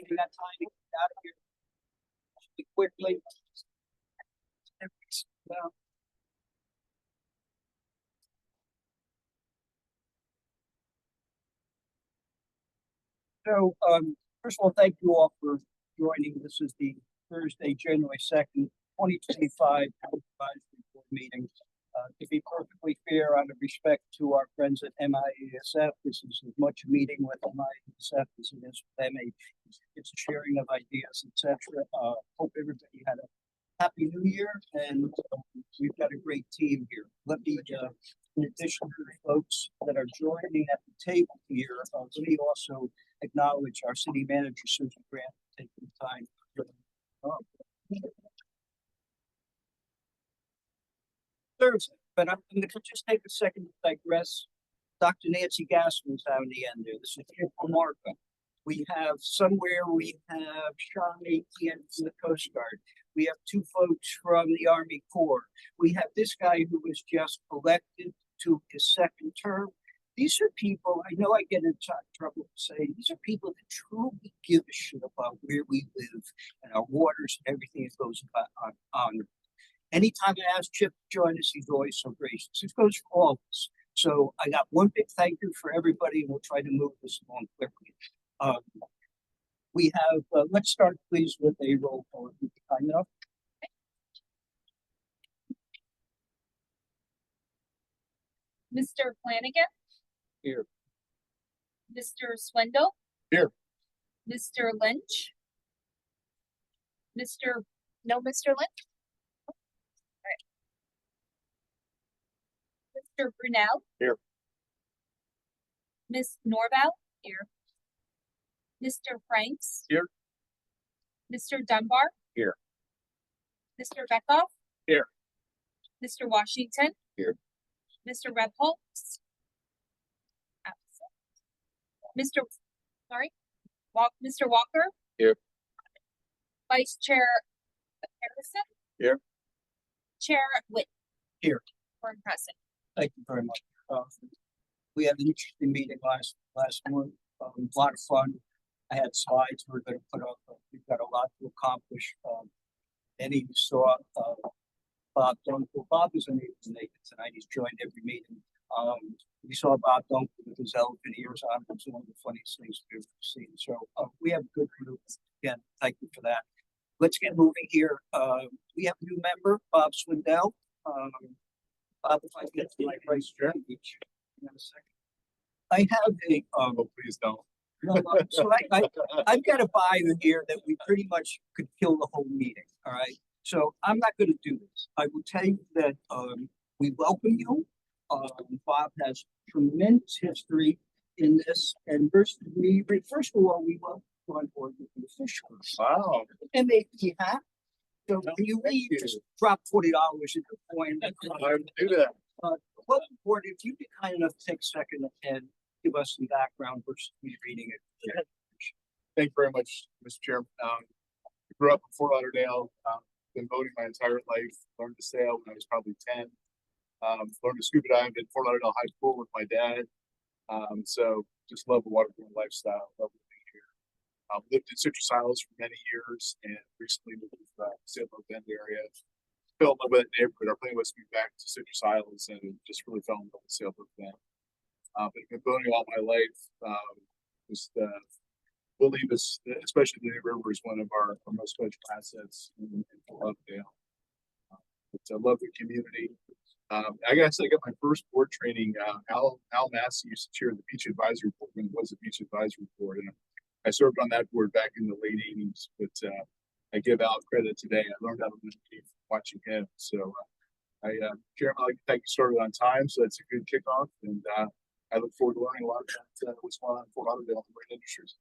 taking that time to get out of here quickly. Well, so, first of all, thank you all for joining. This is the Thursday, January 2nd, 2025 Advisory Board meeting. To be perfectly fair, out of respect to our friends at MIASF, this is as much a meeting with MIASF as it is with MA. It's a sharing of ideas, etc. Hope everybody had a happy new year, and we've got a great team here. Let me, in addition to the folks that are joining at the table here, let me also acknowledge our city manager, Susan Grant, for taking the time. Thursday, but I'm going to just take a second to digress. Dr. Nancy Gassman's down the end there. This is here for Martha. We have Sean Aitken from the Coast Guard. We have two folks from the Army Corps. We have this guy who was just elected to his second term. These are people, I know I get in trouble saying, these are people that truly give a shit about where we live and our waters and everything that goes on. Anytime I ask Chip to join us, he's always so gracious. It goes for all of us. So I got one big thank you for everybody, and we'll try to move this along quickly. We have, let's start please with a roll call, if you can kind enough. Mr. Flanagan. Here. Mr. Swindle. Here. Mr. Lynch. Mr. Lynch. Mr. Brunel. Here. Miss Norval. Here. Mr. Franks. Here. Mr. Dunbar. Here. Mr. Beckoff. Here. Mr. Washington. Here. Mr. Rebholz. Absent. Mr. Walker. Here. Vice Chair Harrison. Here. Chair Witt. Here. For present. Thank you very much. We had an interesting meeting last month. A lot of fun. I had slides we're going to put up. We've got a lot to accomplish. Any who saw Bob Dunkel. Bob is unable to make it tonight. He's joined every meeting. We saw Bob Dunkel with his elephant ears on. It's one of the funniest things we've ever seen. So we have a good group. Again, thank you for that. Let's get moving here. We have a new member, Bob Swindell. Bob, if I get to my vice chair, I have a. Oh, please don't. No, so I've got a bio here that we pretty much could kill the whole meeting. All right. So I'm not going to do this. I will tell you that we welcome you. Bob has tremendous history in this, and first of all, we welcome you on board with the officials. Wow. MAP hat. So when you leave, just drop $40 at the point. I would do that. Welcome board. If you could kind enough to take a second and give us some background versus me reading it. Yeah. Thank you very much, Mr. Chair. I grew up in Fort Lauderdale. Been boating my entire life. Learned to sail when I was probably 10. Learned to scuba dive at Fort Lauderdale High School with my dad. So just love the waterborne lifestyle. Love living here. Lived in Citrus Isles for many years, and recently moved to the Sailboat Bend area. Fell in love with that neighborhood. Our plan was to move back to Citrus Isles, and just really fell in love with Sailboat Bend. But I've been boating all my life. Believe this, especially the New River, is one of our most special assets in Fort Lauderdale. It's a lovely community. I guess I got my first board training. Al Massey used to chair the Beach Advisory Board when it was a Beach Advisory Board, and I served on that board back in the late '80s. But I give Al credit today. I learned how to lead watching him. So, Chairman, I'd like to thank you started on time, so that's a good kickoff, and I look forward to learning a lot about what's going on in Fort Lauderdale and marine industries.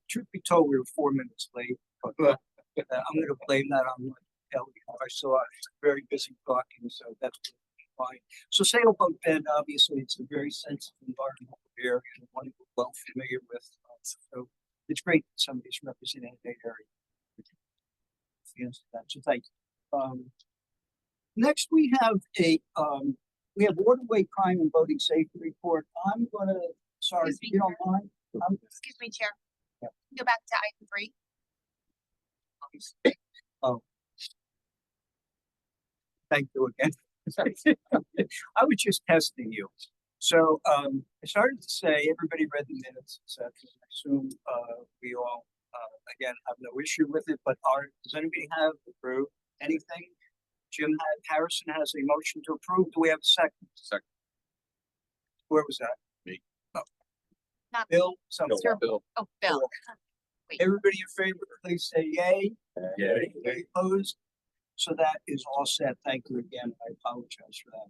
Truth be told, we were 4 minutes late, but I'm going to blame that on Kelly. I saw I was very busy talking, so that's fine. So Sailboat Bend, obviously, it's a very sensitive environmental area and one we're well familiar with. So it's great that somebody's representing that area. So thank you. Next, we have waterway crime and boating safety report. I'm gonna, sorry, if you don't mind. Excuse me, Chair. Yeah. Go back to item 3. Oh. Thank you again. I was just testing you. So, I started to say, everybody read the minutes, etc. I assume, we all, again, have no issue with it, but does anybody have approved anything? Harrison has a motion to approve. Do we have a second? Second. Where was that? Me. Oh. Not Bill, something. Bill. Oh, Bill. Everybody in favor, please say yay. Yay. Any opposed? So that is all set. Thank you again. I apologize for that.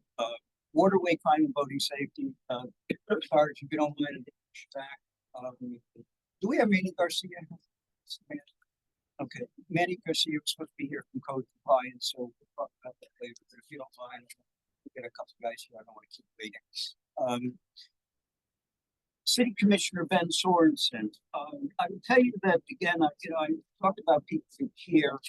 Waterway crime and boating safety, Sarge, if you don't mind, back. Do we have Manny Garcia? Okay, Manny Garcia was supposed to be here from Code Compliance, so we'll talk about that later, but if you don't mind, we'll get a couple guys here. I don't want to keep waiting. City Commissioner Ben Sorensen. I will tell you that again, I talked about people who care.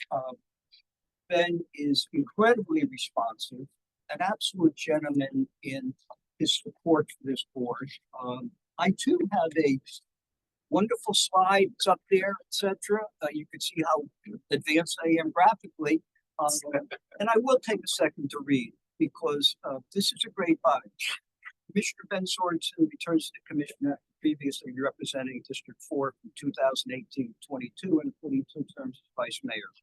Ben is incredibly responsive, an absolute gentleman in his support for this board. I too have a wonderful slide. It's up there, etc. You can see how advanced I am graphically. And I will take a second to read because this is a great body. Commissioner Ben Sorensen returns to the commissioner previously representing District 4 from 2018 to 22, including 2 terms as vice mayor.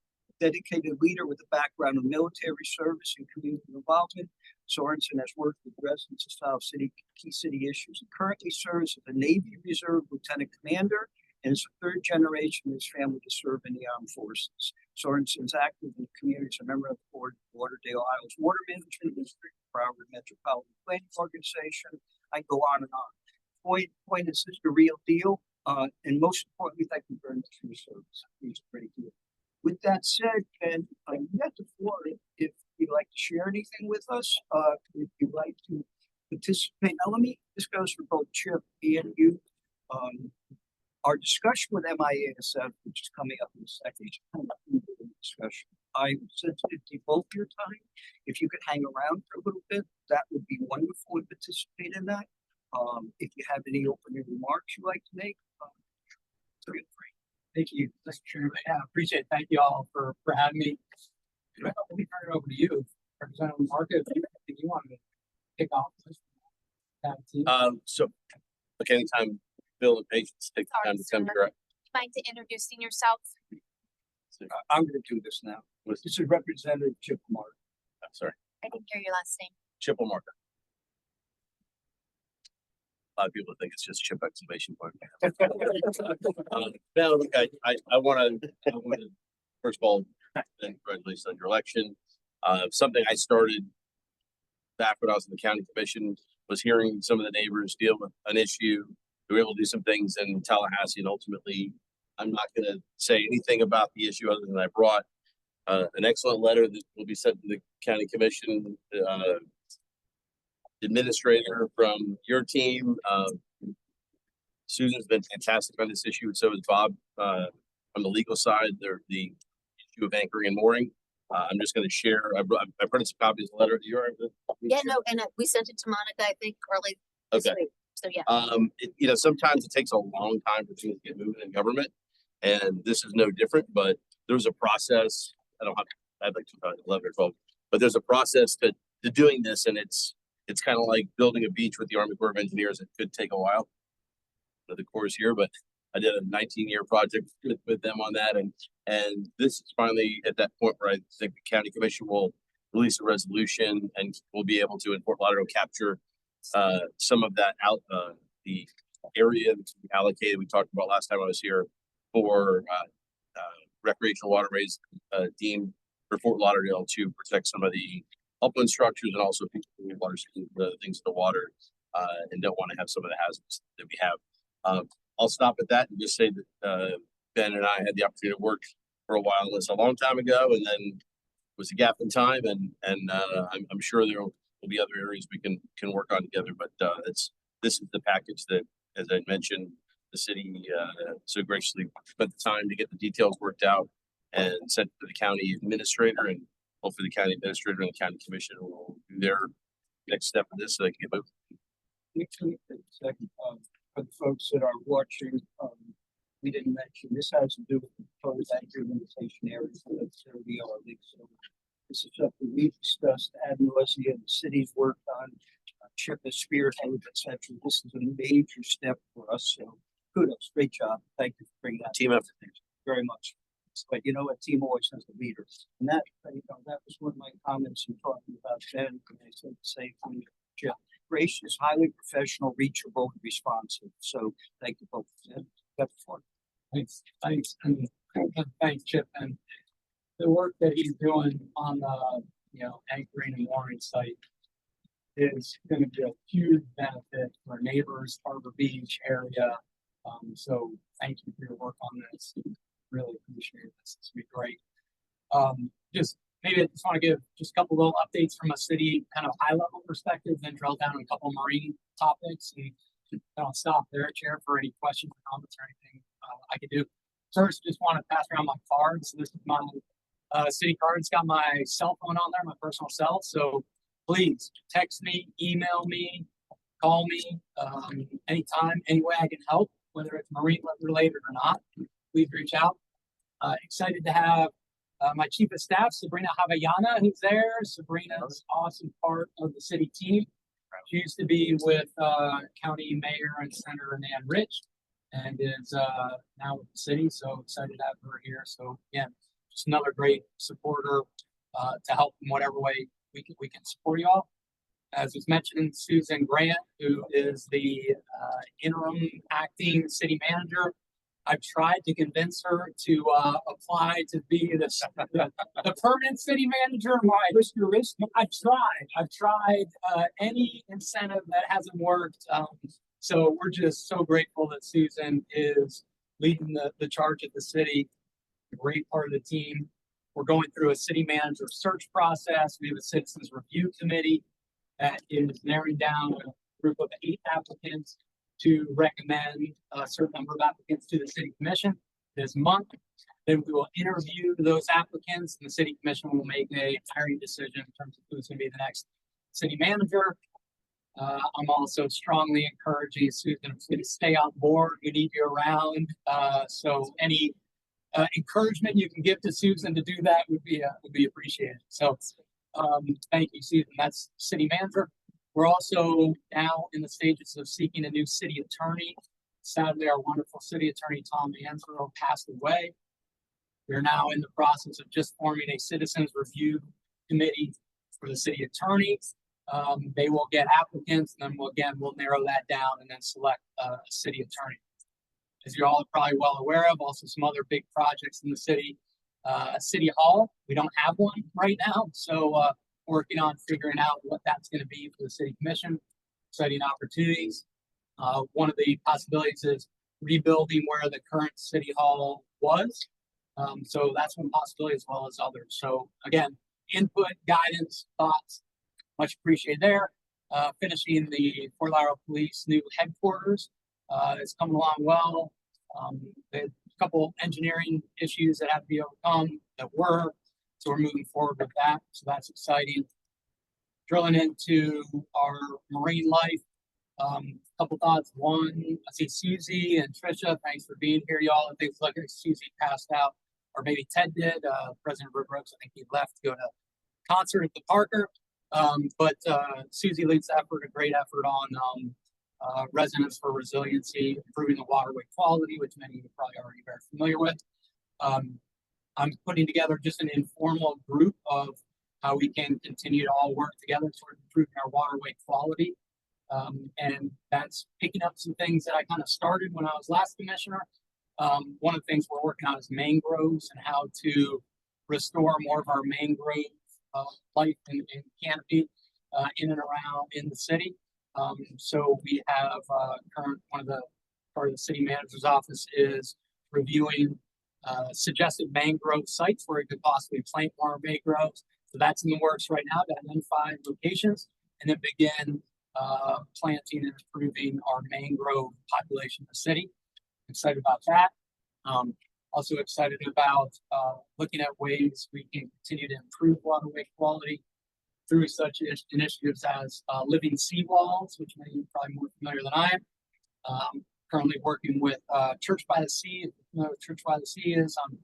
Dedicated leader with a background in military service and community involvement, Sorensen has worked with residents of South City, key city issues, and currently serves as a Navy Reserve Lieutenant Commander and is the 3rd generation of his family to serve in the armed forces. Sorensen is active in the community as a member of the board of Lauderdale Isles Water Management District, Broward Metropolitan Planning Organization. I go on and on. Point is, this is the real deal. And most importantly, thank you very much for your service. He's pretty good. With that said, Ben, you got the floor if you'd like to share anything with us, if you'd like to participate. Now, this goes for both Chip and you. Our discussion with MIASF, which is coming up in a second, discussion. I said to both your time. If you could hang around for a little bit, that would be wonderful to participate in that. If you have any opening remarks you'd like to make, feel free. Thank you, Mr. Chairman. Yeah, appreciate it. Thank you all for having me. Let me turn it over to you, Representative Marcus. If you want to kick off this. So, look, anytime Bill and Patience take the time to come here. Mind to introducing yourself? I'm going to do this now. This is Representative Chip Mark. Sorry, I didn't hear your last name. Chipple Marker. A lot of people think it's just Chip exclamation point. Now, look, I want to first of all, thank congratulations on your election. Something I started back when I was in the county commission was hearing some of the neighbors deal with an issue. We were able to do some things in Tallahassee, and ultimately, I'm not going to say anything about the issue other than I brought an excellent letter that will be sent to the county commission. Administrator from your team. Susan's been fantastic on this issue, and so is Bob on the legal side. They're the issue of anchoring and mooring. I'm just going to share. I printed some copies of the letter. Yeah, no, and we sent it to Monica, I think, early this Okay. week. So yeah. Sometimes it takes a long time for things to get moving in government, and this is no different. But there's a process. I'd like to 11 or 12, but there's a process to doing this, and it's kind of like building a beach with the Army Corps of Engineers. It could take a while. The Corps is here, but I did a 19-year project with them on that, and this is finally at that point where I think the county commission will release a resolution, and we'll be able to in Fort Lauderdale capture some of that out the area that's allocated. We talked about last time I was here for recreational waterways deemed for Fort Lauderdale to protect some of the upland structures and also water, the things in the water, and don't want to have some of the hazards that we have. I'll stop at that and just say that Ben and I had the opportunity to work for a while. It's a long time ago, and then was a gap in time, and I'm sure there will be other areas we can work on together. But this is the package that, as I mentioned, the city so graciously spent the time to get the details worked out and sent to the county administrator, and hopefully the county administrator and the county commission will do their next step in this so they can get moving. Second, for the folks that are watching, we didn't mention, this has to do with the proposed anchor limitation areas of the Lake. So this is something we've discussed ad nauseam, the city's worked on, Chip has spearheaded, et cetera. This is a major step for us, so kudos, great job. Thank you for bringing that. Team effort. Very much. But you know, a team always has a leader. And that, that was one of my comments in talking about Ben, and I said the same thing, Jeff. Gracious, highly professional, reachable, and responsive. So thank you both. Got the floor. Thanks, and thanks, Chip, and the work that he's doing on the, anchoring and mooring site is gonna be a huge benefit for neighbors, Harbor Beach area. So thank you for your work on this. Really appreciate this. This will be great. Just maybe I just want to give just a couple little updates from a city kind of high level perspective, then drill down on a couple marine topics, and I'll stop there, Chair, for any questions or comments or anything I could do. First, just want to pass around my card. So this is my city card. It's got my cell phone on there, my personal cell. So please text me, email me, call me anytime, any way I can help, whether it's marine related or not. Please reach out. Excited to have my chief of staff, Sabrina Havayana, who's there. Sabrina's awesome part of the city team. She used to be with County Mayor and Senator Nan Rich, and is now with the city. So excited to have her here. So again, just another great supporter to help in whatever way we can support you all. As was mentioned, Susan Grant, who is the interim acting city manager. I've tried to convince her to apply to be the permanent city manager. I've tried any incentive that hasn't worked. So we're just so grateful that Susan is leading the charge at the city, a great part of the team. We're going through a city manager search process. We have a citizens review committee that is narrowing down a group of 8 applicants to recommend a certain number of applicants to the city commission this month. Then we will interview those applicants, and the city commission will make a hiring decision in terms of who's going to be the next city manager. I'm also strongly encouraging Susan to stay on board. We need you around. So any encouragement you can give to Susan to do that would be appreciated. So thank you, Susan. That's city manager. We're also now in the stages of seeking a new city attorney. Sadly, our wonderful city attorney, Tom Ansborough, passed away. We're now in the process of just forming a citizens review committee for the city attorney. They will get applicants, and then we'll narrow that down and then select a city attorney. As you all are probably well aware of, also some other big projects in the city. City Hall, we don't have one right now, so working on figuring out what that's going to be for the city commission. Exciting opportunities. One of the possibilities is rebuilding where the current city hall was. So that's one possibility as well as others. So again, input, guidance, thoughts, much appreciated there. Finishing the Fort Lauderdale Police new headquarters. It's coming along well. A couple engineering issues that have to be overcome so we're moving forward with that. So that's exciting. Drilling into our marine life. Couple thoughts. One, I see Susie and Trisha. Thanks for being here, y'all. I think like Susie passed out, or maybe Ted did. President Brooks, I think he left to go to concert at the Parker. But Susie leads the effort, a great effort on Residents for Resiliency, improving the waterway quality, which many of you are probably already very familiar with. I'm putting together just an informal group of how we can continue to all work together toward improving our waterway quality. And that's picking up some things that I kind of started when I was last commissioner. One of the things we're working on is mangroves and how to restore more of our mangrove life and canopy in and around in the city. So we have part of the city manager's office is reviewing suggested mangrove sites where we could possibly plant more mangroves. So that's in the works right now to identify locations and then begin planting and improving our mangrove population in the city. Excited about that. Also excited about looking at ways we can continue to improve waterway quality through such initiatives as living seawalls, which many of you are probably more familiar than I am. currently working with Church by the Sea. If you know what Church by the Sea is on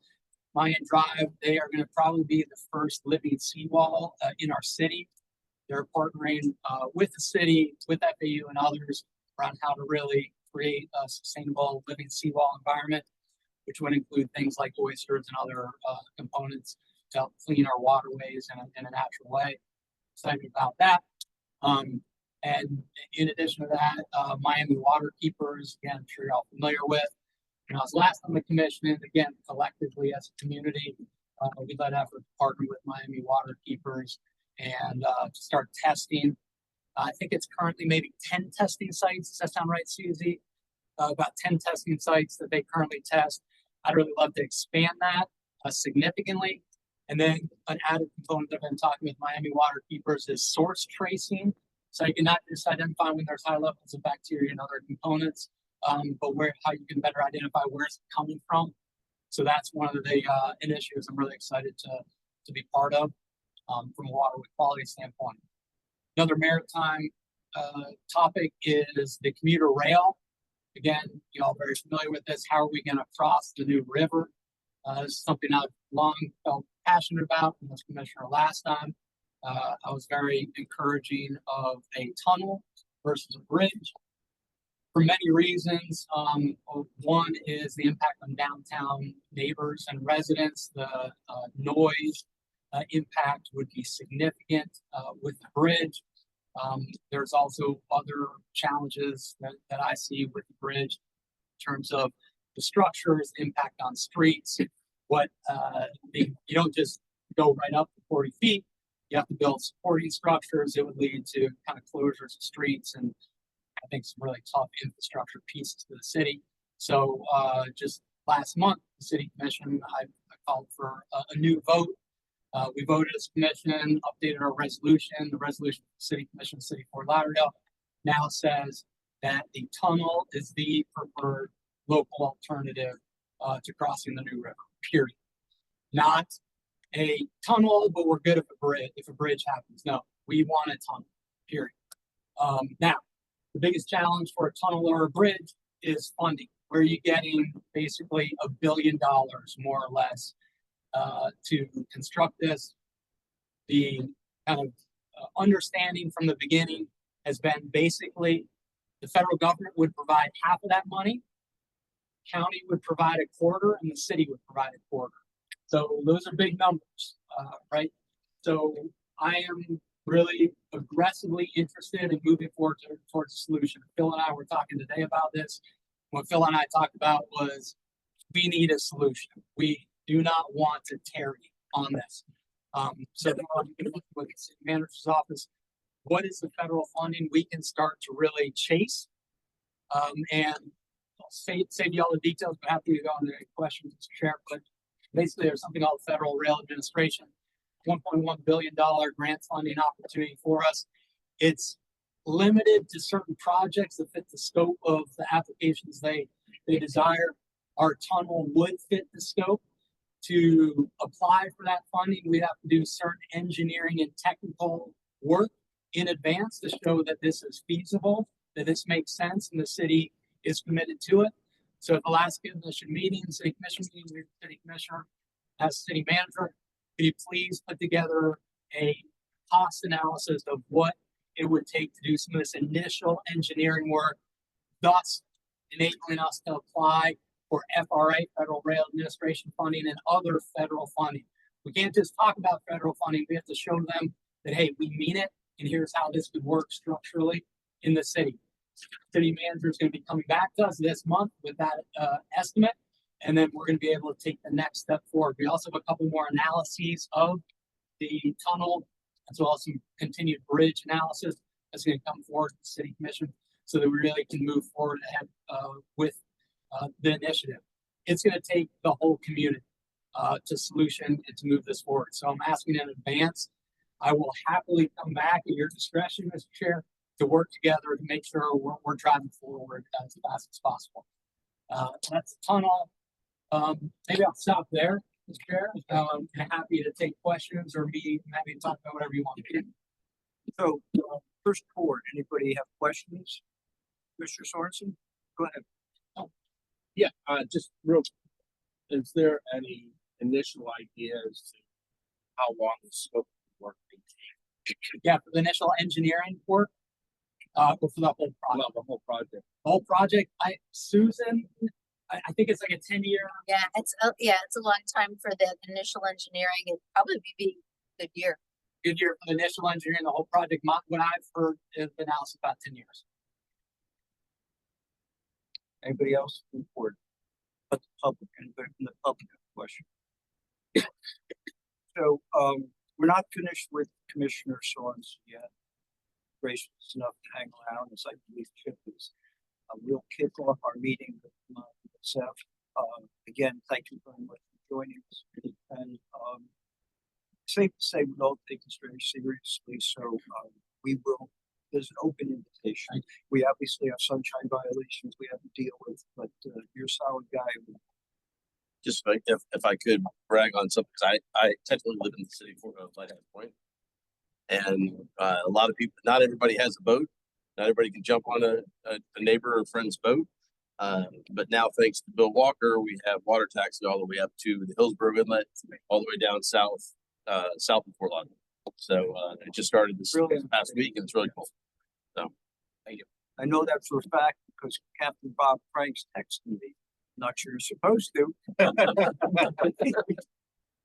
Mayan Drive. They are going to probably be the first living seawall in our city. They're partnering with the city, with FAU and others around how to really create a sustainable living seawall environment, which would include things like oysters and other components to help clean our waterways in a natural way. Excited about that. And in addition to that, Miami Water Keepers, again, I'm sure you're all familiar with. When I was last on the commission, again, collectively as a community, we led effort to partner with Miami Water Keepers and to start testing. I think it's currently maybe 10 testing sites. Does that sound right, Susie? About 10 testing sites that they currently test. I'd really love to expand that significantly. And then an added component that I've been talking with Miami Water Keepers is source tracing. So you can not just identify when there's high levels of bacteria and other components, but how you can better identify where it's coming from. So that's one of the initiatives I'm really excited to be part of from a water quality standpoint. Another maritime topic is the commuter rail. Again, you all very familiar with this. How are we going to cross the New River? This is something I've long felt passionate about from this commissioner last time. I was very encouraging of a tunnel versus a bridge for many reasons. One is the impact on downtown neighbors and residents. The noise impact would be significant with the bridge. There's also other challenges that I see with the bridge in terms of the structures, impact on streets. You don't just go right up to 40 feet. You have to build supporting structures. It would lead to kind of closures of streets and I think some really tough infrastructure pieces to the city. So just last month, the city commission, I called for a new vote. We voted as a commission, updated our resolution. The resolution of the city commission, City of Fort Lauderdale, now says that the tunnel is the preferred local alternative to crossing the New River, period. Not a tunnel, but we're good if a bridge happens. No, we want a tunnel, period. Now, the biggest challenge for a tunnel or a bridge is funding. Where are you getting basically $1 billion, more or less, to construct this? The kind of understanding from the beginning has been basically the federal government would provide half of that money, county would provide a quarter, and the city would provide a quarter. So those are big numbers, right? So I am really aggressively interested in moving forward towards a solution. Phil and I were talking today about this. What Phil and I talked about was we need a solution. We do not want to tarry on this. So I'm going to look with the city manager's office. What is the federal funding we can start to really chase? And I'll save you all the details, but happy to go into any questions, Mr. Chair. But basically, there's something called Federal Rail Administration, $1.1 billion grant funding opportunity for us. It's limited to certain projects that fit the scope of the applications they desire. Our tunnel would fit the scope. To apply for that funding, we have to do certain engineering and technical work in advance to show that this is feasible, that this makes sense, and the city is committed to it. So at the last commission meeting, city commission meeting, the city commissioner, as city manager, could you please put together a cost analysis of what it would take to do some of this initial engineering work, thus enabling us to apply for FRA, Federal Rail Administration funding, and other federal funding. We can't just talk about federal funding. We have to show them that, hey, we mean it, and here's how this could work structurally in the city. City manager is going to be coming back to us this month with that estimate, and then we're going to be able to take the next step forward. We also have a couple more analyses of the tunnel, as well as some continued bridge analysis that's going to come forward to the city commission so that we really can move forward ahead with the initiative. It's going to take the whole community to solution and to move this forward. So I'm asking in advance. I will happily come back at your discretion, Mr. Chair, to work together to make sure we're driving forward as fast as possible. That's the tunnel. Maybe I'll stop there, Mr. Chair. I'm happy to take questions or be happy to talk about whatever you want to do. So, first board, anybody have questions? Mr. Sorensen, go ahead. Yeah, just real, is there any initial ideas to how long the scope of work may take? Yeah, for the initial engineering work, or for the whole project. Well, the whole project. The whole project, Susan, I think it's like a 10-year. Yeah, it's a long time for the initial engineering. It'd probably be a good year. Good year for the initial engineering, the whole project. What I've heard has been out about 10 years. Anybody else report? But the public, anybody from the public have a question? So, we're not finished with Commissioner Sorens yet. Gracious enough to hang around as I believe Chip is. We'll kick off our meeting with Seth. Again, thank you very much for joining us. And, safe to say we all take this very seriously, so, we will, there's an open invitation. We obviously have sunshine violations we have to deal with, but, you're a solid guy. Just if I could brag on something, 'cause I technically live in the city of Lighthouse Point. And a lot of people, not everybody has a boat. Not everybody can jump on a neighbor or friend's boat. But now thanks to Bill Walker, we have water taxi all the way up to the Hillsborough Inlet, all the way down south of Fort Lauderdale. So it just started this past week and it's really cool. So thank you. I know that for a fact because Captain Bob Franks texted me. Not sure you're supposed to.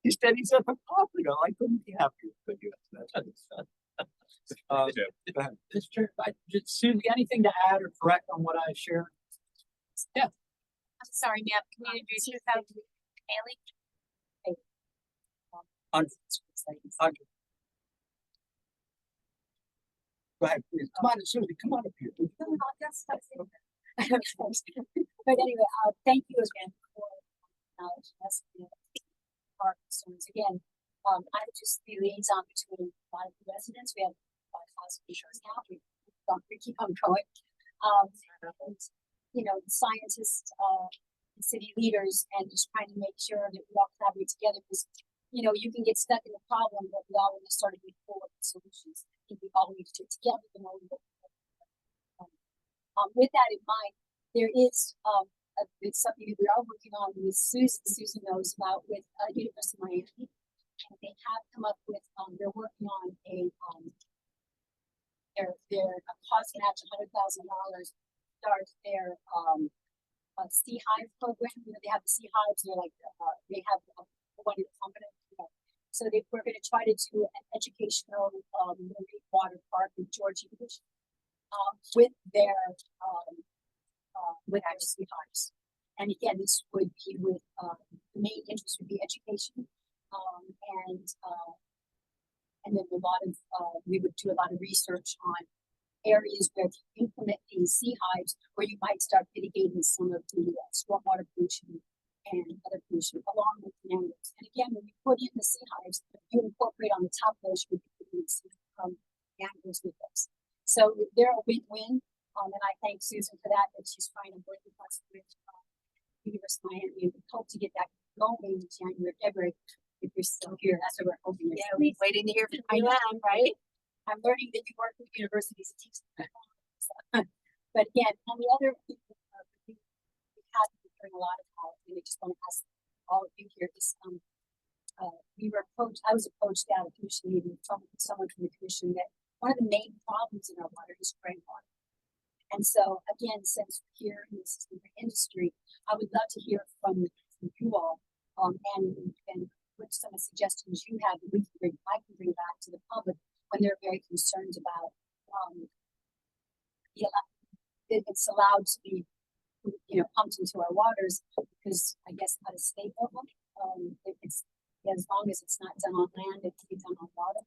He said he's at the public. I couldn't be happier with you. Go ahead. Mr. Chair, Susan, anything to add or correct on what I shared? Yeah. I'm sorry, ma'am, can you introduce yourself, Haley? Go ahead, please. Come on, Susie, come on up here. But anyway, thank you again for acknowledging us and our concerns. Again, I'm just the liaison between a lot of the residents. We have 5,000 acres now. We keep on going. And, you know, scientists, and city leaders, and just trying to make sure that we all collaborate together because, you know, you can get stuck in a problem, but we all want to start to move forward with solutions. I think we all need to do it together. With that in mind, there is it's something that we are working on with Susan. Susan knows about with University of Miami, and they have come up with they're working on a their cost match $100,000 start their Sea Hive program. You know, they have the Sea Hives. They're like they have one in the company. So we're going to try to do an educational marine water park with Georgia Beach. With their with our Sea Hives. And again, this would be with the main interest would be education. And then a lot of we would do a lot of research on areas where if you implement these Sea Hives, where you might start mitigating some of the stormwater pollution and other pollution along with the mangroves. And again, when you put in the Sea Hives, you incorporate on the top of those, you would put in mangroves with those. So they're a win-win, and I thank Susan for that she's trying to work with us with University of Miami, and we hope to get that going in January, February. If you're still here, that's what we're hoping. Yeah, we're waiting to hear from you, right? I'm learning that you work with universities to teach them. But again, on the other thing, we have been hearing a lot about, and I just want to ask all of you here is, I was approached at a commission meeting from someone from the commission that one of the main problems in our water is rainwater. And so again, since we're here in this industry, I would love to hear from you all, and which some of the suggestions you have that I can bring back to the public when they're very concerned about it's allowed to be, you know, pumped into our waters because I guess at a state level, it's as long as it's not done on land, it can be done on water.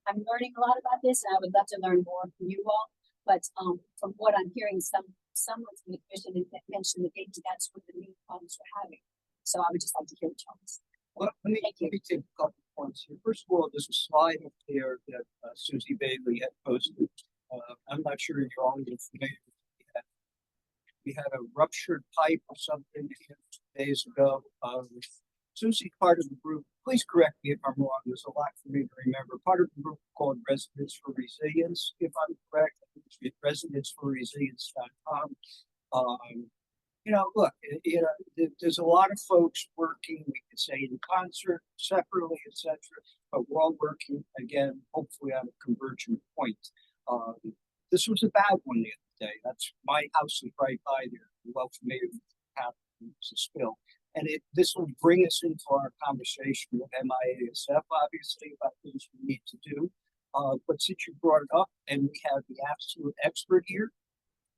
I'm learning a lot about this, and I would love to learn more from you all. But from what I'm hearing, someone from the commission mentioned that that's one of the main problems we're having. So I would just like to hear what y'all say. Well, let me take a couple points here. First of all, there's a slide up there that Susie Bailey had posted. I'm not sure you're all familiar with that. We had a ruptured pipe or something 2 days ago. Susie, part of the group, please correct me if I'm wrong, there's a lot for me to remember. Part of the group called Residents for Resilience, if I'm correct, residentsforresilience.com. You know, look, there's a lot of folks working, we could say in concert, separately, et cetera, but we're all working again, hopefully on a convergent point. Um, this was a bad one the other day. That's my house is right by there. I'm well familiar with what happened. It was a spill. And this will bring us into our conversation with MIASF, obviously, about things we need to do. But since you brought it up and we have the absolute expert here,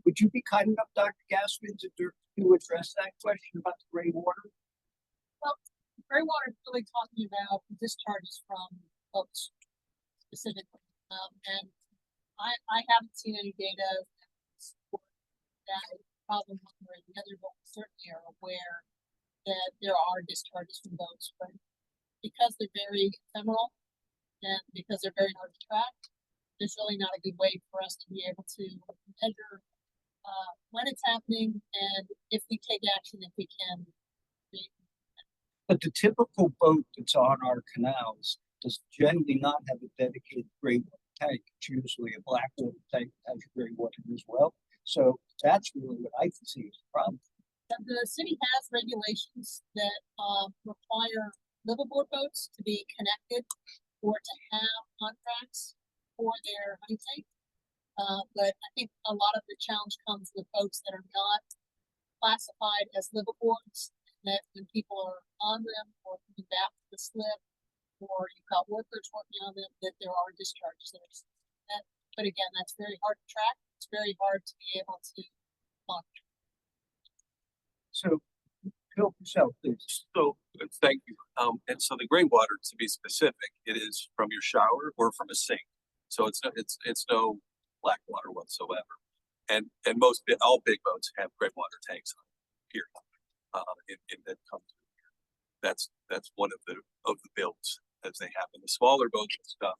would you be kind enough, Dr. Gassman, to address that question about the gray water? Gray water is really talking about discharges from boats specifically. And I haven't seen any data that is a problem one way or the other, but we certainly are aware that there are discharges from boats, but because they're very ephemeral and because they're very hard to track, there's really not a good way for us to be able to measure when it's happening and if we take action, if we can. But the typical boat that's on our canals does generally not have a dedicated gray water tank. It's usually a black water tank that has gray water as well. So that's really what I can see as a problem. The city has regulations that require liveaboard boats to be connected or to have contracts for their honey tank. But I think a lot of the challenge comes with boats that are not classified as liveaboards, that when people are on them or coming back to the slip, or you've got workers working on them, that there are discharges there. But again, that's very hard to track. It's very hard to be able to monitor. So, Phil Purcell, please. So, thank you. And so the gray water, to be specific, it is from your shower or from a sink. So it's no black water whatsoever. And all big boats have gray water tanks on it, period. In that comes here. That's one of the builds as they happen. The smaller boats and stuff,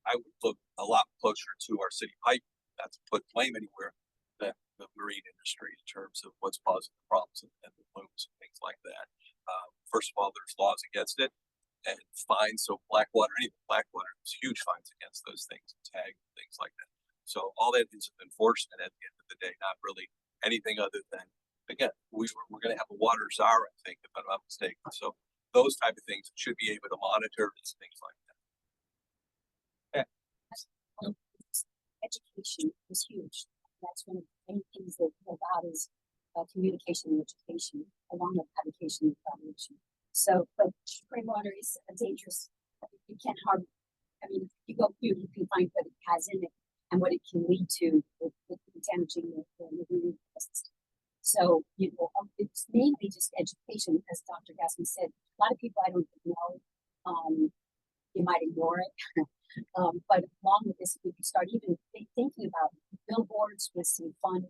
I would look a lot closer to our city pipe, not to put blame anywhere, than the marine industry in terms of what's causing the problems and the blooms and things like that. First of all, there's laws against it and fines. So black water, there's huge fines against those things, tag things like that. So all that is enforcement at the end of the day, not really anything other than, again, we're going to have a water czar, I think, if I'm not mistaken. So those type of things should be able to monitor things like that. Education is huge. That's one of the main things that we're about is communication and education, along with education and collaboration. So, but gray water is a dangerous. You can't hardly. I mean, if you go through, you can find what it has in it and what it can lead to with damaging the marine ecosystem. So, it's mainly just education, as Dr. Gassman said. A lot of people I don't know. You might ignore it. But along with this, we can start even thinking about billboards with some fun,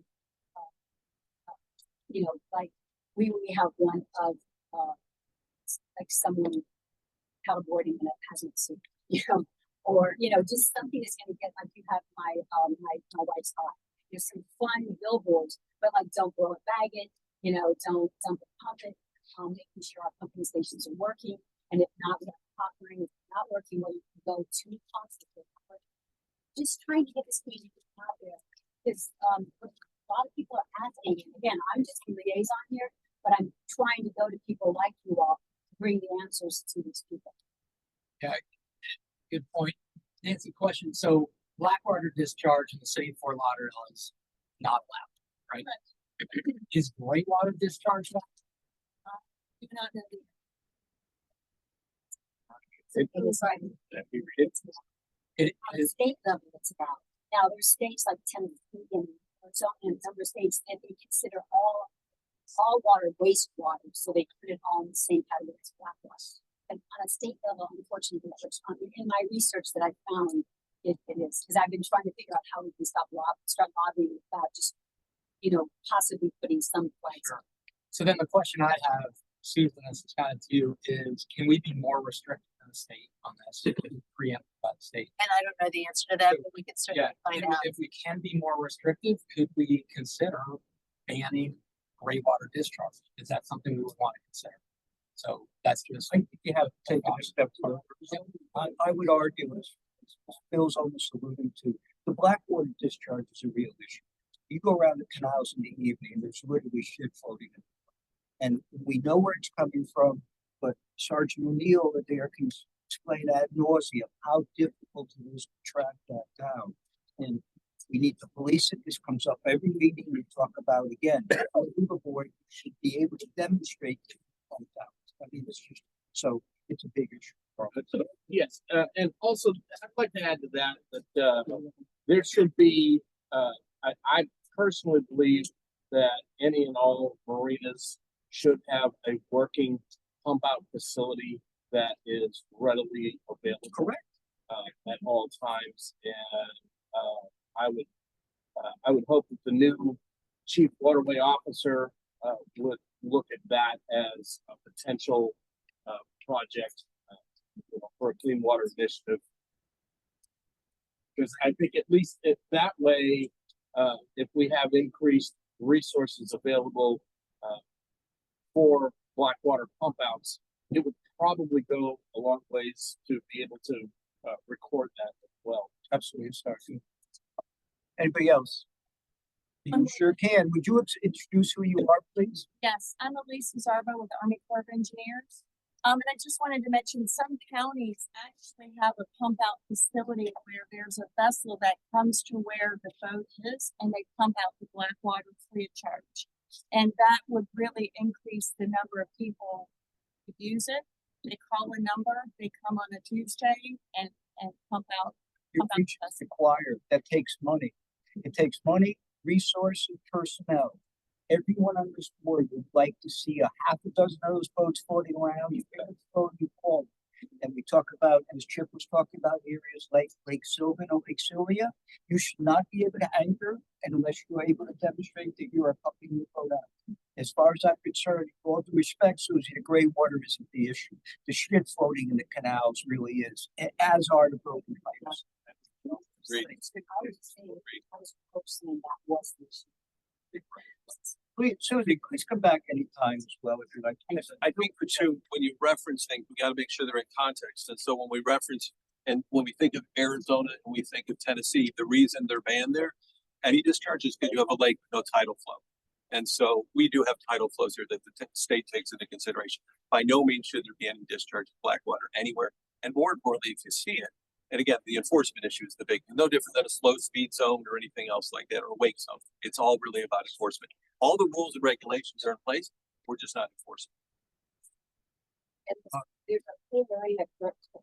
like we have one of like someone paddleboarding in a hazmat suit, or just something that's going to get like you have my wife's eye. There's some fun billboards, but like don't blow it, bag it, don't dump it, pump it, making sure our pumping stations are working, and if not, we have partnering. If it's not working, well, you can go to constantly. Just trying to get this community out there, because a lot of people are asking. And again, I'm just a liaison here, but I'm trying to go to people like you all to bring the answers to these people. Yeah, good point. Nancy, question. So blackwater discharge in the city of Fort Lauderdale is not allowed, right? Is gray water discharge allowed? You cannot do it. It is right. It On a is. state level, it's about. Now, there's states like Tennessee and Arizona and other states that they consider all water wastewater, so they put it all in the same category as black water. And on a state level, unfortunately, which in my research that I found, it is, because I've been trying to figure out how we can start lobbying about just, possibly putting some flags. Sure. So then the question I have, Susan, this is kind of to you, is can we be more restrictive than the state on this? Preempted by the state. And I don't know the answer to that, but we can certainly find out. If we can be more restrictive, could we consider banning gray water discharge? Is that something we would want to consider? So that's just. I think you have taken a step further. I would argue, as Phil's almost alluding to, the black water discharge is a real issue. You go around the canals in the evening, there's literally shit floating in. And we know where it's coming from, but Sergeant O'Neill there can explain ad nauseum how difficult it is to track that down. And we need to police it. This comes up every meeting we talk about again. The River Board should be able to demonstrate that it comes out. I mean, it's just, so it's a big issue. Yes, and also I'd like to add to that, there should be, I personally believe that any and all marinas should have a working pump out facility that is readily available. Correct. At all times, and I would hope that the new chief waterway officer would look at that as a potential project for a clean water initiative. Because I think at least if that way, if we have increased resources available for Blackwater pump outs, it would probably go a long ways to be able to record that as well. Absolutely, sorry. Anybody else? You sure can. Would you introduce who you are, please? Yes, I'm Elise Zarbo with the Army Corps of Engineers. And I just wanted to mention some counties actually have a pump out facility where there's a vessel that comes to where the boat is and they pump out the Blackwater free of charge. And that would really increase the number of people who use it. They call a number, they come on a Tuesday and pump out. You're preaching to the choir. That takes money. It takes money, resources, personnel. Everyone on this board would like to see a half a dozen of those boats floating around. You pick up the boat, you call it. And we talk about, as Chip was talking about, areas like Lake Sylvan or Lake Sylvia. You should not be able to anchor unless you're able to demonstrate that you are pumping your boat out. As far as I'm concerned, with all due respect, Susie, the gray water isn't the issue. The shit floating in the canals really is, as are the broken pipes. Great. I was saying, I was saying that was the issue. Please, Susie, please come back anytime as well if you'd like to. I think for two, when you reference things, we gotta make sure they're in context. And so when we reference, and when we think of Arizona and we think of Tennessee, the reason they're banned there, any discharges, because you have a lake with no tidal flow. And so we do have tidal flows here that the state takes into consideration. By no means should there be any discharge of Blackwater anywhere. And more importantly, if you see it, and again, the enforcement issue is the big, no different than a slow speed zone or anything else like that, or a wake zone. It's all really about enforcement. All the rules and regulations are in place. We're just not enforcing. And there's a clean area.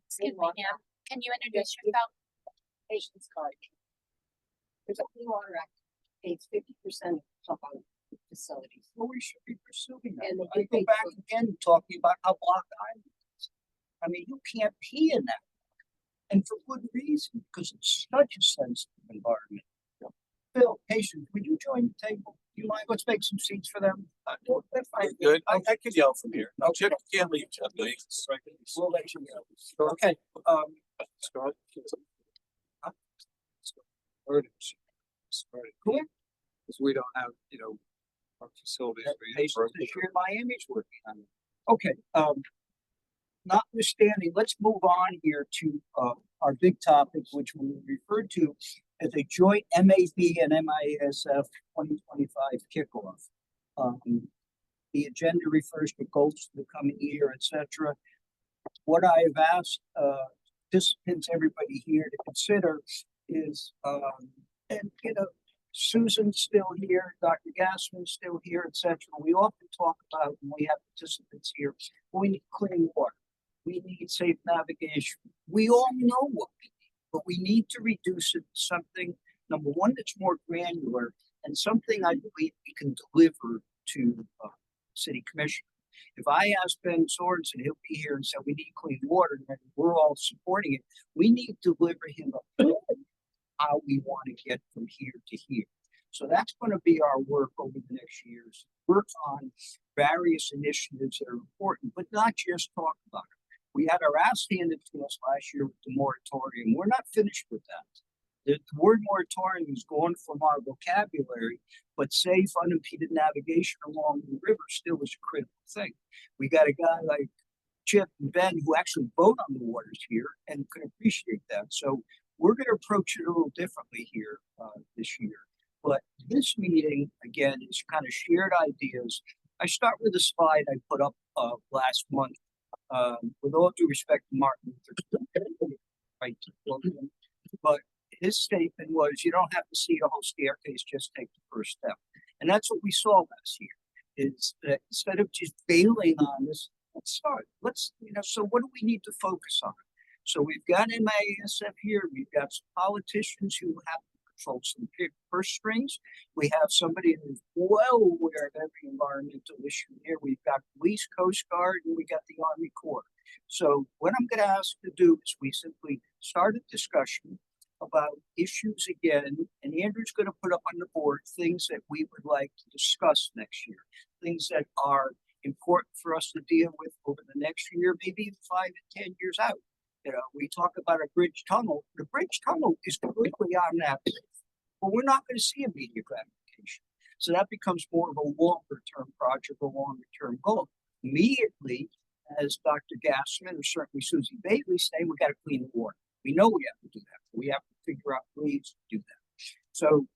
Excuse me, ma'am. Can you introduce yourself? Patients card. There's a Clean Water Act, pays 50% of pump out facilities. Well, we should be pursuing that. And the I go big back thing- again talking about how Block Island is. I mean, you can't pee in that. And for good reason, because it's such a sensitive environment. Phil, patience, would you join the table? Do you mind? Let's make some seats for them. No, that's fine. Good. I could yell from here. No, Chip can't leave, Chip. Please. We'll let you go. Okay, Start. cool. Because we don't have, our facilities. Patience this year, Miami's working on it. Okay, notwithstanding, let's move on here to, our big topic, which we referred to as a joint MAB and MISF 2025 kickoff. The agenda refers to goals for the coming year, etc. What I have asked participants, everybody here to consider is, and Susan's still here, Dr. Gassman's still here, etc. We often talk about when we have participants here, we need clean water, we need safe navigation. We all know what we need, but we need to reduce it to something, number one, that's more granular, and something I believe we can deliver to City Commission. If I ask Ben Sorensen, he'll be here and say we need clean water, and we're all supporting it. We need to deliver him a plan how we want to get from here to here. So that's going to be our work over the next years. Work on various initiatives that are important, but not just talk about it. We had our ass handed to us last year with the moratorium. We're not finished with that. The word moratorium is gone from our vocabulary, but safe, unimpeded navigation along the river still is a critical thing. We got a guy like Chip and Ben who actually vote on the waters here and can appreciate that. So we're going to approach it a little differently here this year. But this meeting, again, is kind of shared ideas. I start with a slide I put up, last month. With all due respect to Martin Luther King, right? But his statement was, you don't have to see the whole staircase, just take the first step. And that's what we saw last year, is that instead of just bailing on this, let's start. So what do we need to focus on? So we've got MASF here, we've got some politicians who have to control some purse strings. We have somebody who's well aware of every environmental issue here. We've got police, Coast Guard, and we got the Army Corps. So what I'm going to ask to do is we simply start a discussion about issues again, and Andrew's going to put up on the board things that we would like to discuss next year, things that are important for us to deal with over the next year, maybe even 5 and 10 years out. We talk about a bridge tunnel. The bridge tunnel is completely on that, but we're not going to see immediate gratification. So that becomes more of a longer term project, a longer term goal. Immediately, as Dr. Gassman or certainly Susie Bailey saying, we got to clean the water. We know we have to do that. We have to figure out ways to do that. So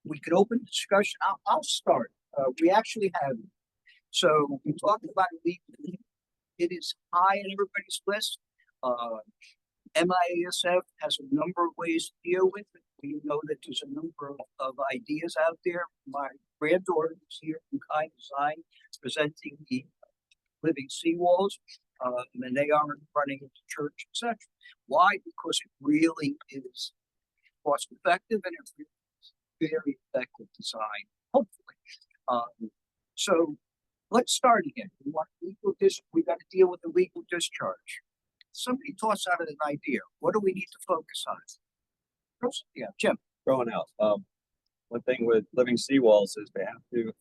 we could open the discussion. I'll start. We actually have. So we talked about legal. It is high on everybody's list. MIASF has a number of ways to deal with it. We know that there's a number of ideas out there. My granddaughter is here from Kind Design presenting the living seawalls, and they are running into church, etc. Why? Because it really is cost effective and it's very effective design, hopefully. So let's start again. We got to deal with the legal discharge. Somebody toss out an idea. What do we need to focus on? Yeah, Jim. Throwing out. One thing with living seawalls is they have to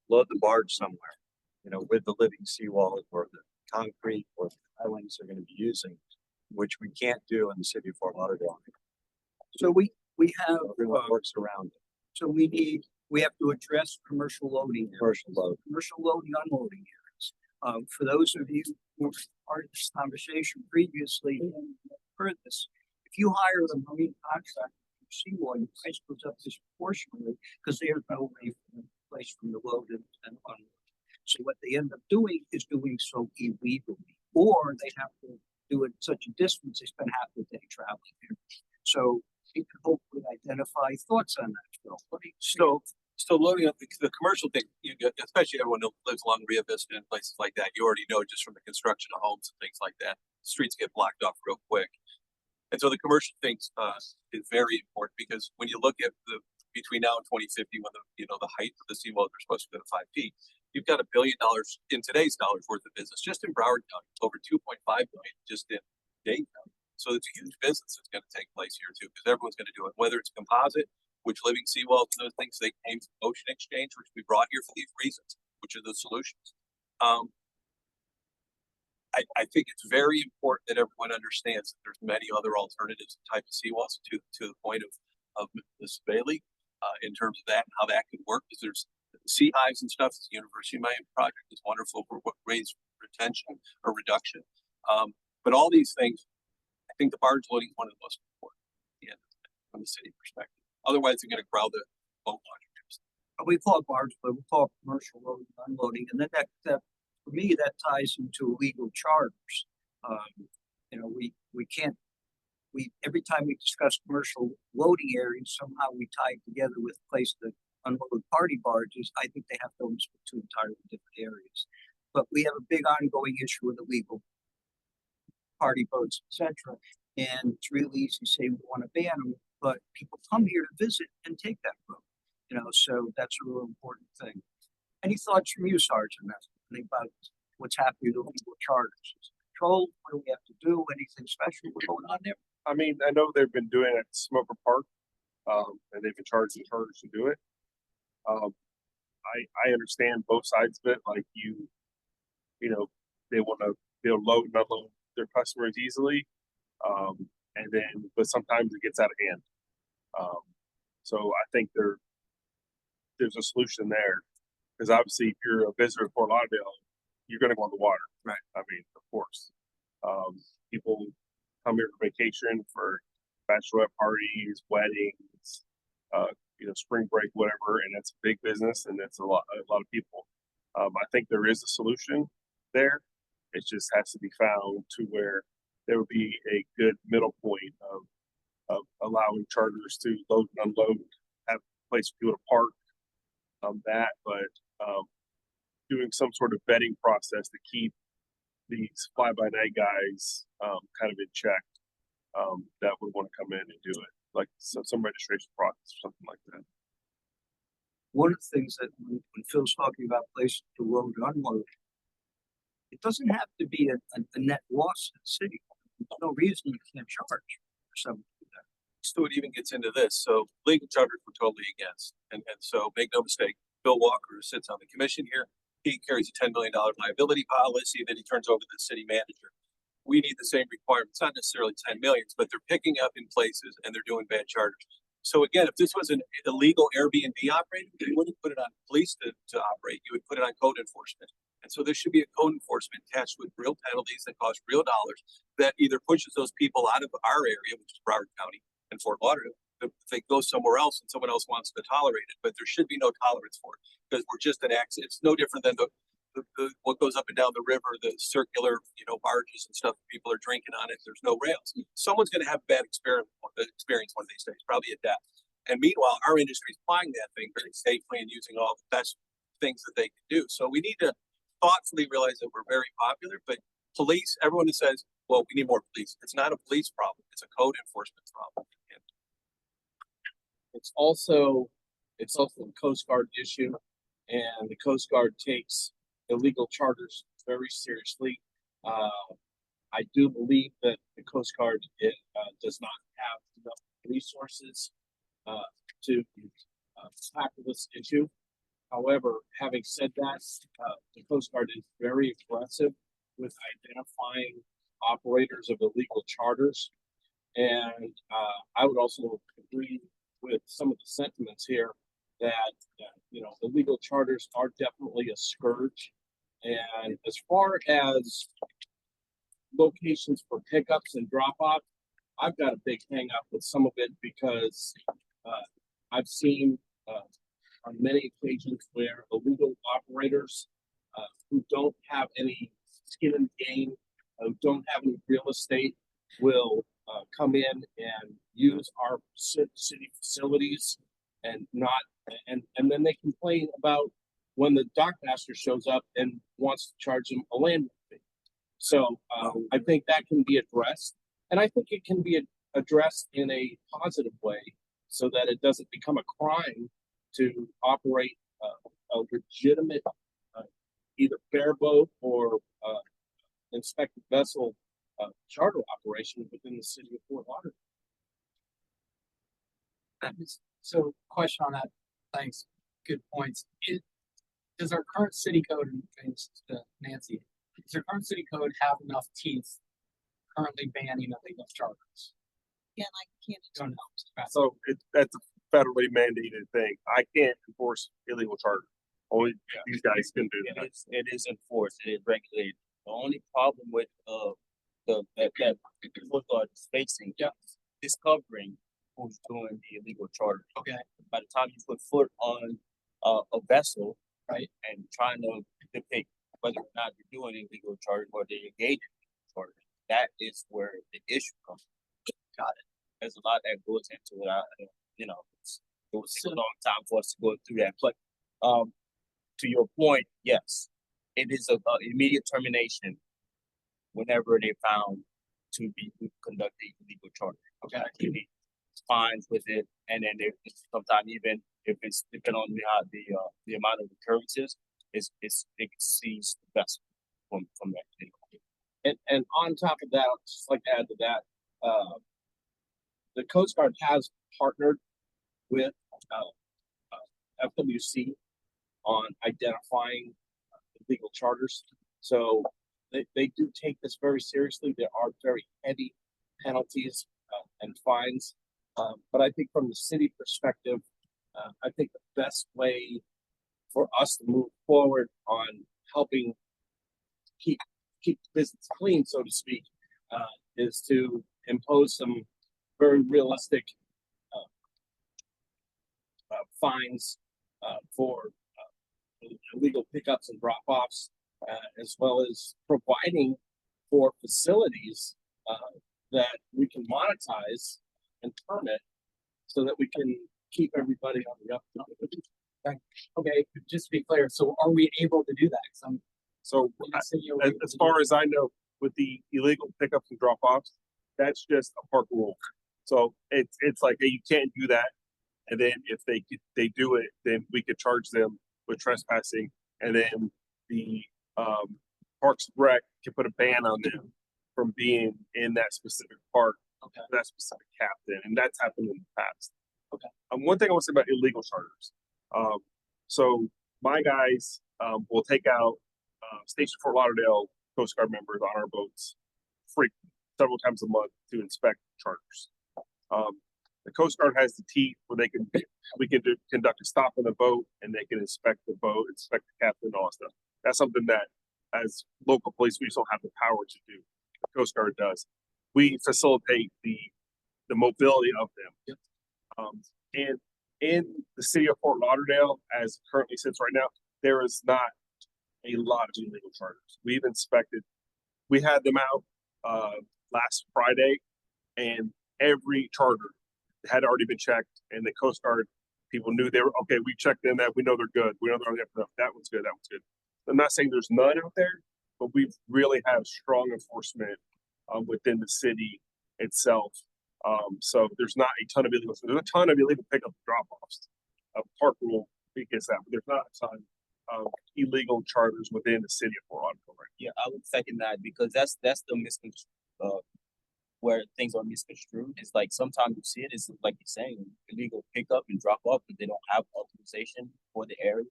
load the barge somewhere, with the living seawall or the concrete or the pilings they're going to be using, which we can't do in the city of Fort Lauderdale. So we have Everyone works around it. So we have to address commercial loading, Commercial load. commercial loading, unloading areas. For those of you who were part of this conversation previously and heard this, if you hire a marine contractor for seawall, your price goes up disproportionately because there's no way for them to place from the load and unload. So what they end up doing is doing so illegally, or they have to do it at such a distance they spend half the day traveling there. So you can hopefully identify thoughts on that, Phil. So loading up the commercial thing, especially everyone who lives along Rio Vista and places like that, you already know just from the construction of homes and things like that, streets get blocked off real quick. And so the commercial things is very important because when you look at between now and 2050, when the height of the seawalls are supposed to go to 5 feet, you've got $1 billion in today's dollars worth of business just in Broward County, over 2.5 billion just in Dade County. So it's a huge business that's going to take place here too, because everyone's going to do it, whether it's composite, which living seawalls and those things, they came from Ocean Exchange, which we brought here for these reasons, which are the solutions. I think it's very important that everyone understands that there's many other alternatives type of seawalls to the point of Ms. Bailey in terms of that and how that could work. Because there's sea hives and stuff. The University of Miami project is wonderful for what raise retention or reduction. But all these things, I think the barge loading is one of the most important from the city perspective. Otherwise, they're going to crowd the boat launchers. We call it barge, but we call it commercial loading, unloading, and then that for me that ties into illegal charters. We can't. Every time we discuss commercial loading areas, somehow we tie it together with a place to unload party barges. I think they have to almost be two entirely different areas. But we have a big ongoing issue with illegal party boats, etc. And it's really easy to say we want to ban them, but people come here to visit and take that boat. So that's a real important thing. Any thoughts from you, Sergeant? About what's happening to illegal charters? Control? What do we have to do? Anything special going on there? I mean, I know they've been doing it at Smoker Park, and they've been charging charters to do it. I understand both sides of it. Like they'll load and unload their customers easily, but sometimes it gets out of hand. So I think there's a solution there, because obviously if you're a visitor to Fort Lauderdale, you're going to go on the water, right? I mean, of course, people come here for vacation, for bachelorette parties, weddings, spring break, whatever, and that's a big business and that's a lot of people. I think there is a solution there. It just has to be found to where there would be a good middle point of allowing charters to load and unload, have a place for people to park, but doing some sort of vetting process to keep these fly-by-night guys kind of in check that would want to come in and do it, like some registration process or something like that. One of the things that when Phil's talking about places to load and unload, it doesn't have to be a net loss to the city. There's no reason you can't charge for someone to do that. So it even gets into this. So legal charters we're totally against. And so make no mistake, Bill Walker, who sits on the commission here, he carries a $10 million liability policy that he turns over to the city manager. We need the same requirements, not necessarily 10 millions, but they're picking up in places and they're doing bad charters. So again, if this was an illegal Airbnb operator, you wouldn't put it on police to operate. You would put it on code enforcement. And so there should be a code enforcement attached with real penalties that cost real dollars that either pushes those people out of our area, which is Broward County and Fort Lauderdale, if they go somewhere else and someone else wants to tolerate it. But there should be no tolerance for it because we're just an accident. It's no different than the what goes up and down the river, the circular, barges and stuff. People are drinking on it. There's no rails. Someone's going to have a bad experience one of these days, probably a death. And meanwhile, our industry is applying that thing very safely and using all the best things that they can do. So we need to thoughtfully realize that we're very popular, but police, everyone who says, well, we need more police. It's not a police problem. It's a code enforcement problem. And It's also a Coast Guard issue, and the Coast Guard takes illegal charters very seriously. I do believe that the Coast Guard does not have enough resources to tackle this issue. However, having said that, the Coast Guard is very aggressive with identifying operators of illegal charters. And I would also agree with some of the sentiments here that, illegal charters are definitely a scourge. And as far as locations for pickups and drop-off, I've got a big hang up with some of it because I've seen on many occasions where illegal operators who don't have any skin in the game, who don't have any real estate, will come in and use our city facilities and then they complain about when the dockmaster shows up and wants to charge them a landing fee. So I think that can be addressed, and I think it can be addressed in a positive way so that it doesn't become a crime to operate a legitimate either bareboat or inspected vessel charter operation within the city of Fort Lauderdale. So question on that. Thanks. Good points. Does our current city code, and thanks to Nancy, does our current city code have enough teeth currently banning illegal charters? Yeah, like can't. So that's a federally mandated thing. I can't enforce illegal charter. Only these guys can do that. It is enforced. It is regulated. The only problem with that Coast Guard is facing is covering who's doing the illegal charter. Okay. By the time you put foot on a vessel, right, and trying to depict whether or not you're doing illegal charter or they engage in illegal charter, that is where the issue comes. Got it. There's a lot that goes into it. It was a long time for us to go through that. But to your point, yes, it is a immediate termination whenever they found to be conducting illegal charter. Okay, fines with it, and then sometimes even if it's depending on the amount of occurrences, it exceeds the best from that. And on top of that, I'd just like to add to that, the Coast Guard has partnered with FWC on identifying illegal charters. So they do take this very seriously. There are very heavy penalties and fines. But I think from the city perspective, I think the best way for us to move forward on helping keep business clean, so to speak, is to impose some very realistic fines, for, illegal pickups and drop-offs, as well as providing for facilities, that we can monetize and permit so that we can keep everybody on the up. Okay, just to be clear, so are we able to do that? 'Cause I'm So guessing you're as, able as to do far as I know, with the illegal pickups and drop-offs, that's just a park rule. So it's like, hey, you can't do that. And then if they do it, then we could charge them with trespassing. And then the, Parks and Rec can put a ban on them from being in that specific park, Okay. that specific captain, and that's happened in the past. Okay. One thing I want to say about illegal charters. So my guys, will take out, Station Fort Lauderdale Coast Guard members on our boats frequently, several times a month to inspect charters. The Coast Guard has the teeth where we can conduct a stop on the boat and they can inspect the boat, inspect the captain, all that stuff. That's something that as local police, we just don't have the power to do. The Coast Guard does. We facilitate the mobility of them. And in the city of Fort Lauderdale, as currently sits right now, there is not a lot of illegal charters. We've inspected, we had them out last Friday, and every charter had already been checked, and the Coast Guard people knew they were okay. We checked in that, we know they're good. We know they're on the up and up. That one's good. That one's good. I'm not saying there's none out there, but we really have strong enforcement within the city itself. So there's not a ton of illegal. There's a ton of illegal pickup drop-offs. Park rule against that, but there's not a ton of illegal charters within the city of Fort Lauderdale. Right? Yeah, I would second that because that's the where things are misconstrued. It's like sometimes you see it, it's like you're saying, illegal pickup and drop off, but they don't have authorization for the area.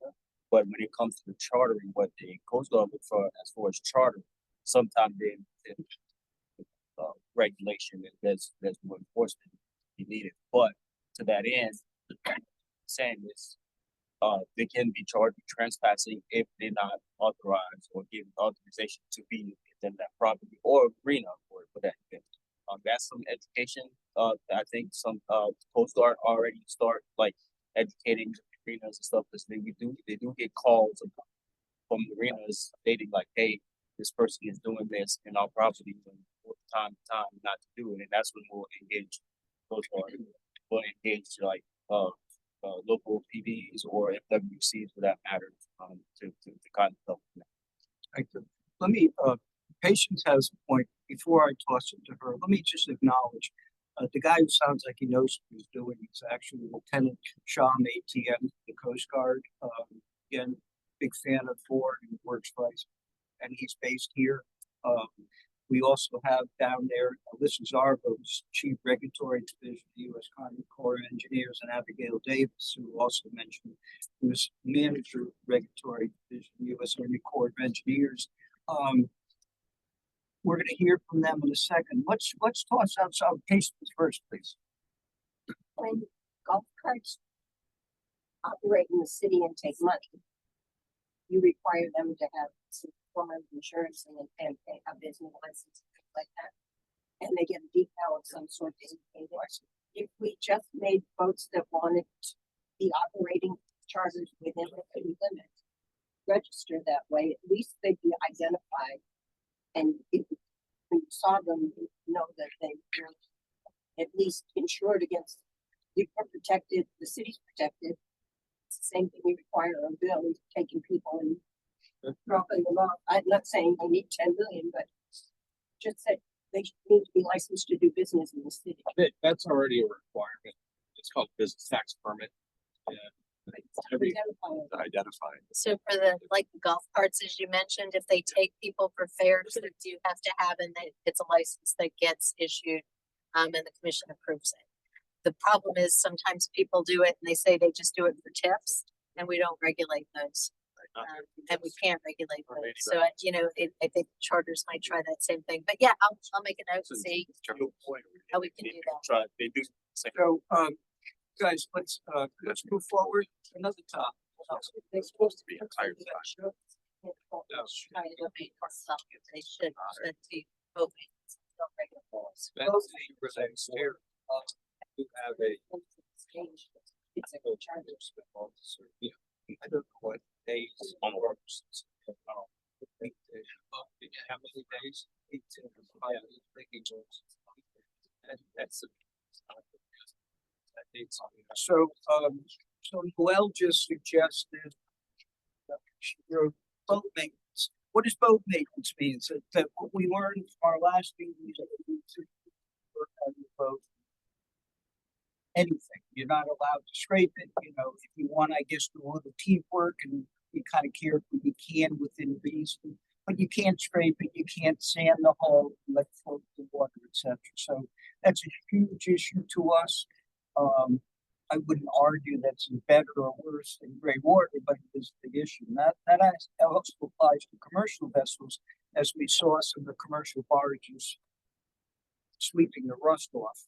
But when it comes to the chartering, what the Coast Guard look for as far as charter, sometimes they regulation and there's more enforcement needed. But to that end, saying this, they can be charged with trespassing if they're not authorized or given authorization to be within that property or arena for that event. That's some education. I think some Coast Guard already start like educating arenas and stuff because they do get calls from arenas stating like, hey, this person is doing this in our property and time to time not to do it, and that's when we'll engage Coast Guard. We'll engage like local PBs or FWCs for that matter to kind of help. Thank you. Let me, Patience has a point. Before I toss it to her, let me just acknowledge the guy who sounds like he knows what he's doing is actually Lieutenant Sham ATM, the Coast Guard. Again, big fan of Ford and works vice, and he's based here. We also have down there Alyssa Zarbos, Chief Regulatory Division, U.S. Army Corps of Engineers, and Abigail Davis, who also mentioned, who was Manager Regulatory Division, U.S. Army Corps of Engineers. We're going to hear from them in a second. Let's toss out some cases first, please. When golf carts operate in the city and take money, you require them to have some form of insurance and pay a business license, things like that. And they get a decal of some sort. If we just made boats that wanted to be operating charters within the city limits, register that way, at least they'd be identified. And if when you saw them, you know that they were at least insured against, you are protected, the city's protected. It's the same thing we require on bills, taking people and dropping them off. I'm not saying they need 10 million, but just that they need to be licensed to do business in the city. That's already a requirement. It's called business tax permit. Identifying. So for the golf carts, as you mentioned, if they take people for fairs, they do have to have, and it's a license that gets issued, and the commission approves it. The problem is sometimes people do it and they say they just do it for tips, and we don't regulate those. And we can't regulate those. So, I think charters might try that same thing, but yeah, I'll make a note and see how we can do that. They do. So, guys, let's move forward. Another topic. They're supposed to be a tire They should be open. You have a It's a good chargers with officer. Yeah. I don't know what days on works. How many days? 18 or 5 days. That's a. I think something. So Noel just suggested your boat maintenance. What does boat maintenance mean? So that what we learned from our last meeting is that we need to work on your boat. Anything, you're not allowed to scrape it, you know, if you want, I guess, do a little teamwork and be kind of careful you can within reason. But you can't scrape it, you can't sand the hull, let float the water, etc. So that's a huge issue to us. I wouldn't argue that's better or worse than gray water, but it is the issue. And that also applies to commercial vessels, as we saw some of the commercial barges sweeping the rust off.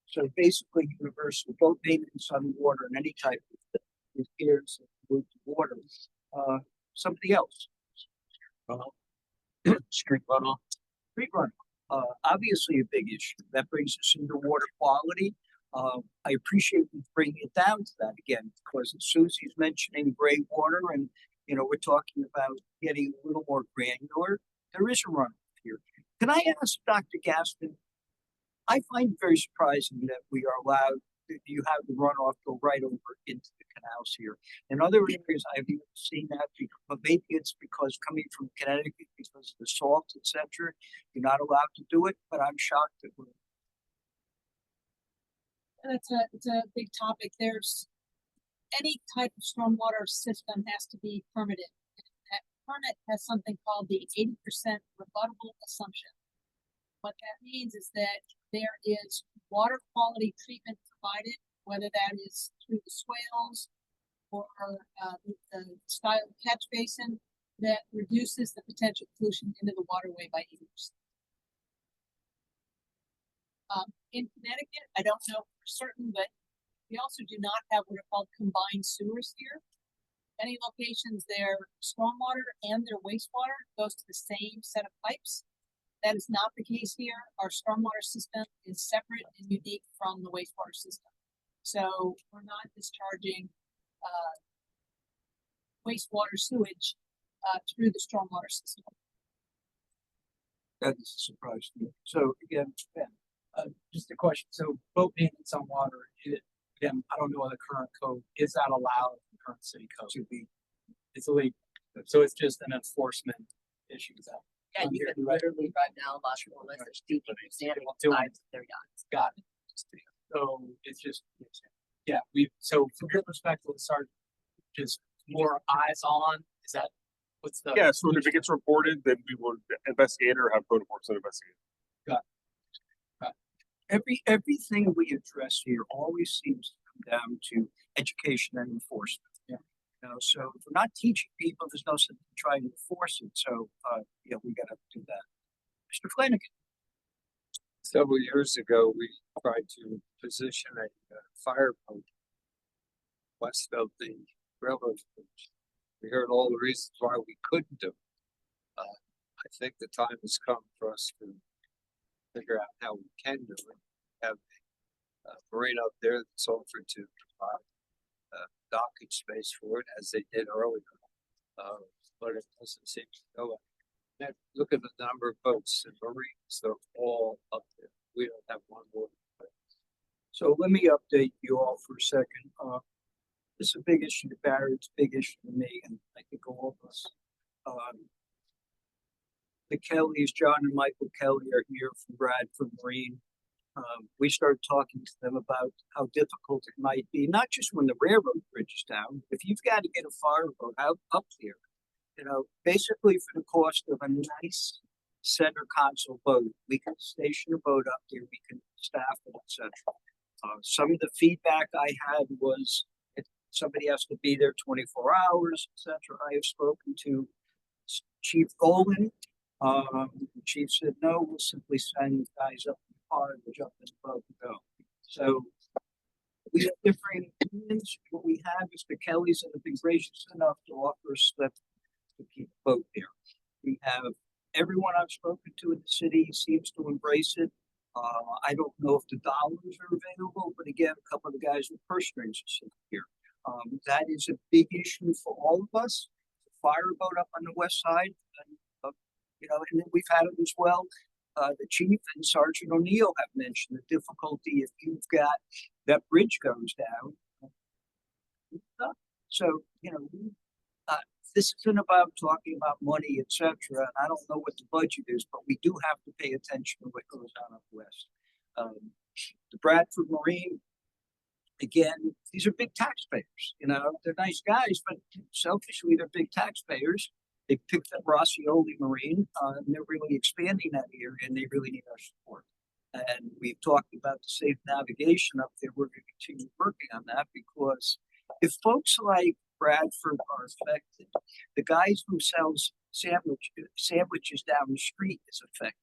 So basically universal boat maintenance on the water and any type of repairs that move the water. Somebody else. Street runoff. Street runoff. Obviously a big issue. That brings us into water quality. I appreciate you bringing it down to that again, because Susie's mentioning gray water and, you know, we're talking about getting a little more granular. There is a runoff here. Can I ask Dr. Gaston? I find it very surprising that we are allowed, that you have the runoff go right over into the canals here. In other areas, I've even seen that, but maybe it's because coming from Connecticut, because of the salt, etc., you're not allowed to do it, but I'm shocked that we're. It's a big topic. There's any type of stormwater system has to be permitted. That permit has something called the 80% rebuttable assumption. What that means is that there is water quality treatment provided, whether that is through the swales or the style catch basin, that reduces the potential pollution into the waterway by 80%. In Connecticut, I don't know for certain, but we also do not have what are called combined sewers here. Many locations, their stormwater and their wastewater goes to the same set of pipes. That is not the case here. Our stormwater system is separate and unique from the wastewater system. So we're not discharging wastewater sewage through the stormwater system. That is a surprise to me. So again, Ben. Just a question. So boat maintenance on water, again, I don't know the current code. Is that allowed in the current city code? To be. It's illegal. So it's just an enforcement issue. Yeah, you can literally right now, last one list is people standing on sides of their yachts. Got it. So it's just, yeah, so from your perspective, Sergeant, just more eyes on, is that, what's the? Yeah, so if it gets reported, then we will investigate or have code enforcement investigate. Got it. Everything we address here always seems to come down to education and enforcement. Yeah. You know, so if we're not teaching people, there's no sense in trying to enforce it. So, yeah, we got to do that. Mr. Flanagan. Several years ago, we tried to position a fireboat west of the railroad bridge. We heard all the reasons why we couldn't do it. I think the time has come for us to figure out how we can do it. Have a marina up there that's offered to provide docking space for it, as they did earlier. But it doesn't seem to go. Look at the number of boats and marines; they're all up there. We don't have one more. So let me update you all for a second. This is a big issue to Barry. It's a big issue to me, and I think all of us. The Kellys, John and Michael Kelly, are here from Bradford Marine. We started talking to them about how difficult it might be, not just when the railroad bridge is down. If you've got to get a fireboat out up there, you know, basically for the cost of a nice center console boat, we can station a boat up there, we can staff it, etc. Some of the feedback I had was somebody has to be there 24 hours, etc. I have spoken to Chief Golden. The chief said, no, we'll simply send guys up in the car and jump in the boat and go. So we have differing opinions. What we have is the Kellys that have been gracious enough to offer us that to keep the boat there. We have everyone I've spoken to in the city seems to embrace it. I don't know if the dollars are available, but again, a couple of the guys with purse strings are sitting here. That is a big issue for all of us. Fire boat up on the west side, and, you know, and then we've had it as well. The chief and Sergeant O'Neill have mentioned the difficulty if you've got that bridge goes down. So, you know, this isn't about talking about money, etc. And I don't know what the budget is, but we do have to pay attention to what goes on up west. The Bradford Marine, again, these are big taxpayers. You know, they're nice guys, but selfishly, they're big taxpayers. They picked up Rossioli Marine, and they're really expanding that area, and they really need our support. And we've talked about the safe navigation up there. We're going to continue working on that because if folks like Bradford are affected, the guys who sells sandwiches down the street is affected.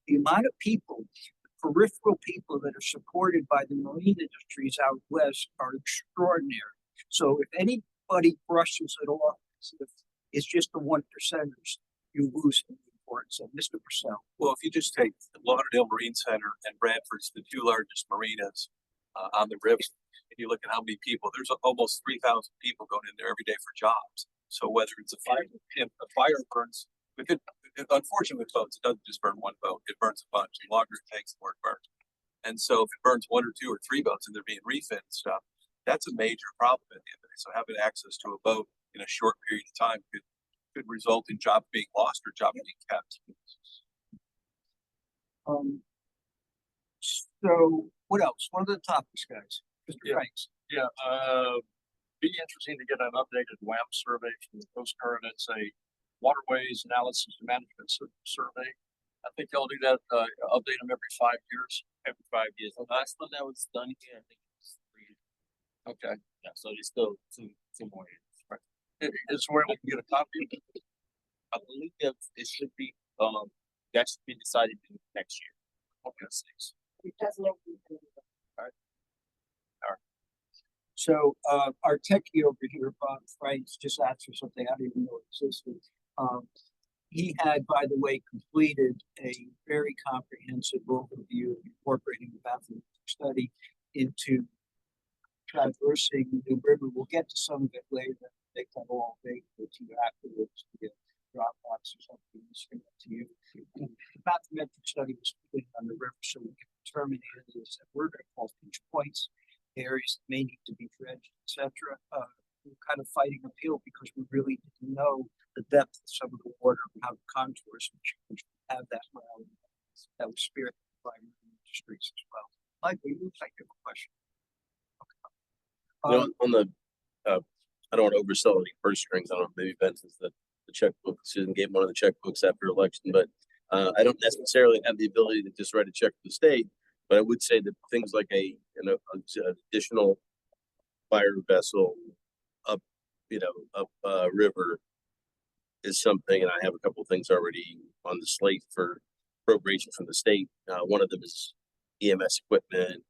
The amount of people, peripheral people that are supported by the marine industries out west are extraordinary. So if anybody brushes it off, it's just the 1%ers, you lose the importance of Mr. Purcell. Well, if you just take the Lauderdale Marine Center and Bradford's the two largest marinas on the river, and you look at how many people, there's almost 3,000 people going in there every day for jobs. So whether it's a fire, if a fire burns, unfortunately with boats, it doesn't just burn one boat, it burns a bunch. The longer it takes, the more it burns. And so if it burns one or two or three boats and they're being refit and stuff, that's a major problem at the end of it. So having access to a boat in a short period of time could result in jobs being lost or jobs being kept. So what else? What are the topics, guys? Mr. Franks. Yeah, be interesting to get an updated WAM survey from the Coast Guard. It's a waterways analysis and management survey. I think they'll do that, update them every 5 years. Every 5 years. The last one that was done here, I think it was 3 years. Okay. Yeah, so there's still two more years. Right. Is where we can get a copy? I believe that it should be, that should be decided in next year. Okay. It doesn't. So our techie over here, Bob Franks, just asked for something I didn't even know existed. He had, by the way, completed a very comprehensive overview of incorporating the bathroom study into traversing the New River. We'll get to some of it later. Make that all available to you afterwards via Dropbox or something. To you. The bathymetric study was completed on the river, so we can determine areas that we're going to call pinch points, areas that may need to be dredged, etc. We're kind of fighting uphill because we really didn't know the depth of some of the water and how the contours would have that well. That was spearheaded by marine industries as well. Michael, you look like you have a question. You know, on the, I don't want to oversell any purse strings. I don't know, maybe Benson's the checkbook. Susan gave one of the checkbooks after election, but I don't necessarily have the ability to just write a check to the state. But I would say that things like an additional fire vessel up river is something, and I have a couple of things already on the slate for appropriation from the state. One of them is EMS equipment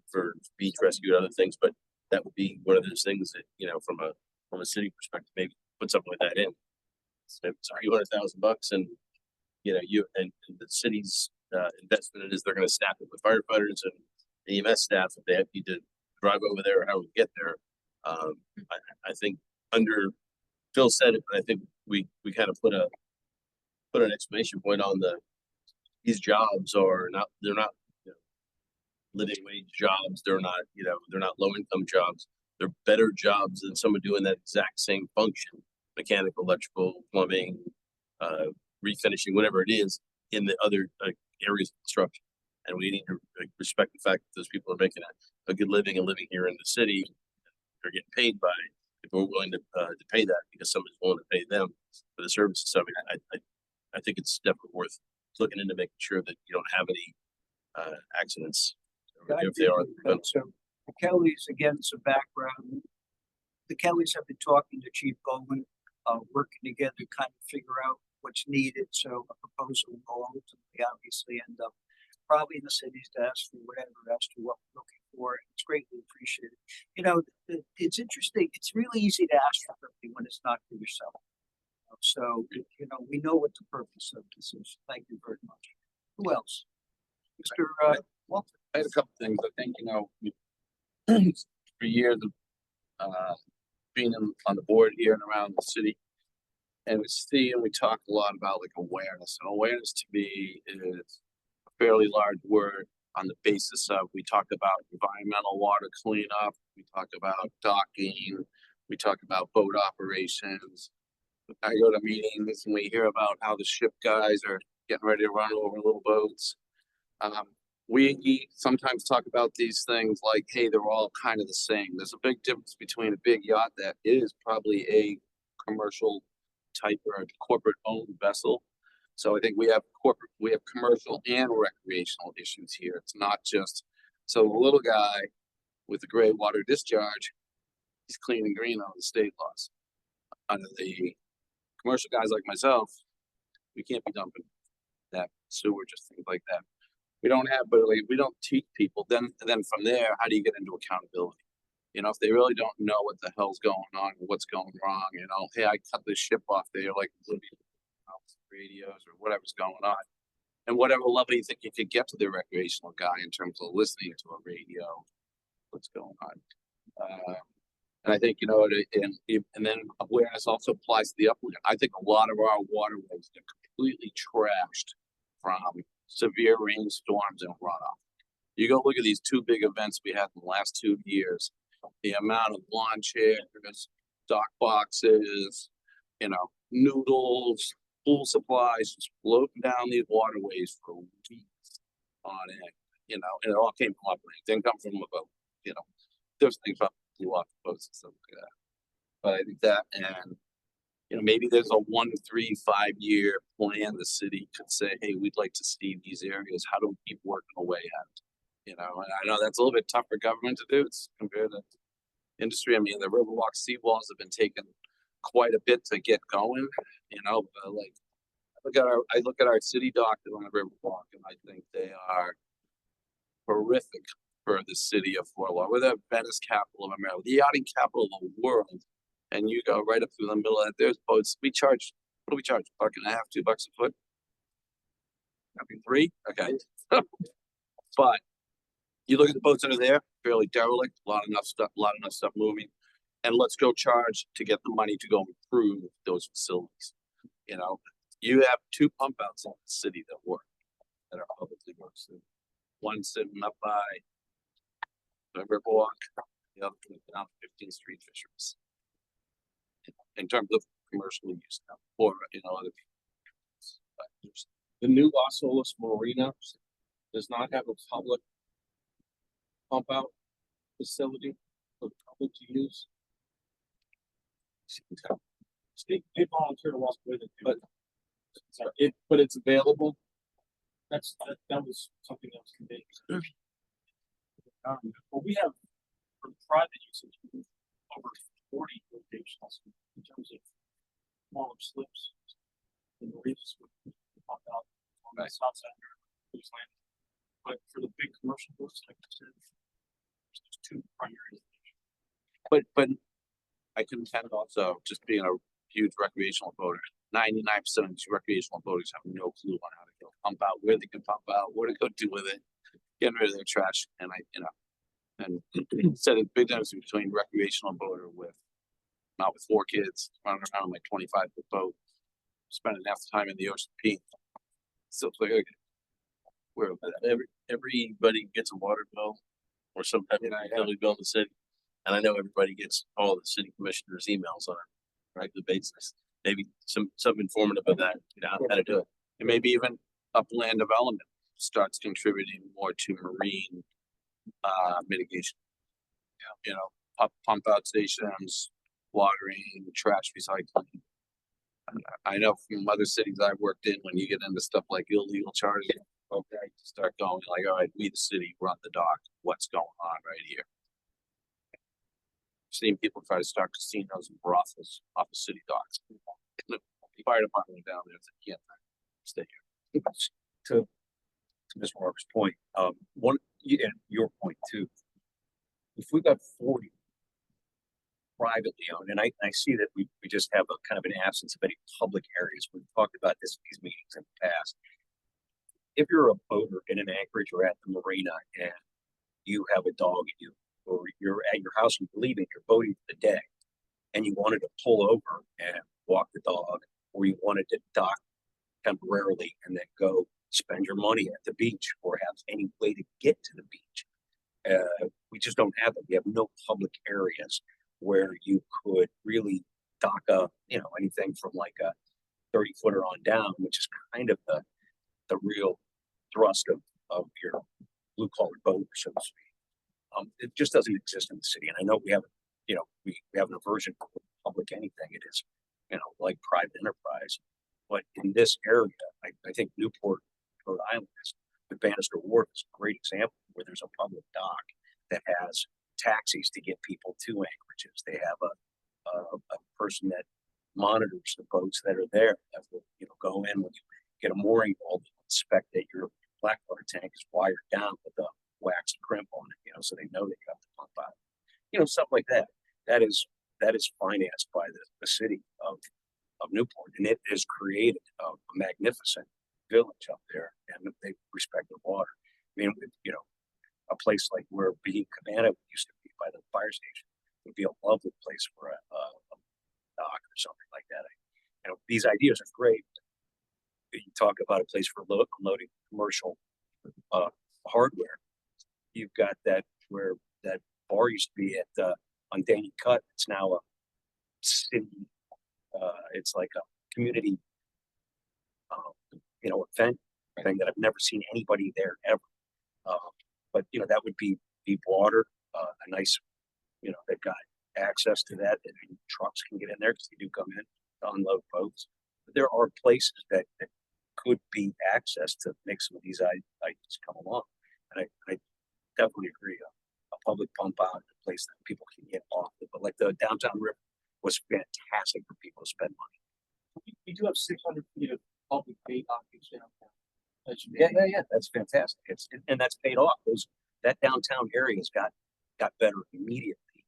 for beach rescue and other things, but that would be one of those things that, you know, from a city perspective, maybe put something like that in. So it's $300,000, and you know, and the city's investment in it is they're going to staff it with firefighters and EMS staff if they need to drive over there or how we get there. I think under Phil said it, but I think we kind of put an exclamation point on these jobs are not, they're not, you know, living wage jobs. They're not, you know, they're not low income jobs. They're better jobs than someone doing that exact same function, mechanical, electrical, plumbing, refinishing, whatever it is in the other areas of construction. And we need to respect the fact that those people are making a good living and living here in the city. They're getting paid by people who are willing to pay that because somebody's willing to pay them for the services. So I think it's definitely worth looking into making sure that you don't have any accidents. If they are, so the Kellys, again, some background. The Kellys have been talking to Chief Bowman, working together to kind of figure out what's needed. So a proposal will ultimately obviously end up probably in the city's desk or whatever as to what we're looking for. It's greatly appreciated. You know, it's interesting. It's really easy to ask for something when it's not for yourself. So, you know, we know what the purpose of this is. Thank you very much. Who else? Mr. Walter? I had a couple things. I think, for years of, being on the board here and around the city. And we talk a lot about like awareness, and awareness to me is a fairly large word on the basis of, we talk about environmental water cleanup, we talk about docking, we talk about boat operations. I go to meetings and we hear about how the ship guys are getting ready to run over little boats. We sometimes talk about these things like, hey, they're all kind of the same. There's a big difference between a big yacht that is probably a commercial type or a corporate owned vessel. So I think we have commercial and recreational issues here. It's not just, so the little guy with the gray water discharge, he's clean and green on the state laws. Under the commercial guys like myself, we can't be dumping that sewer, just things like that. We don't have, but like, we don't teach people. Then from there, how do you get into accountability? If they really don't know what the hell's going on, what's going wrong, hey, I cut this ship off there, like radios or whatever's going on. And whatever level you think you could get to the recreational guy in terms of listening to a radio, what's going on. And I think, and then awareness also applies to the upland. I think a lot of our waterways are completely trashed from severe rainstorms and runoff. You go look at these two big events we had in the last 2 years, the amount of lawn chairs, dock boxes, noodles, pool supplies, just floating down these waterways for weeks on end, and it all came from upland. It didn't come from a boat, there's things about blew off the boats and stuff like that. But I think that, and maybe there's a 1 to 3, 5 year plan. The city could say, hey, we'd like to see these areas. How do we keep working away at it? And I know that's a little bit tough for government to do. It's compared to industry. I mean, the Riverwalk seawalls have been taken quite a bit to get going, but like, I look at our city docks on the Riverwalk, and I think they are horrific for the city of Fort Lauderdale. We're the Venice capital of America, the yachting capital of the world. And you go right up through the middle of that. There's boats. What do we charge? $1.50, $2 a foot? Maybe 3? Okay. But you look at the boats that are there, fairly derelict, a lot enough stuff moving. And let's go charge to get the money to go improve those facilities. You have 2 pump outs in the city that are publicly works. One sitting up by the Riverwalk, the other down 15th Street Fisheries. In terms of commercial use now, or other people. The new Las Olas Marina does not have a public pump out facility for the public to use. They volunteer to walk with it, but it's available. that was something that was conveyed. Well, we have for private usage over 40 locations in terms of smaller slips and the reefs would pop out on the south side of Queensland. But for the big commercial boats, like I said, there's just 2 primary locations. But I contend also, just being a huge recreational boater, 99% of these recreational boaters have no clue on how to go pump out, where they can pump out, what to go do with it, getting rid of their trash. And and said a big difference between recreational boater not with 4 kids running around like 25-foot boat, spending half the time in the ocean peeing. So it's like, okay, where everybody gets a water bill or some type of utility bill in the city. And I know everybody gets all the city commissioners' emails on a regular basis. Maybe some informative of that, how to do it. And maybe even upland development starts contributing more to marine mitigation. Pump out stations, watering, trash recycling. I know from other cities I've worked in, when you get into stuff like illegal charging, okay, start going like, all right, we the city run the dock. What's going on right here? Seeing people try to start casinos and brothels off the city docks. The fire department down there said, can't stay here. To Mr. Mark's point, and your point too, if we've got 40 privately owned, and I see that we just have a kind of an absence of any public areas. We've talked about this in these meetings in the past. if you're a boater in an anchorage or at the marina and you have a dog and or you're at your house and you're leaving, you're boating for the day, and you wanted to pull over and walk the dog, or you wanted to dock temporarily and then go spend your money at the beach or have any way to get to the beach. We just don't have it. We have no public areas where you could really dock up, anything from like a 30-footer on down, which is kind of the real thrust of your blue collar boat, so to speak. It just doesn't exist in the city. And I know we have, we have an aversion for public anything. It is, like private enterprise. But in this area, I think Newport, Rhode Island, with Bannister Wharf is a great example where there's a public dock that has taxis to get people to anchorages. They have a person that monitors the boats that are there that will, go in when you get a mooring ball, inspect that your black water tank is wired down with a waxed crimp on it, so they know they got to pump out. Stuff like that. That is financed by the city of Newport, and it has created a magnificent village up there, and they respect the water. I mean, a place like where Bean Cabana used to be by the fire station would be a lovely place for a dock or something like that. These ideas are great. You talk about a place for unloading commercial hardware. You've got that where that bar used to be at on Danny Cut. It's now a city. It's like a community, event thing that I've never seen anybody there ever. But that would be deep water, a nice, they've got access to that. And trucks can get in there because they do come in to unload boats. But there are places that could be access to make some of these ideas come along. And I definitely agree. A public pump out, a place that people can get off. But like the downtown river was fantastic for people to spend money. We do have 600 feet of public bay docking downtown. Yeah. That's fantastic. And that's paid off. That downtown area has got better immediately.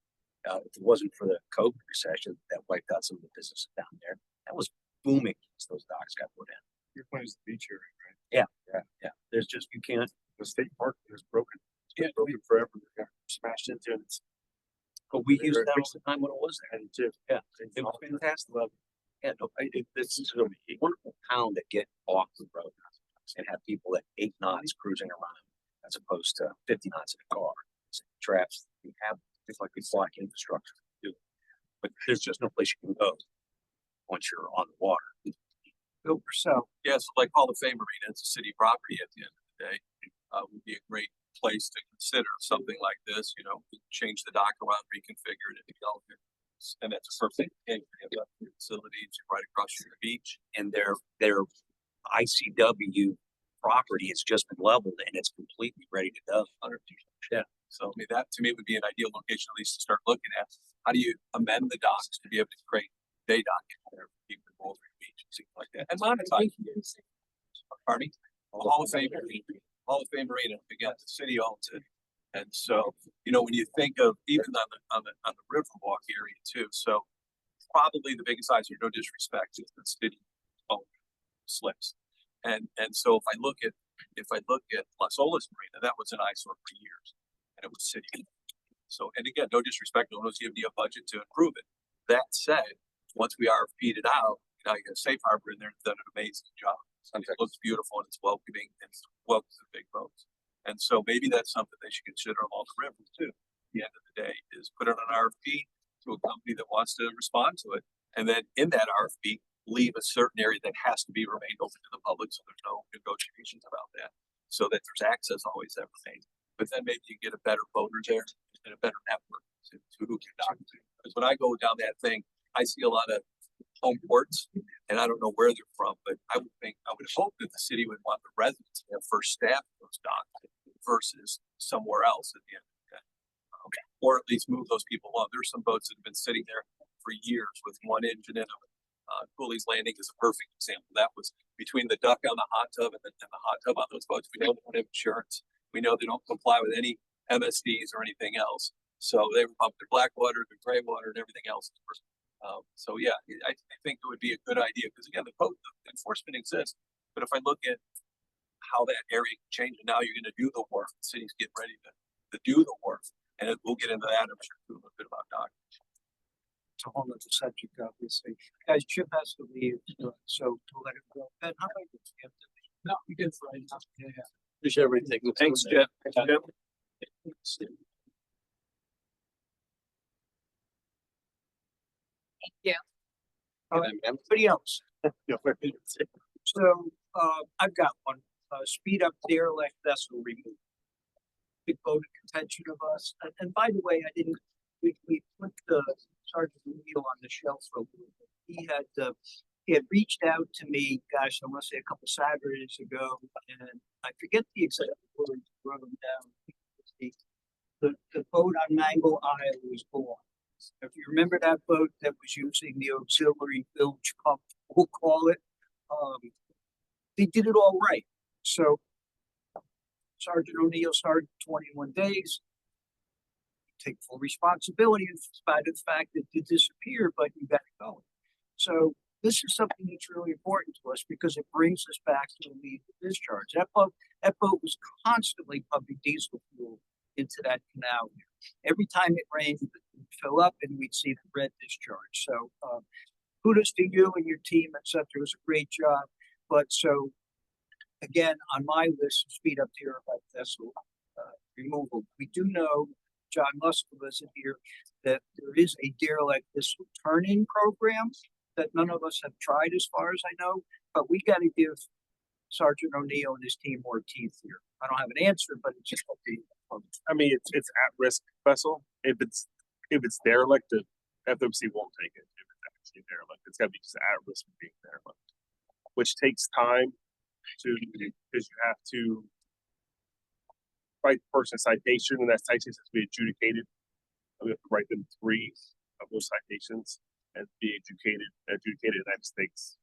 If it wasn't for the COVID recession that wiped out some of the businesses down there, that was booming as those docks got put in. Your point is the beach area, right? Yeah. There's just, you can't. The state park is broken. It's been broken forever. They got smashed into it. But we used that all the time when it was there. And too. Yeah, it was fantastic. Yeah, no, this is a wonderful town to get off the road and have people at 8 knots cruising around as opposed to 50 knots in a car. Traps, we have things like we block infrastructure to do. But there's just no place you can go once you're on the water. Bill Purcell. Yes, like Hall of Fame Marina, it's a city property at the end of the day. Would be a great place to consider something like this, change the dock around, reconfigure it, and develop it. And that's a perfect thing. You have facilities right across from the beach. And their ICW property has just been leveled and it's completely ready to go. 100%. Yeah. So that to me would be an ideal location at least to start looking at. How do you amend the docks to be able to create day docking there for people to go over the beach and things like that? And monetize. Pardon me? Hall of Fame Marina, again, the city owns it. And so, when you think of even on the Riverwalk area too, so probably the biggest eyesore, no disrespect, is the city owned slips. And so if I look at Las Olas Marina, that was an eyesore for years, and it was city. So, and again, no disrespect, no one's giving you a budget to improve it. That said, once we RFP'd it out, you got Safe Harbor in there and done an amazing job. It looks beautiful and it's welcoming and it's welcome to big boats. And so maybe that's something they should consider along the river too. At the end of the day, is put it on an RFP to a company that wants to respond to it, and then in that RFP, leave a certain area that has to be remained open to the public, so there's no negotiations about that, so that there's access always everything. But then maybe you get a better boater there and a better network to who can dock to. Because when I go down that thing, I see a lot of home ports, and I don't know where they're from, but I would hope that the city would want the residents to have first staff at those docks versus somewhere else at the end of the day. Or at least move those people along. There's some boats that have been sitting there for years with one engine in them. Cooley's Landing is a perfect example. That was between the duck on the hot tub and the hot tub on those boats. We know they don't have insurance. We know they don't comply with any MSDs or anything else. So they were pumping their black water, their gray water, and everything else. So yeah, I think it would be a good idea because again, the enforcement exists. But if I look at how that area can change. And now you're gonna do the work. The city's getting ready to do the work. And we'll get into that, I'm sure, too, a little bit about dock. It's a whole other subject, obviously. Guys, Chip has to leave, so to let it go. Ben, how about you? No, we good for right now. Yeah, yeah. Appreciate everything. Thanks, Jeff. Jeff. Thank you. Anybody else? So, I've got one, speed up derelict vessel removal. Big vote of contention of us, and by the way, we put the Sergeant O'Neill on the shelf for a little bit. He had reached out to me, gosh, I want to say a couple Saturdays ago, and I forget the exact words, wrote them down. The boat on Mango Isle was born. If you remember that boat that was using the auxiliary bilge pump, we'll call it, they did it all right. So Sergeant O'Neill started 21 days. Take full responsibility in spite of the fact that it disappeared, but you got it going. So this is something that's really important to us because it brings us back to the lead discharge. That boat was constantly pumping diesel fuel into that canal. Every time it rained, it would fill up and we'd see the red discharge. So kudos to you and your team, etc. It was a great job. But so again, on my list, speed up derelict vessel removal. We do know, John Muskell isn't here, that there is a derelict vessel turn-in program that none of us have tried as far as I know, but we got to give Sergeant O'Neill and his team more teeth here. I don't have an answer, but it's just what I mean, it's at risk vessel. If it's derelict, the FWC won't take it. If it's actually derelict, it's got to be just at risk of being derelict, which takes time because you have to write the person a citation, and that citation has to be adjudicated. We have to write them 3 of those citations and be adjudicated in the United States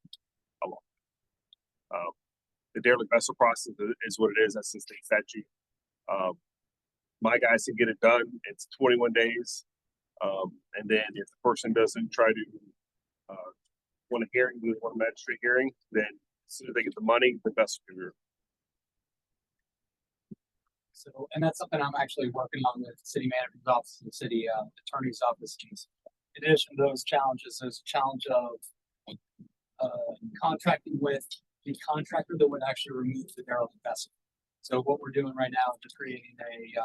a lot. The derelict vessel process is what it is. That's the state statute. My guys can get it done. It's 21 days. And then if the person doesn't try to want a hearing, want a magistrate hearing, then as soon as they get the money, the vessel can be removed. So, and that's something I'm actually working on with the city manager's office and city attorney's office. In addition to those challenges, there's a challenge of contracting with the contractor that would actually remove the derelict vessel. So what we're doing right now is creating a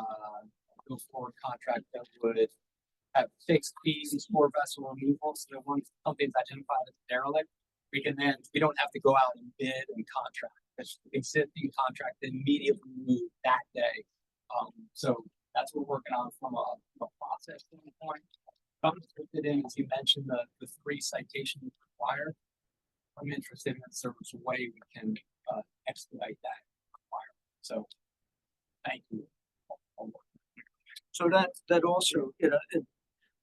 go forward contract that would have fixed fees for vessel removal. So that once something's identified as derelict, we don't have to go out and bid and contract. It's existing contract immediately removed that day. So that's what we're working on from a process standpoint. I'm interested in, as you mentioned, the 3 citations required. I'm interested in if there's a way we can expedite that requirement. So thank you. So that also,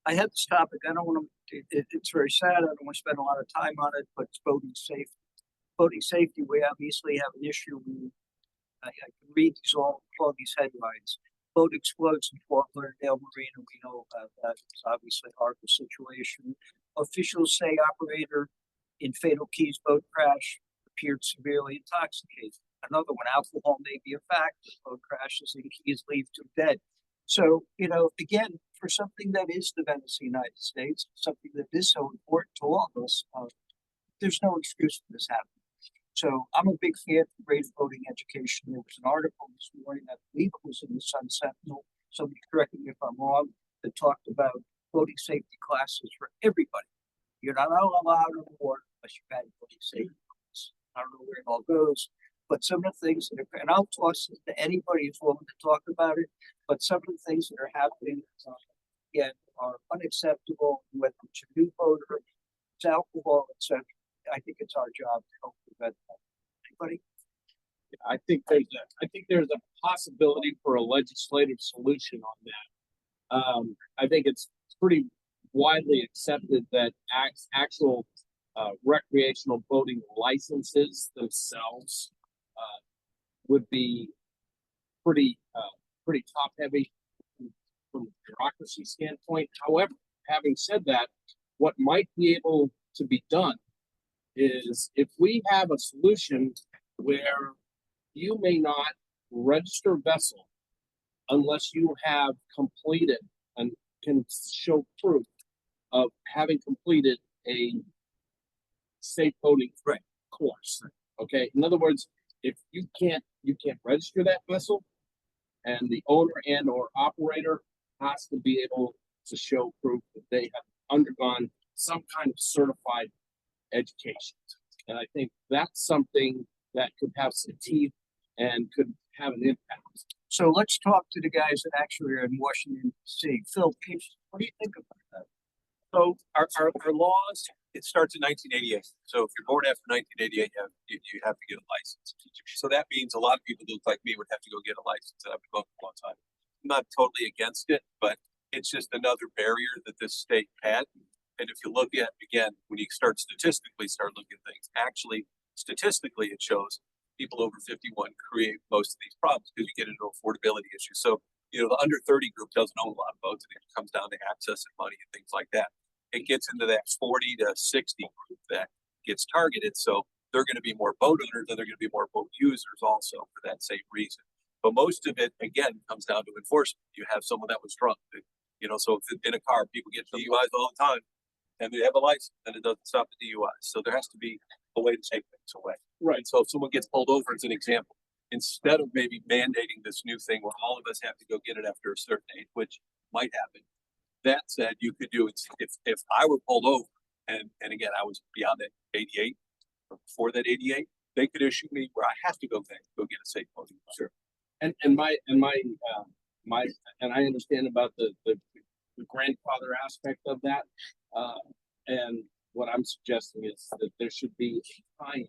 I had this topic. I don't want to. It's very sad. I don't want to spend a lot of time on it, but it's boating safety. Boating safety. We obviously have an issue. I can read all these headlines. Boat explodes in Fort Lauderdale Marina. We know about that. It's obviously a horrible situation. Officials say operator in Fatal Keys boat crash appeared severely intoxicated. Another one, alcohol may be a factor. Boat crashes in Keys leave 2 dead. So, again, for something that is the Venice of the United States, something that is so important to all of us, there's no excuse for this happening. So I'm a big fan of great boating education. There was an article this morning, I believe it was in the Sun Sentinel, somebody correct me if I'm wrong, that talked about boating safety classes for everybody. You're not allowed on the water unless you've had boating safety classes. I don't know where it all goes, but some of the things that are, and I'll toss it to anybody who's willing to talk about it, but some of the things that are happening, again, are unacceptable, whether it's a new boater, it's alcohol, etc. I think it's our job to help prevent that. Anybody? I think there's a possibility for a legislative solution on that. I think it's pretty widely accepted that actual recreational boating licenses themselves would be pretty top heavy from a bureaucracy standpoint. However, having said that, what might be able to be done is if we have a solution where you may not register a vessel unless you have completed and can show proof of having completed a safe boating course. Okay, in other words, if you can't register that vessel, and the owner and or operator has to be able to show proof that they have undergone some kind of certified education. And I think that's something that could have some teeth and could have an impact. So let's talk to the guys that actually are in Washington DC. Phil, what do you think about that? So our laws, it starts in 1988. So if you're born after 1988, you have to get a license. So that means a lot of people who look like me would have to go get a license, and I've been going for a long time. I'm not totally against it, but it's just another barrier that this state had. And if you look at, again, when you start looking at things, actually, statistically, it shows people over 51 create most of these problems because you get into affordability issues. So, you know, the under 30 group doesn't own a lot of boats, and it comes down to access and money and things like that. It gets into that 40 to 60 group that gets targeted. So they're going to be more boat owners and they're going to be more boat users also for that same reason. But most of it, again, comes down to enforcement. You have someone that was drunk, you know, so if in a car, people get DUIs all the time and they have a license and it doesn't stop the DUIs. So there has to be a way to take things away. Right. So if someone gets pulled over, as an example, instead of maybe mandating this new thing where all of us have to go get it after a certain age, which might happen. That said, you could do it if I were pulled over and again, I was beyond that 88 or before that 88, they could issue me where I have to go get a safe boating. Sure. And I understand about the grandfather aspect of that. And what I'm suggesting is that there should be a time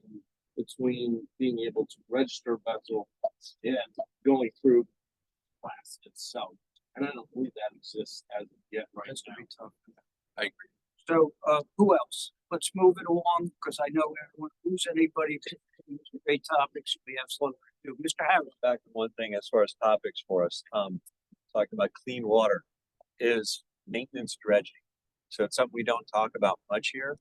between being able to register a vessel and going through the class itself. And I don't believe that exists as of yet right now. That's gonna be tough. I agree. So, who else? Let's move it along, because I know everyone, who's anybody, great topics, we have slow to do. Mr. Harris. Back to one thing as far as topics for us, talking about clean water is maintenance dredging. So it's something we don't talk about much here,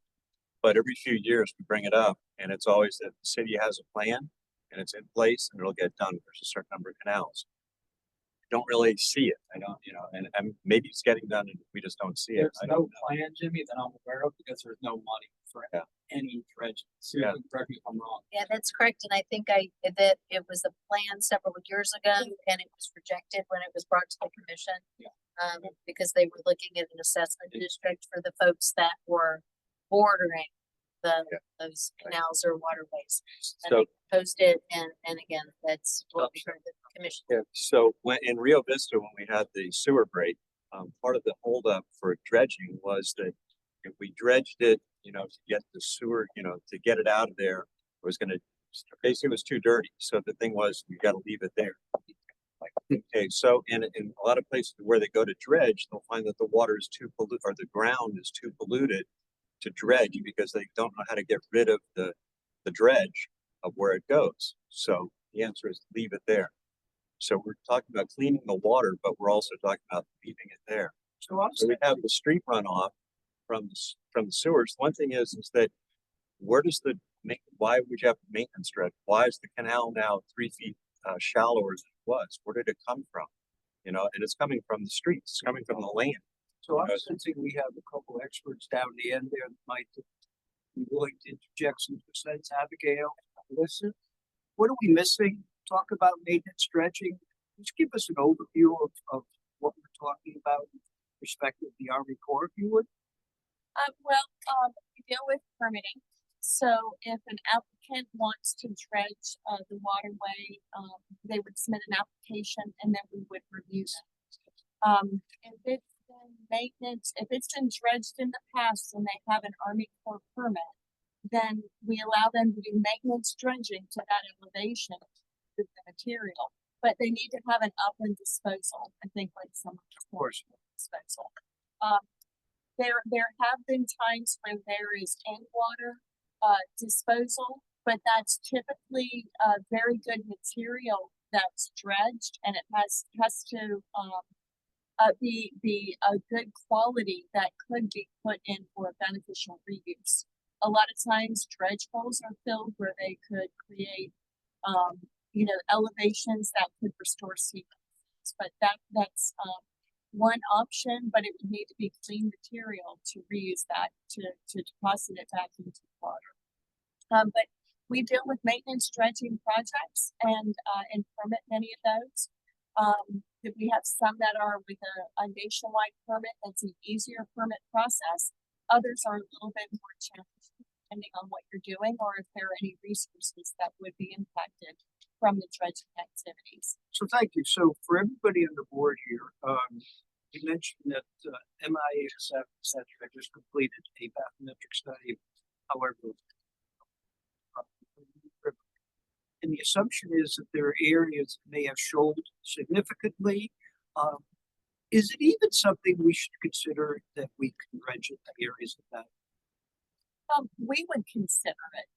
but every few years we bring it up, and it's always that the city has a plan and it's in place and it'll get done. There's a certain number of canals. Don't really see it. I don't, you know, and maybe it's getting done and we just don't see it. There's no plan, Jimmy, that I'm aware of because there's no money for any dredging. Susan, correct me if I'm wrong. Yeah, that's correct. And I think that it was a plan several years ago and it was rejected when it was brought to the commission. Because they were looking at an assessment district for the folks that were bordering those canals or waterways. And So- they proposed it and again, that's what we heard the commission. Yeah, so when in Rio Vista, when we had the sewer break, part of the holdup for dredging was that if we dredged it, you know, to get the sewer, you know, to get it out of there, it was gonna, basically it was too dirty. So the thing was, you gotta leave it there. Like, okay, so in a lot of places where they go to dredge, they'll find that the water is too polluted, or the ground is too polluted to dredge because they don't know how to get rid of the dredge of where it goes. So the answer is leave it there. So we're talking about cleaning the water, but we're also talking about leaving it there. So I'm So we have the street runoff from the sewers. One thing is that where does why would you have maintenance dredge? Why is the canal now 3 feet shallower than it was? Where did it come from? You know, and it's coming from the streets, it's coming from the land. So I'm sensing we have a couple experts down the end there that might be willing to interject some sense. Abigail, listen, what are we missing? Talk about maintenance dredging. Just give us an overview of what we're talking about with respect to the Army Corps, if you would. We deal with permitting. So if an applicant wants to dredge the waterway, they would submit an application and then we would review them. If it's been maintenance, if it's been dredged in the past and they have an Army Corps permit, then we allow them to do maintenance dredging to that elevation with the material. But they need to have an upland disposal, I think, like some disposal. There have been times when there is in-water disposal, but that's typically very good material that's dredged, and it has to be a good quality that could be put in for beneficial reuse. A lot of times dredge holes are filled where they could create elevations that could restore sea levels. But that's one option, but it would need to be clean material to reuse that, to deposit it back into the water. But we deal with maintenance dredging projects and permit many of those. We have some that are with a nationwide permit. That's an easier permit process. Others are a little bit more challenging depending on what you're doing or if there are any resources that would be impacted from the dredging activities. So thank you. So for everybody on the board here, you mentioned that MIASF, et cetera, just completed a bathymetric study. However, and the assumption is that there are areas that may have shoaled significantly. Is it even something we should consider that we can dredge in areas of that? We would consider it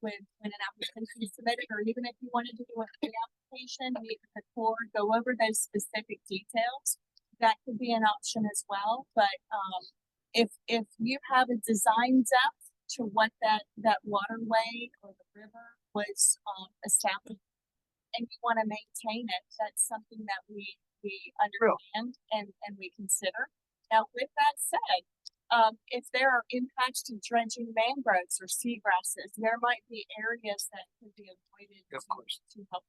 when an application is submitted, or even if you wanted to do a pre-application, meet with the Corps, go over those specific details. That could be an option as well. But if you have a design depth to what that waterway or the river was established, and you want to maintain it, that's something that we understand and we consider. Now, with that said, if there are impacts to dredging mangroves or seagrasses, there might be areas that could be avoided to help.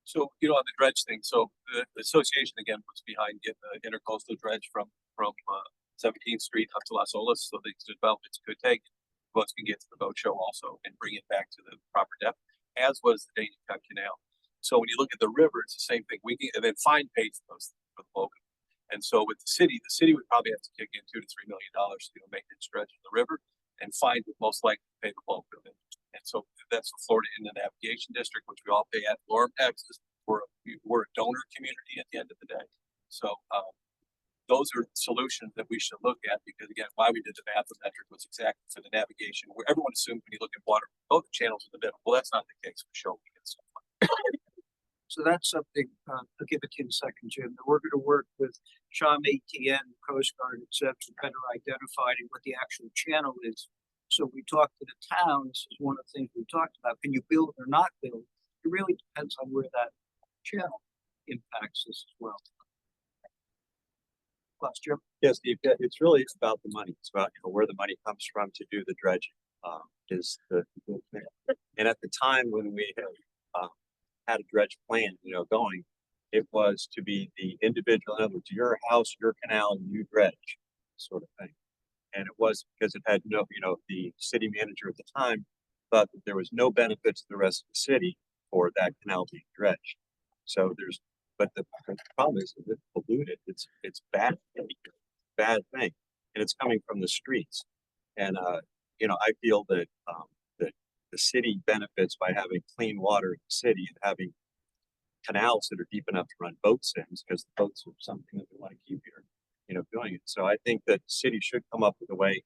So, on the dredge thing, so the association again was behind getting the intercoastal dredge from 17th Street up to Las Olas, so the developments could take boats can get to the boat show also and bring it back to the proper depth, as was the Dainey Cut Canal. So when you look at the river, it's the same thing. We can and then fine pays those for the local. And so with the city would probably have to kick in $2 to $3 million to do a maintenance dredge in the river, and fine would most likely pay the bulk of it. And so that's the Florida Inland Navigation District, which we all pay ad valorem taxes. We're a donor community at the end of the day. So those are solutions that we should look at, because again, why we did the bathymetric was exactly for the navigation, where everyone assumed when you look at water, oh, the channel's in the middle. Well, that's not the case for shoaling and stuff like that. So that's something, I'll give it to you in a second, Jim, that we're going to work with Cham ATN, Coast Guard, et cetera, to better identifying what the actual channel is. So we talk to the towns, is one of the things we talked about. Can you build or not build? It really depends on where that channel impacts us as well. Plus, Jim? Yes, Steve, it's really about the money. It's about where the money comes from to do the dredging. And at the time when we had a dredge plan, going, it was to be the individual, in other words, your house, your canal, and you dredge, sort of thing. And it was because it had no, the city manager at the time thought that there was no benefit to the rest of the city for that canal being dredged. So but the problem is that it's polluted. It's bad thing, and it's coming from the streets. And I feel that that the city benefits by having clean water in the city and having canals that are deep enough to run boats in, because the boats are something that we want to keep here, doing it. So I think that the city should come up with a way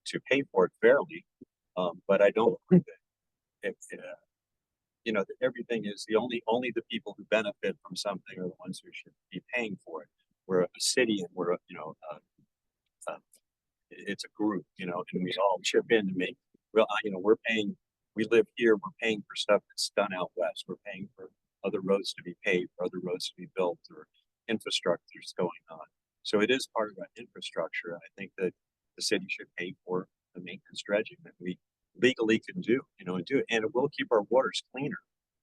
to pay for it fairly. But I don't think that that everything is only the people who benefit from something are the ones who should be paying for it. We're a city, and we're it's a group, and we all chip in to make we're paying. We live here. We're paying for stuff that's done out west. We're paying for other roads to be paved, for other roads to be built, or infrastructure's going on. So it is part of our infrastructure. I think that the city should pay for the maintenance dredging that we legally can do, and do it. And it will keep our waters cleaner.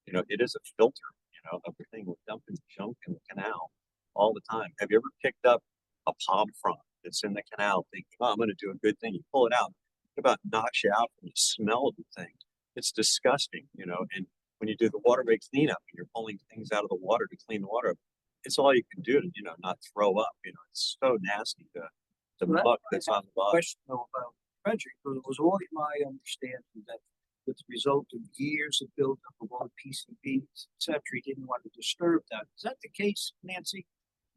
It is a filter, of the thing. We're dumping junk in the canal all the time. Have you ever picked up a palm frond that's in the canal thinking, oh, I'm going to do a good thing? You pull it out, it about knocks you out from the smell of the thing. It's disgusting, and when you do the waterway cleanup and you're pulling things out of the water to clean the water up, it's all you can do to, not throw up. It's so nasty, the muck that's on the bottom. Question though about dredging, but it was always my understanding that with the result of years of buildup of all the PCBs, et cetera, he didn't want to disturb that. Is that the case, Nancy?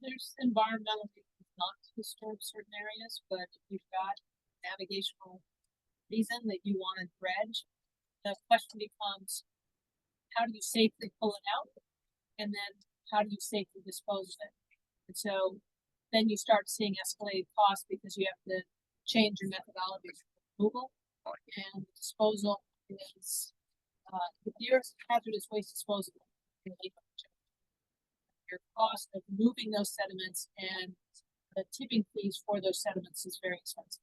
There's environmental reasons not to disturb certain areas, but if you've got navigational reason that you want to dredge, the question becomes, how do you safely pull it out? And then how do you safely dispose of it? And so then you start seeing escalated costs because you have to change your methodology for removal, and disposal is If there's hazardous waste disposal, your cost of moving those sediments and the tipping fees for those sediments is very expensive.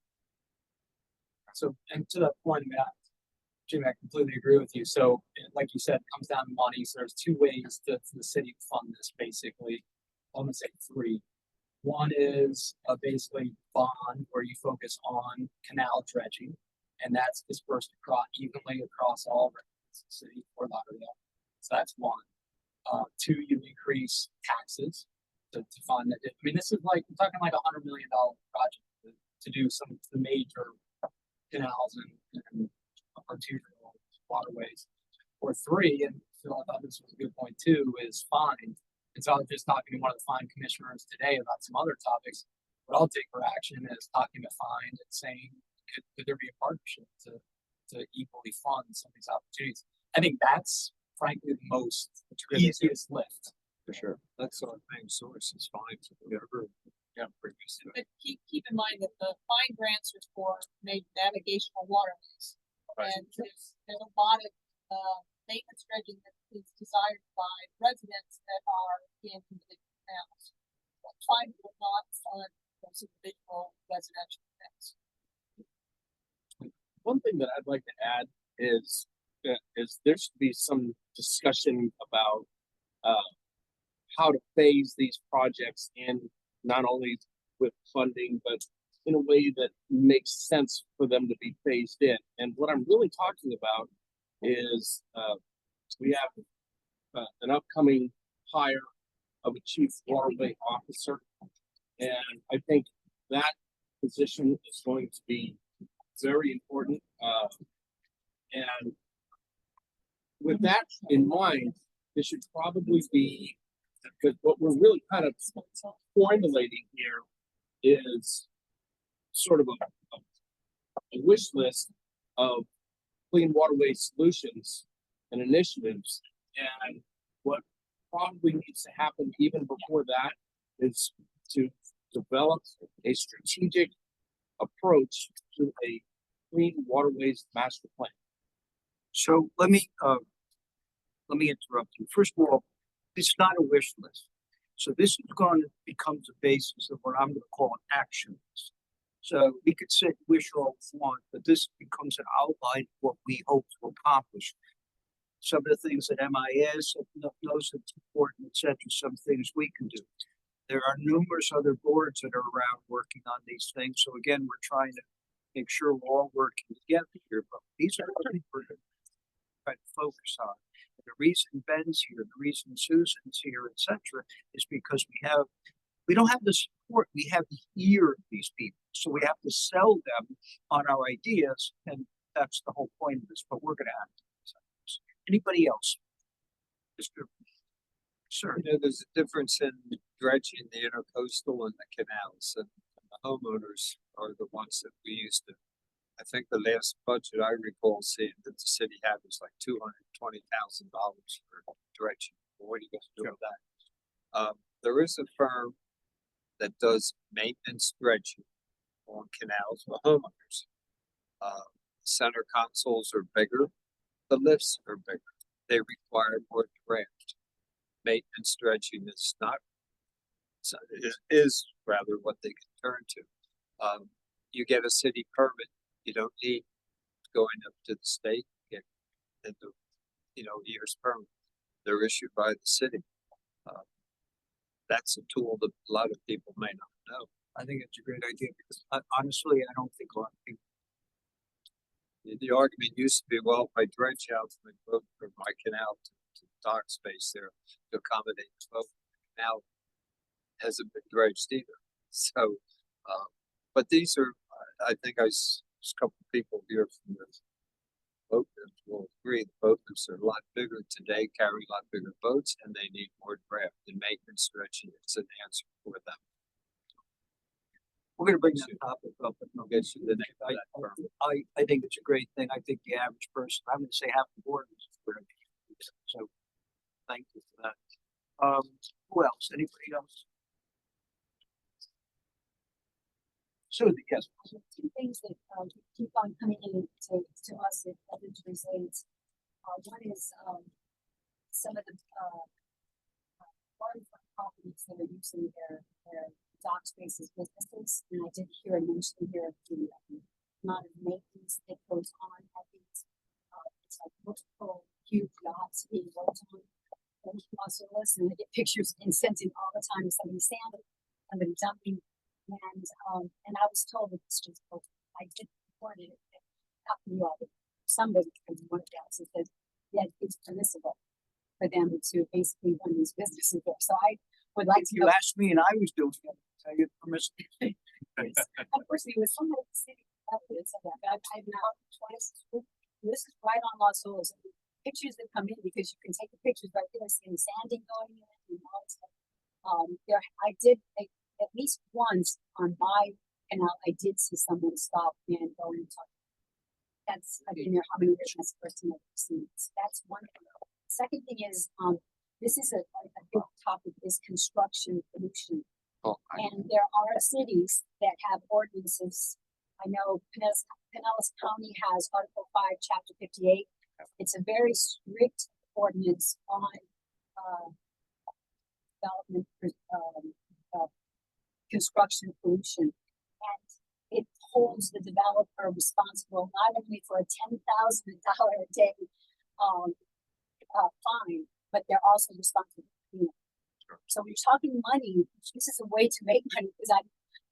So, and to that point about, Jimmy, I completely agree with you. So, like you said, it comes down to money. So there's two ways for the city to fund this, basically. I'm gonna say three. One is basically bond where you focus on canal dredging, and that's dispersed evenly across all residents of the city or Lauderdale. So that's one. Two, you increase taxes to fund it. I mean, this is like, we're talking like $100 million project to do some of the major canals and arterial waterways. Or three, and Phil, I thought this was a good point too, is fine. And so I was just talking to one of the fine commissioners today about some other topics. What I'll take for action is talking to fine and saying, could there be a partnership to equally fund some of these opportunities? I think that's frankly the most easiest lift. For sure. That's our main source is fines. But keep in mind that the fine grants are for navigational waterways. And there's a lot of maintenance dredging that is desired by residents that are in the canals. Fine will not fund those individual residential things. One thing that I'd like to add is there should be some discussion about how to phase these projects in, not only with funding, but in a way that makes sense for them to be phased in. And what I'm really talking about is we have an upcoming hire of a chief waterway officer. And I think that position is going to be very important. And with that in mind, this should probably be, because what we're really kind of formulating here is sort of a wish list of clean waterway solutions and initiatives. And what probably needs to happen even before that is to develop a strategic approach to a clean waterways master plan. So let me interrupt you. First of all, it's not a wish list. So this is going to become the basis of what I'm going to call an action list. So we could say wish all we want, but this becomes an outline of what we hope to accomplish. Some of the things that MIS knows that's important, etc. Some things we can do. There are numerous other boards that are around working on these things. So again, we're trying to make sure we're all working together here. But these are what we're trying to focus on. And the reason Ben's here, the reason Susan's here, etc., is because we don't have the support. We have the ear of these people. So we have to sell them on our ideas, and that's the whole point of this. But we're going to have to. Anybody else? Mr. Sir. You know, there's a difference in dredging the intercoastal and the canals, and the homeowners are the ones that we used to. I think the last budget I recall seeing that the city had was like $220,000 for dredging. What are you going to do with that? There is a firm that does maintenance dredging on canals for homeowners. Center consoles are bigger. The lifts are bigger. They require more draft. Maintenance dredging is not, is rather what they can turn to. You get a city permit. You don't need going up to the state, get the, year's permit. They're issued by the city. That's a tool that a lot of people may not know. I think it's a great idea because honestly, I don't think a lot of people. The argument used to be, well, if I dredge out my boat or my canal to dock space there to accommodate the boat, now hasn't been dredged either. So, but these are, I think a couple of people here from the boat will agree. The boat lifts are a lot bigger today, carry a lot bigger boats, and they need more draft. And maintenance dredging is an answer for them. We're going to bring that topic up, but no, Get you the next I think it's a great thing. I think the average person, I'm going to say half the board is aware of it. So thank you for that. Who else? Anybody else? Susan, yes. Two things that keep on coming in to us at Veterans Resilience. one is, some of the, waterfront properties that are using their dock spaces businesses. And I did hear a mention here of the amount of maintenance that goes on at these. It's like multiple huge yachts being worked on. And I get pictures and sent in all the time of somebody sanding, somebody dumping. And I was told that it's just, I did report it, not you all, but somebody from one of the houses said, yeah, it's permissible for them to basically run these businesses there. So I would like to You know. asked me and I was doing it. So you permission. Unfortunately, it was somebody in the city that said that, but I've now twice. This is right on Los Olas. Pictures that come in because you can take the pictures right there, seeing sanding going in and all that stuff. I did at least once on my canal. I did see someone stop and go and talk. I've been there how many years? That's the first time I've seen this. That's one thing. Second thing is, this is a big topic is construction pollution. And there are cities that have ordinances. I know Pinellas County has Article 5, Chapter 58. It's a very strict ordinance on development, construction pollution. And it holds the developer responsible not only for a $10,000 a day fine, but they're also responsible for cleanup. So we're talking money. This is a way to make money because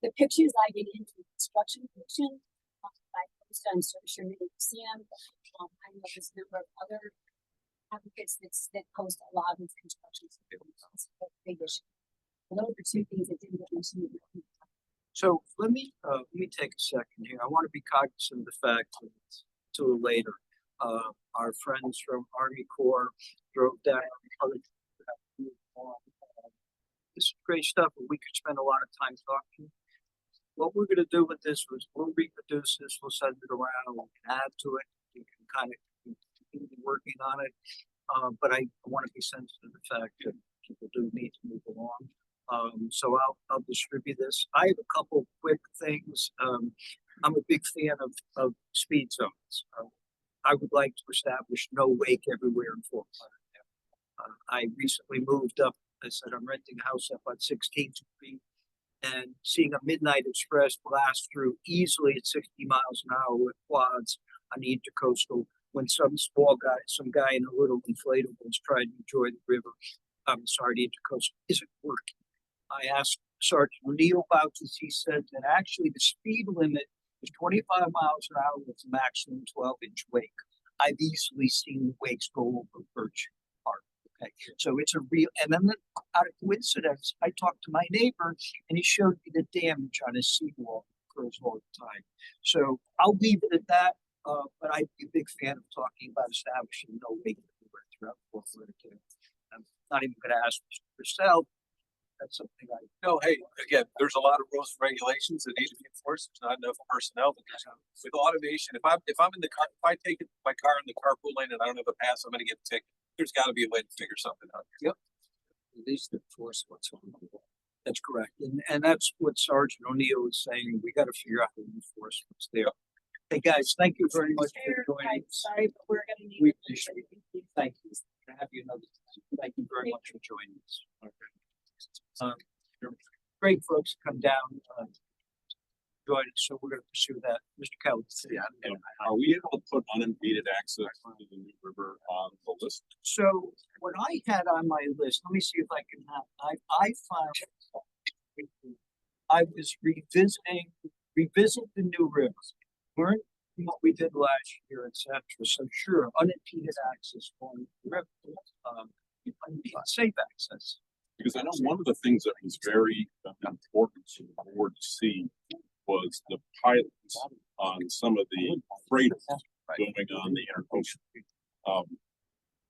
the pictures I get into construction pollution, I post on social media, you see them. I know there's a number of other advocates that post a lot of construction pollution. It's a big issue. Those are two things that didn't get mentioned. So let me take a second here. I want to be cognizant of the fact that it's a little later. Our friends from Army Corps drove down. This is great stuff, but we could spend a lot of time talking. What we're going to do with this was we'll reproduce this, we'll send it around, we can add to it, we can kind of continue working on it. But I want to be sensitive to the fact that people do need to move along. So I'll distribute this. I have a couple quick things. I'm a big fan of speed zones. I would like to establish no wake everywhere in Fort Lauderdale. I recently moved up. I said I'm renting a house up on 16th Street, and seeing a Midnight Express blast through easily at 60 miles an hour with quads on the Intercoastal when some guy in a little inflatable is trying to enjoy the river. I'm sorry, the Intercoastal isn't working. I asked Sergeant O'Neill about this. He said that actually the speed limit is 25 miles an hour with a maximum 12-inch wake. I've easily seen wakes go over Birch Park. Okay, so it's a real, and then out of coincidence, I talked to my neighbor and he showed me the damage on his seawall that occurs all the time. So I'll leave it at that, but I'd be a big fan of talking about establishing no wake everywhere throughout Fort Lauderdale. I'm not even going to ask Mr. Purcell. That's something No, hey, again, there's a lot of rules and regulations that need to be enforced. There's not enough personnel. With automation, if I'm in the car, if I take my car in the carpool lane and I don't have a pass, I'm gonna get a ticket. There's gotta be a way to figure something out. Yep. At least enforce what's on the wall. That's correct. And that's what Sergeant O'Neill is saying. We got to figure out how to enforce what's there. Hey guys, thank you very much for joining us. Sorry, but we're gonna need. We appreciate it. Thank you. To have you another time. Thank you very much for joining us. Great folks come down, join us, so we're going to pursue that. Mr. Kelly. Yeah, and are we able to put unimpeded access to the New River on the list? So what I had on my list, let me see if I can have, I found, I was revisit the New River. Learn what we did last year, etc. So sure, unimpeded access on the river, safe access. Because I know one of the things that was very important to the board to see was the pilots on some of the freighters going on the Intercoastal.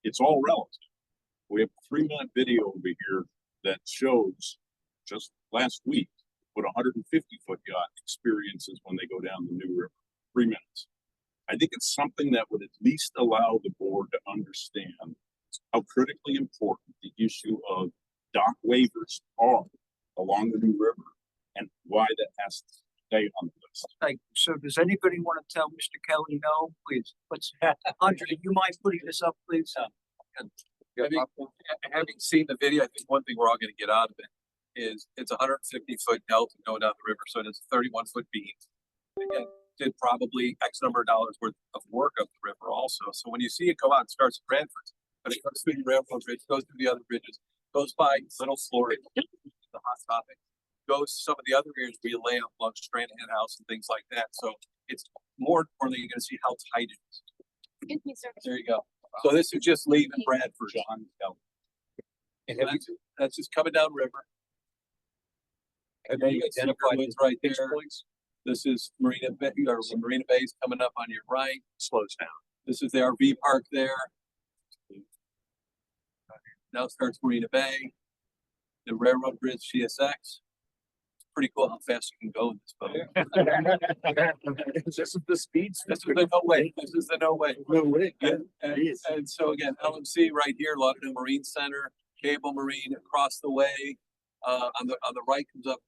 It's all relative. We have a 3-minute video over here that shows just last week what a 150-foot yacht experiences when they go down the New River. 3 minutes. I think it's something that would at least allow the board to understand how critically important the issue of dock waivers are along the New River and why that has to stay on the list. Thank you. So does anybody want to tell Mr. Kelly no? Please, let's, Andre, do you mind putting this up, please? Having seen the video, I think one thing we're all gonna get out of it is it's a 150-foot delta going down the river, so it's 31-foot beam. Again, did probably X number of dollars worth of work up the river also. So when you see it go out, it starts at Bradford, but it goes through the railroad bridge, goes through the other bridges, goes by Little Florida, the hot topic, goes to some of the other areas where you lay out along Stranahan House and things like that. So it's more importantly, you're gonna see how tight it is. Excuse me, sir. There you go. So this is just leaving Bradford. And that's just coming down river. Have You you got identified Cedar Woods right these there. points? This is Marina Bay, or Marina Bay's coming up on your right. Slows down. This is the RV park there. Now starts Marina Bay. The railroad bridge CSX. It's pretty cool how fast you can go in this boat. This is the speed. This is the no way. This is the no way. No way. And so again, LMC right here, Lauderdale Marine Center, Cable Marine across the way. On the right comes up.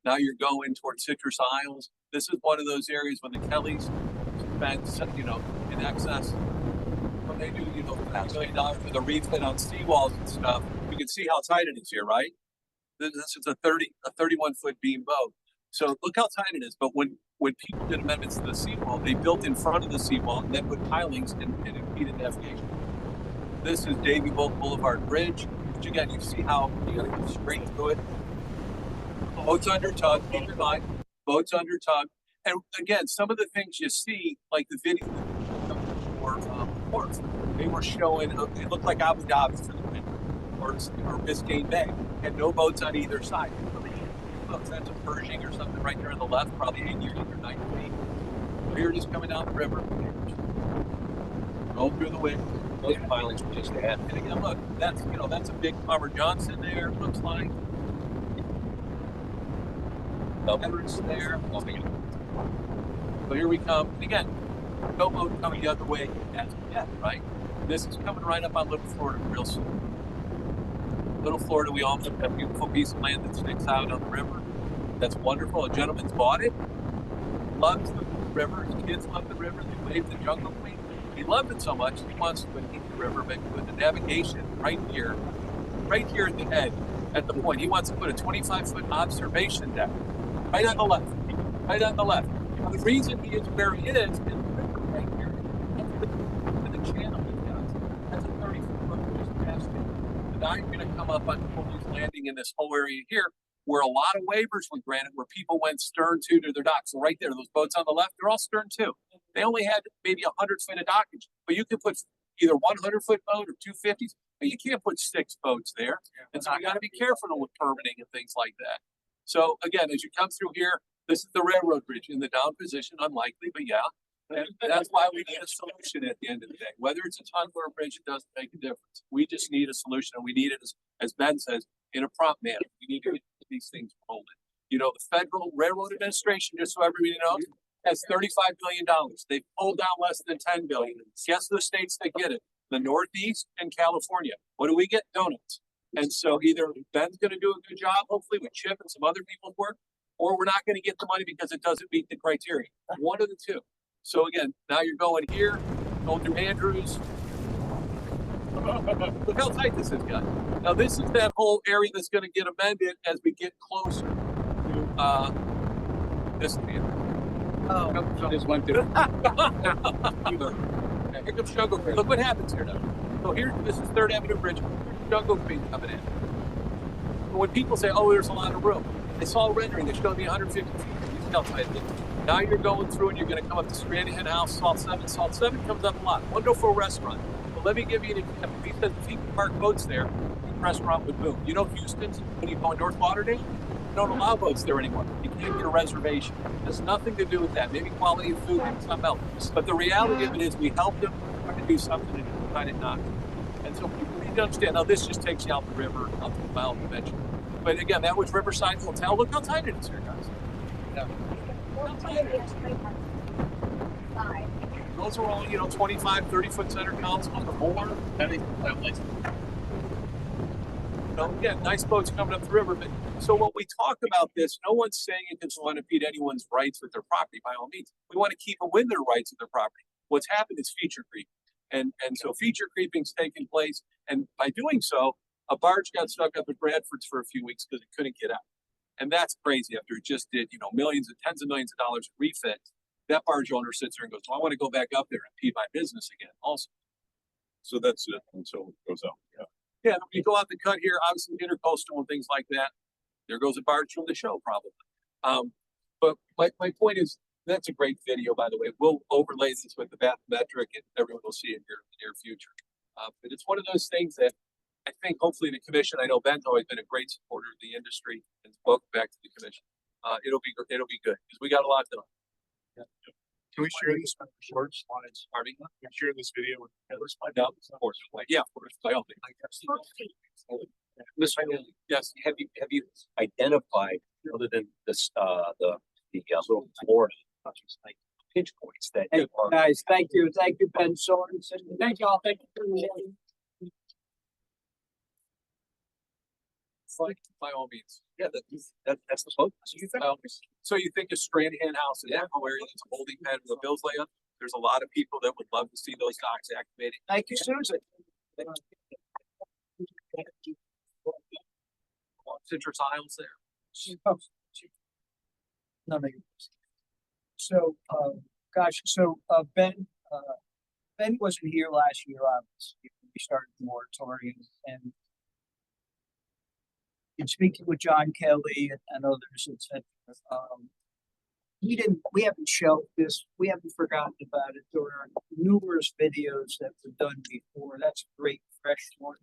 Now you're going towards Citrus Isles. This is one of those areas when the Kellys spend, in excess. When they do, $5 million for the refit on seawalls and stuff, you can see how tight it is here, right? This is a 31-foot beam boat. So look how tight it is. But when people did amendments to the seawall, they built in front of the seawall and then put pilings and impeded navigation. This is Davy Boulevard Bridge, which again, you see how you gotta go straight through it. Boats under tug, keep in mind, boats under tug. And again, some of the things you see, like the video or ports, they were showing, it looked like Abu Dhabi for the winter, or Biscayne Bay, and no boats on either side. Boats, that's a Pershing or something right there on the left, probably 8 years or 9 feet. So you're just coming down the river, go through the wind. Those pilings were just ahead. And again, look, that's a big Palmer Johnson there, looks like. Everett's there. So here we come. And again, no boat coming the other way as of yet, right? This is coming right up on Little Florida real soon. Little Florida, we all have that beautiful piece of land that sticks out on the river. That's wonderful. A gentleman's bought it. Loves the river. His kids love the river. They wave the Jungle Queen. He loved it so much, he wants to keep the river, but with the navigation right here at the edge, at the point. He wants to put a 25-foot observation deck right on the left, right on the left. Now, the reason he is where he is the river right here. The channel he does. That's a 30-foot road just past it. And now you're going to come up on Napoleon's Landing in this whole area here, where a lot of waivers were granted, where people went stern to their docks. So right there, those boats on the left, they're all stern too. They only had maybe 100 foot of dockage, but you could put either 100-foot boat or 250s, but you can't put 6 boats there. And so you got to be careful with permitting and things like that. So again, as you come through here, this is the railroad bridge in the down position, unlikely, but yeah. And that's why we need a solution at the end of the day. Whether it's a tunnel or a bridge, it doesn't make a difference. We just need a solution, and we need it, as Ben says, in a prompt manner. We need to get these things rolling. The Federal Railroad Administration, just so everybody knows, has $35 billion. They've pulled down less than $10 billion. Guess the states that get it? The Northeast and California. What do we get? Donuts. And so either Ben's going to do a good job, hopefully with Chip and some other people's work, or we're not going to get the money because it doesn't meet the criteria. One of the two. So again, now you're going here, going through Andrews. Look how tight this is, guys. Now this is that whole area that's going to get amended as we get closer to this field. Oh, just went through. Here comes Jungle Queen. Look what happens here now. So this is 3rd Avenue Bridge. Jungle Queen coming in. But when people say, "Oh, there's a lot of room," I saw a rendering that showed me 150 feet. You can tell tight. Now you're going through and you're going to come up to Stranahan House, Salt 7. Salt 7 comes up a lot. Wonderful restaurant. But let me give you an example. We said if you can park boats there, the restaurant would boom. Houston's, when you go in North Lauderdale, they don't allow boats there anymore. You can't get a reservation. It has nothing to do with that. Maybe quality of food and something else. But the reality of it is we help them try to do something and decided not. And so people need to understand, now this just takes you out the river, out the mile eventually. But again, that was Riverside Hotel. Look how tight it is here, guys. Yeah. Those are all, 25, 30-foot center counts on the more. know, again, nice boats coming up the river, but so when we talk about this, no one's saying it doesn't want to impede anyone's rights with their property by all means. We want to keep them within their rights with their property. What's happened is feature creep. And so feature creeping's taking place. And by doing so, a barge got stuck up at Bradford's for a few weeks because it couldn't get out. And that's crazy after it just did, you know, millions and tens of millions of dollars in refit. That barge owner sits there and goes, well, I want to go back up there and impede my business again also. So that's it until it goes out. Yeah. Yeah, you go out the cut here, obviously intercoastal and things like that. There goes a barge from the show, probably. But my point is, that's a great video, by the way. We'll overlay this with the bathymetric and everyone will see it here in the near future. But it's one of those things that I think hopefully the commission, I know Ben's always been a great supporter of the industry, and welcome back to the commission. It'll be good because we got a lot done. Yeah. Can we share this on short slides? Pardon me? Can we share this video with others? No, of course. Yeah, of course. By all means. Mr. Yes. Have you identified, other than this, the little Florida, like pinch points that Hey, are guys, thank you, Ben Sorensen. Thank y'all. Thank you. By all means. Yeah, that's the focus. So you think a Stranahan House in that area that's a holding pad with a Bills layup? There's a lot of people that would love to see those docks activated. Thank you, Susan. Citrus Isles there. No, no. So, gosh, so, Ben wasn't here last year, obviously. We started the moratorium, and in speaking with John Kelly and others, et cetera, we haven't shelved this, we haven't forgotten about it. There are numerous videos that were done before. That's a great fresh one.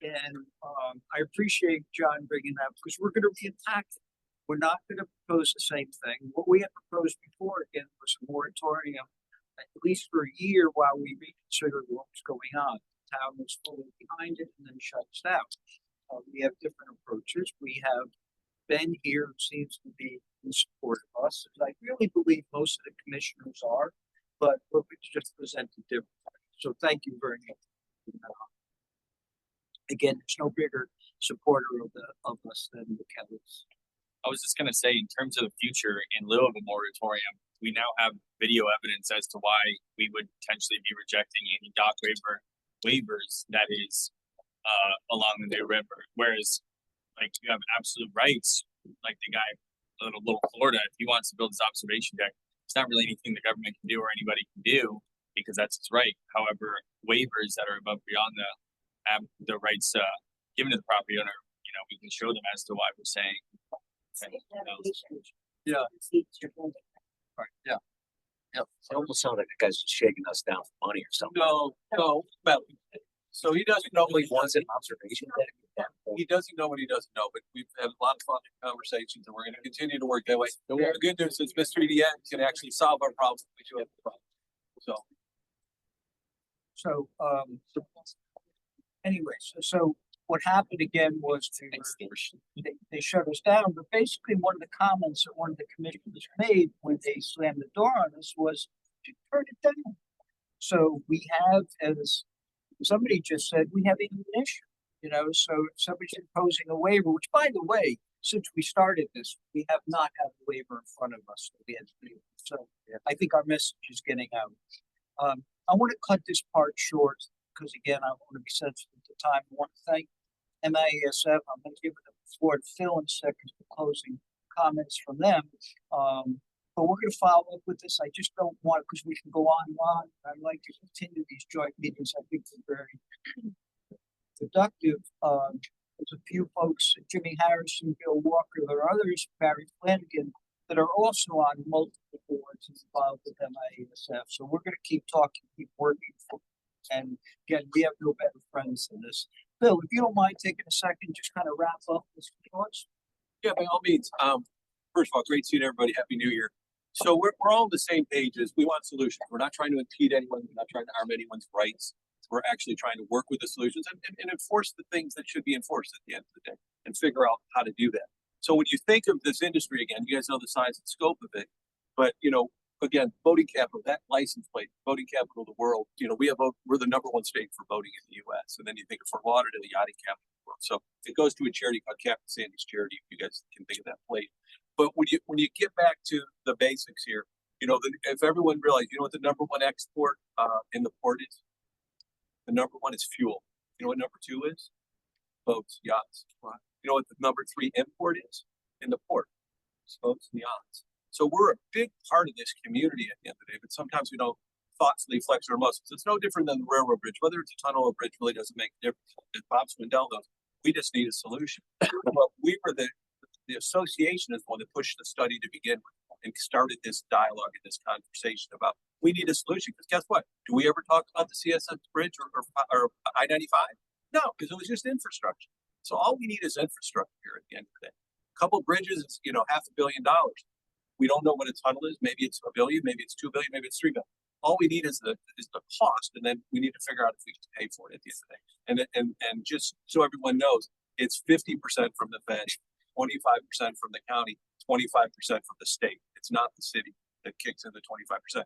And I appreciate John bringing that because we're going to re-attack it. We're not going to propose the same thing. What we had proposed before, again, was a moratorium, at least for a year while we reconsider what was going on. The town was fully behind it and then shuts down. We have different approaches. We have Ben here who seems to be in support of us. I really believe most of the commissioners are, but we're just presented differently. So thank you very much. Again, there's no bigger supporter of us than the Kellys. I was just gonna say, in terms of the future, in lieu of a moratorium, we now have video evidence as to why we would potentially be rejecting any dock waivers that is along the New River. Whereas, like, you have absolute rights, like the guy, little Florida, if he wants to build his observation deck, it's not really anything the government can do or anybody can do because that's his right. However, waivers that are above beyond the rights given to the property owner, you know, we can show them as to why we're saying. Yeah. Right. Yeah. It almost sounds like the guy's just shaking us down for money or something. No, well, so he doesn't know what he wants. An observation deck. He doesn't know what he doesn't know, but we've had a lot of fun conversations and we're going to continue to work that way. The good news is Mr. EDN can actually solve our problems. We do have the problem. So, anyways, so what happened again was they shut us down, but basically one of the comments that one of the commissioners made when they slammed the door on us was to turn it down. So we have, as somebody just said, we have ammunition, you know, so if somebody's imposing a waiver, which by the way, since we started this, we have not had a waiver in front of us. So I think our message is getting out. I want to cut this part short because again, I want to be sensitive to time. I want to thank MASF. I'm going to give it the floor to Phil in a second for closing comments from them. But we're going to follow up with this. I just don't want it because we can go on and on. I'd like to continue these joint meetings. I think they're very productive. There's a few folks, Jimmy Harrison, Bill Walker, there are others, Barry Flanagan, that are also on multiple boards involved with MASF. So we're going to keep talking, keep working. And again, we have no better friends than this. Bill, if you don't mind taking a second, just kind of wrap up this thoughts. yeah, by all means. First of all, great seeing everybody. Happy New Year. So we're all on the same page as we want solutions. We're not trying to impede anyone. We're not trying to harm anyone's rights. We're actually trying to work with the solutions and enforce the things that should be enforced at the end of the day and figure out how to do that. So when you think of this industry again, you guys know the size and scope of it, but you know, again, boating capital, that license plate, boating capital of the world, you know, we're the #1 state for boating in the US. And then you think of Fort Lauderdale, yachting capital. world. So it goes to a charity called Captain Sandy's Charity, if you guys can think of that plate. But when you get back to the basics here, you know, if everyone realized, you know what the number one export in the port is? The number one is fuel. You know what number two is? Boats, yachts. You know what the number three import is in the port? It's boats and yachts. So we're a big part of this community at the end of the day, but sometimes we don't thoughtfully flex our muscles. It's no different than the railroad bridge. Whether it's a tunnel or bridge really doesn't make a difference. As Bob Swindell knows, we just need a solution. But we were the association is the one that pushed the study to begin with and started this dialogue and this conversation about we need a solution. Because guess what? Do we ever talk about the CSX bridge or I-95? No, because it was just infrastructure. So all we need is infrastructure here at the end of the day. A couple bridges is, you know, $500 million. We don't know what a tunnel is. Maybe it's $1 billion, maybe it's $2 billion, maybe it's $3 billion. All we need is the cost, and then we need to figure out if we can pay for it at the end of the day. And just so everyone knows, it's 50% from the Fed, 25% from the county, 25% from the state. It's not the city that kicks in the 25%.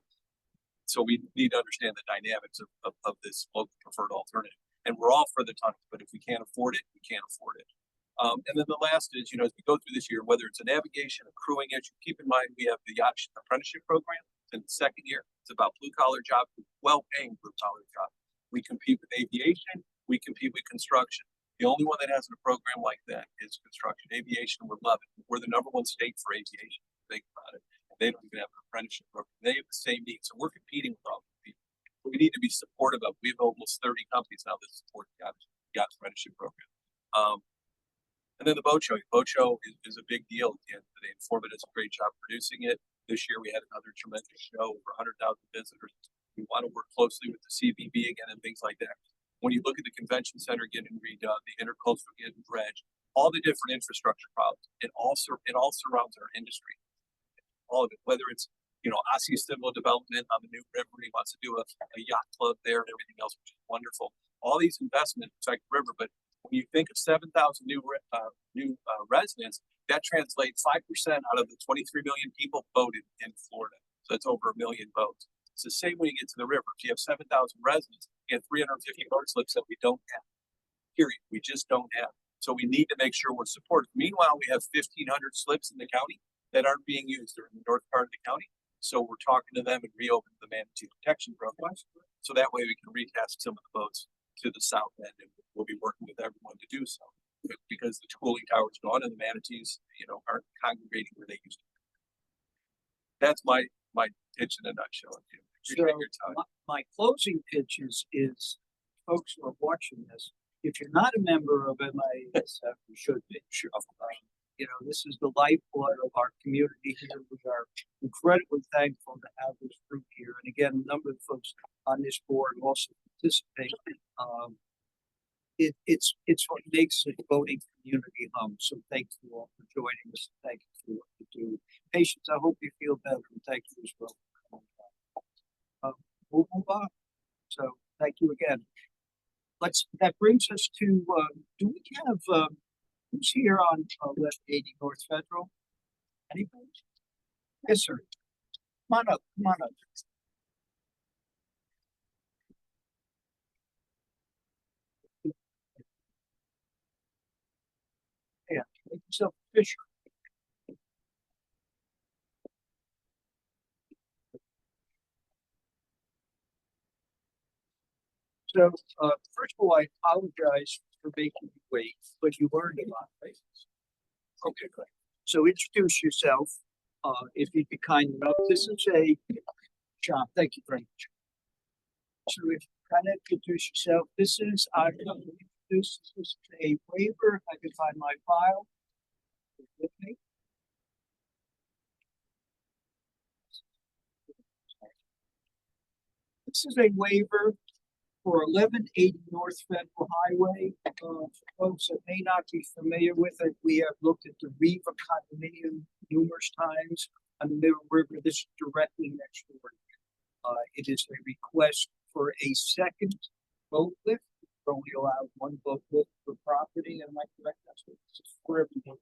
So we need to understand the dynamics of this local preferred alternative. And we're all for the tunnel, but if we can't afford it, we can't afford it. And then the last is, you know, as we go through this year, whether it's a navigation, a crewing issue, keep in mind we have the yacht apprenticeship program in the second year. It's about blue collar jobs, well-paying blue collar jobs. We compete with aviation, we compete with construction. The only one that has a program like that is construction. Aviation would love it. We're the number one state for aviation. Think about it. And they don't even have an apprenticeship program. They have the same needs. So we're competing with all these people. We need to be supportive of. We have almost 30 companies now that support the yacht apprenticeship program. And then the boat show. The boat show is a big deal at the end of the day. Informa does a great job producing it. This year we had another tremendous show, over 100,000 visitors. We want to work closely with the CVB again and things like that. When you look at the convention center getting redone, the intercoastal getting dredged, all the different infrastructure problems, it all surrounds our industry. All of it, whether it's, you know, Osseo Civil Development on the new river, he wants to do a yacht club there and everything else, which is wonderful. All these investments affect the river, but when you think of 7,000 new residents, that translates 5% out of the 23 million people voted in Florida. So that's over 1 million votes. It's the same when you get to the river. If you have 7,000 residents, you have 350 vote slips that we don't have. Period. We just don't have. So we need to make sure we're supported. Meanwhile, we have 1,500 slips in the county that aren't being used. They're in the north part of the county. So we're talking to them and reopen the Manatee Protection Program. So that way we can recast some of the votes to the south end, and we'll be working with everyone to do so. Because the cooling tower's gone and the manatees, you know, aren't congregating where they used to. That's my pitch in a nutshell. Appreciate your time. My closing pitch is folks who are watching this, if you're not a member of MIASF, you should be. Sure. You know, this is the lifeblood of our community here. We are incredibly thankful to have this group here. And again, a number of folks on this board also participate. It's what makes the voting community hum. So thank you all for joining us. Thank you for what you do. Patience, I hope you feel better. And thank you as well. We'll move on. So thank you again. That brings us to, do we have, who's here on 1180 North Federal? Anybody? Yes, sir. Come on up. Yeah, make yourself official. So, first of all, I apologize for making you wait, but you learned a lot, right? Okay, great. So introduce yourself, if you'd be kind enough. This is John, thank you very much. So if you kind of introduce yourself, this is a waiver. I can find my file. With me. This is a waiver for 1180 North Federal Highway. For folks that may not be familiar with it, we have looked at the Riva condominium numerous times on the Middle River. This is directly next door. It is a request for a second boat lift. We're only allowed one boat lift per property. Am I correct? That's what this is for every 100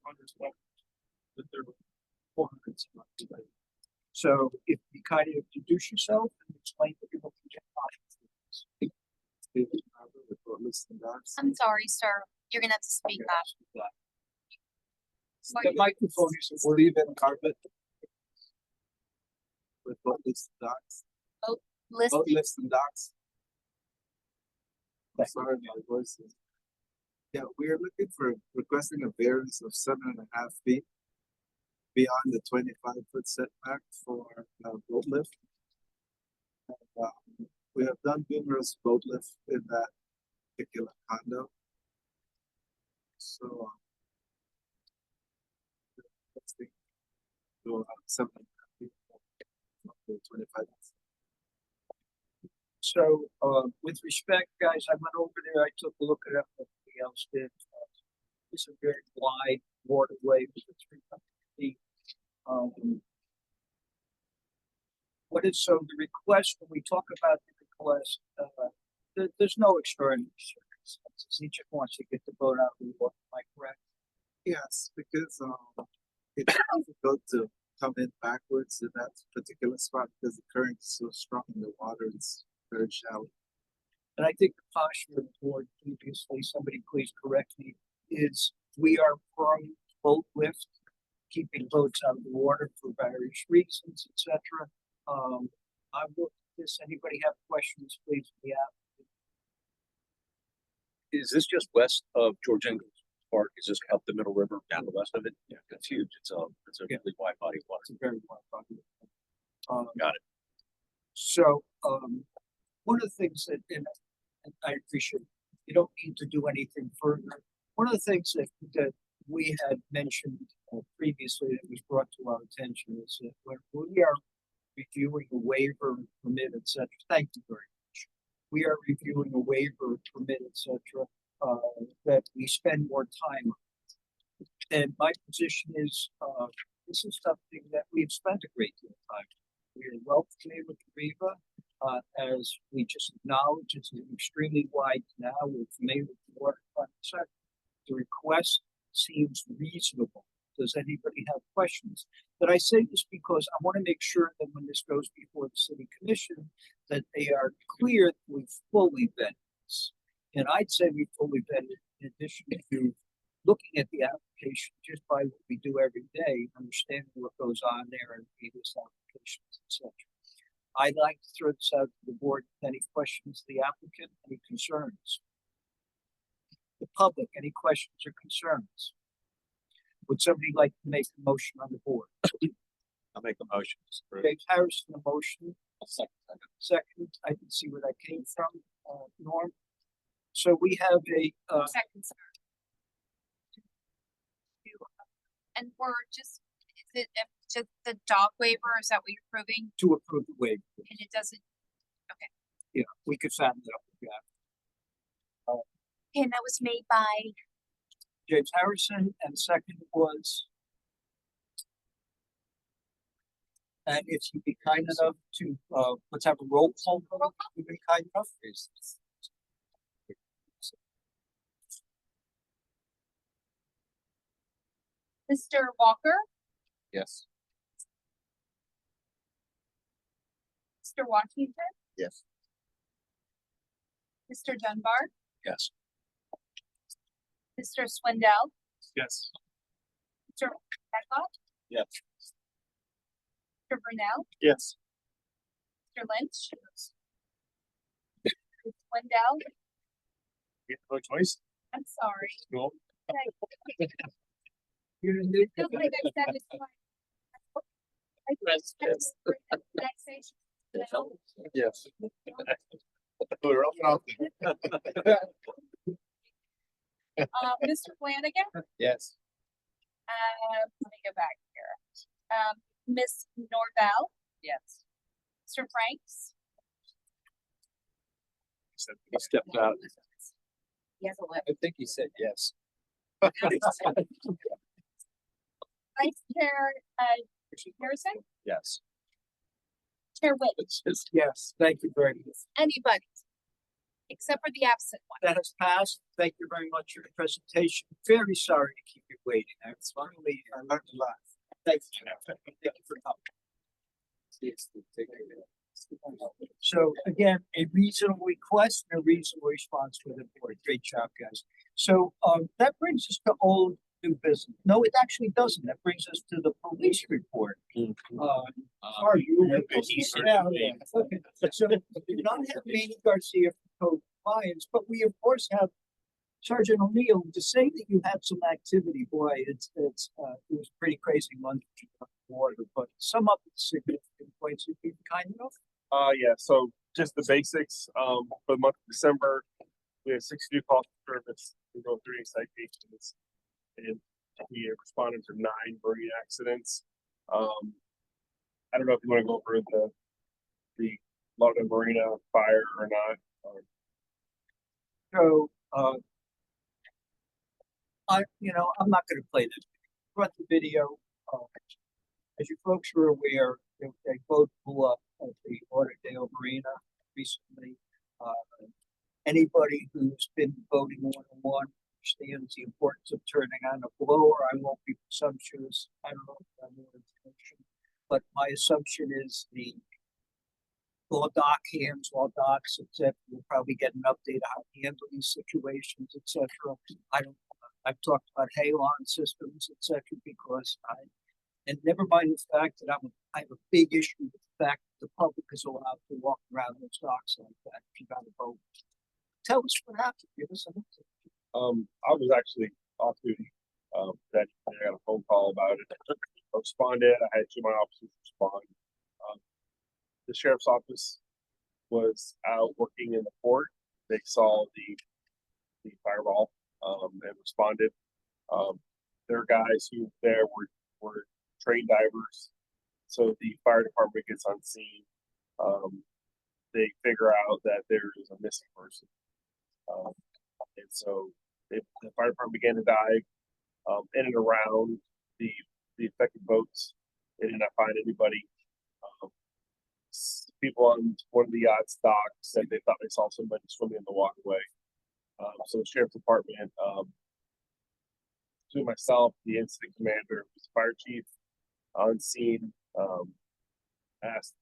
but they're 400. So if you kind of introduce yourself and explain what you're looking to get. I'm sorry, sir. You're gonna have to speak up. The microphone is. We're leaving carpet. With boat lifts and docks, Listen, boat lifts and docks. Sorry, my voice is. Yeah, we are looking for requesting a variance of 7.5 feet. Beyond the 25-foot setback for boat lift. And, we have done numerous boat lifts in that particular condo. So. Let's think. So, 7.5 feet. 25. So, with respect, guys, I went over there, I took a look at it, everybody else did. It's a very wide waterway with a 300 feet. What is, so the request, when we talk about the request, there's no extraordinary circumstances. He just wants to get the boat out of the water, am I correct? Yes, because it's difficult to come in backwards in that particular spot because the current is so strong in the water, it's very shallow. And I think the posture of the board previously, somebody please correct me, is we are pro boat lift, keeping boats out of the water for various reasons, etc. I will, does anybody have questions, please? Yeah. Is this just west of George Engels Park? Is this up the Middle River down the west of it? Yeah, it's huge. It's a really wide body of water. It's a very wide body. Got it. So, one of the things that, and I appreciate, you don't need to do anything further. One of the things that we had mentioned previously that was brought to our attention is that when we are reviewing a waiver, permit, etc. Thank you very much. We are reviewing a waiver, permit, etc. That we spend more time on. And my position is, this is something that we've spent a great deal of time. We are well familiar with the Riva, as we just acknowledged, it's an extremely wide canal. We're familiar with the waterfront, etc. The request seems reasonable. Does anybody have questions? But I say this because I want to make sure that when this goes before the city commission, that they are clear that we've fully vetted this. And I'd say we fully vetted in addition to looking at the application just by what we do every day, understanding what goes on there and previous applications, etc. I'd like to throw this out to the board. Any questions, the applicant, any concerns? The public, any questions or concerns? Would somebody like to make a motion on the board? I'll make a motion. Dave Harrison, a motion. Second, I can see where that came from, Norm. So we have a, Second, sir. And we're just, is it just the dog waiver, is that what you're approving? to approve the waiver. And it doesn't, Yeah, we could fathom that. Yeah. And that was made by, James Harrison, and second was. And if you'd be kind enough to, let's have a roll call. You've been kind enough. Mr. Walker, Yes. Mr. Washington, Yes. Mr. Dunbar, Yes. Mr. Swindell, Yes. Mr. Petlock, Yes. Mr. Brunel, Yes. Mr. Lynch. Ms. Swindell, Get to vote twice. I'm sorry. Cool. Feels like I've said this twice. Annexation. Yes. We're up and Mr. Flanagan, Yes. let me go back here. Miss Norvell, Yes. Mr. Franks, He stepped out. He has a lip. I think he said yes. Vice Chair, Harrison, Yes. Chair Witt, It's just, yes, thank you very much. anybody, except for the absent one. That has passed. Thank you very much for your presentation. Very sorry to keep you waiting. I finally, I learned a lot. Thank you. Thank you for coming. So again, a reasonable request and a reasonable response for the board. Great job, guys. So, that brings us to old new business. No, it actually doesn't. That brings us to the police report. Sorry, you were. Yeah, yeah. Okay. So we do not have Manny Garcia for code compliance, but we of course have Sergeant O'Neill. To say that you had some activity, boy, it was a pretty crazy month of water, but sum up the significant points if you'd be kind enough. Yeah, so just the basics, for the month of December, we had 62 calls for service, we wrote 3 citations, and we responded to 9 marine accidents. I don't know if you want to go over the Lago Marina fire or not. So, I'm not gonna play this. Brought the video, as you folks are aware, they both blew up at the Lauderdale Marina recently. Anybody who's been voting one-on-one understands the importance of turning on a blower. I won't be presumptuous. I don't know if I have more information, but my assumption is the law doc hands, law docs, etc. We'll probably get an update on how to handle these situations, etc. I've talked about halon systems, etc. because and never mind the fact that I have a big issue with the fact that the public is allowed to walk around those docks like that if you got a boat. Tell us what happened. Give us an update. I was actually off duty. That I got a phone call about it. I responded. I had 2 of my officers respond. The sheriff's office was out working in the port. They saw the fireball and responded. Their guys who there were trained divers. So the fire department gets on scene. They figure out that there is a missing person. And so the fire department began to dive in and around the affected boats. They did not find anybody. People on one of the yacht's dock said they thought they saw somebody swimming in the waterway. So the sheriff's department, to myself, the incident commander, the fire chief, on scene, asked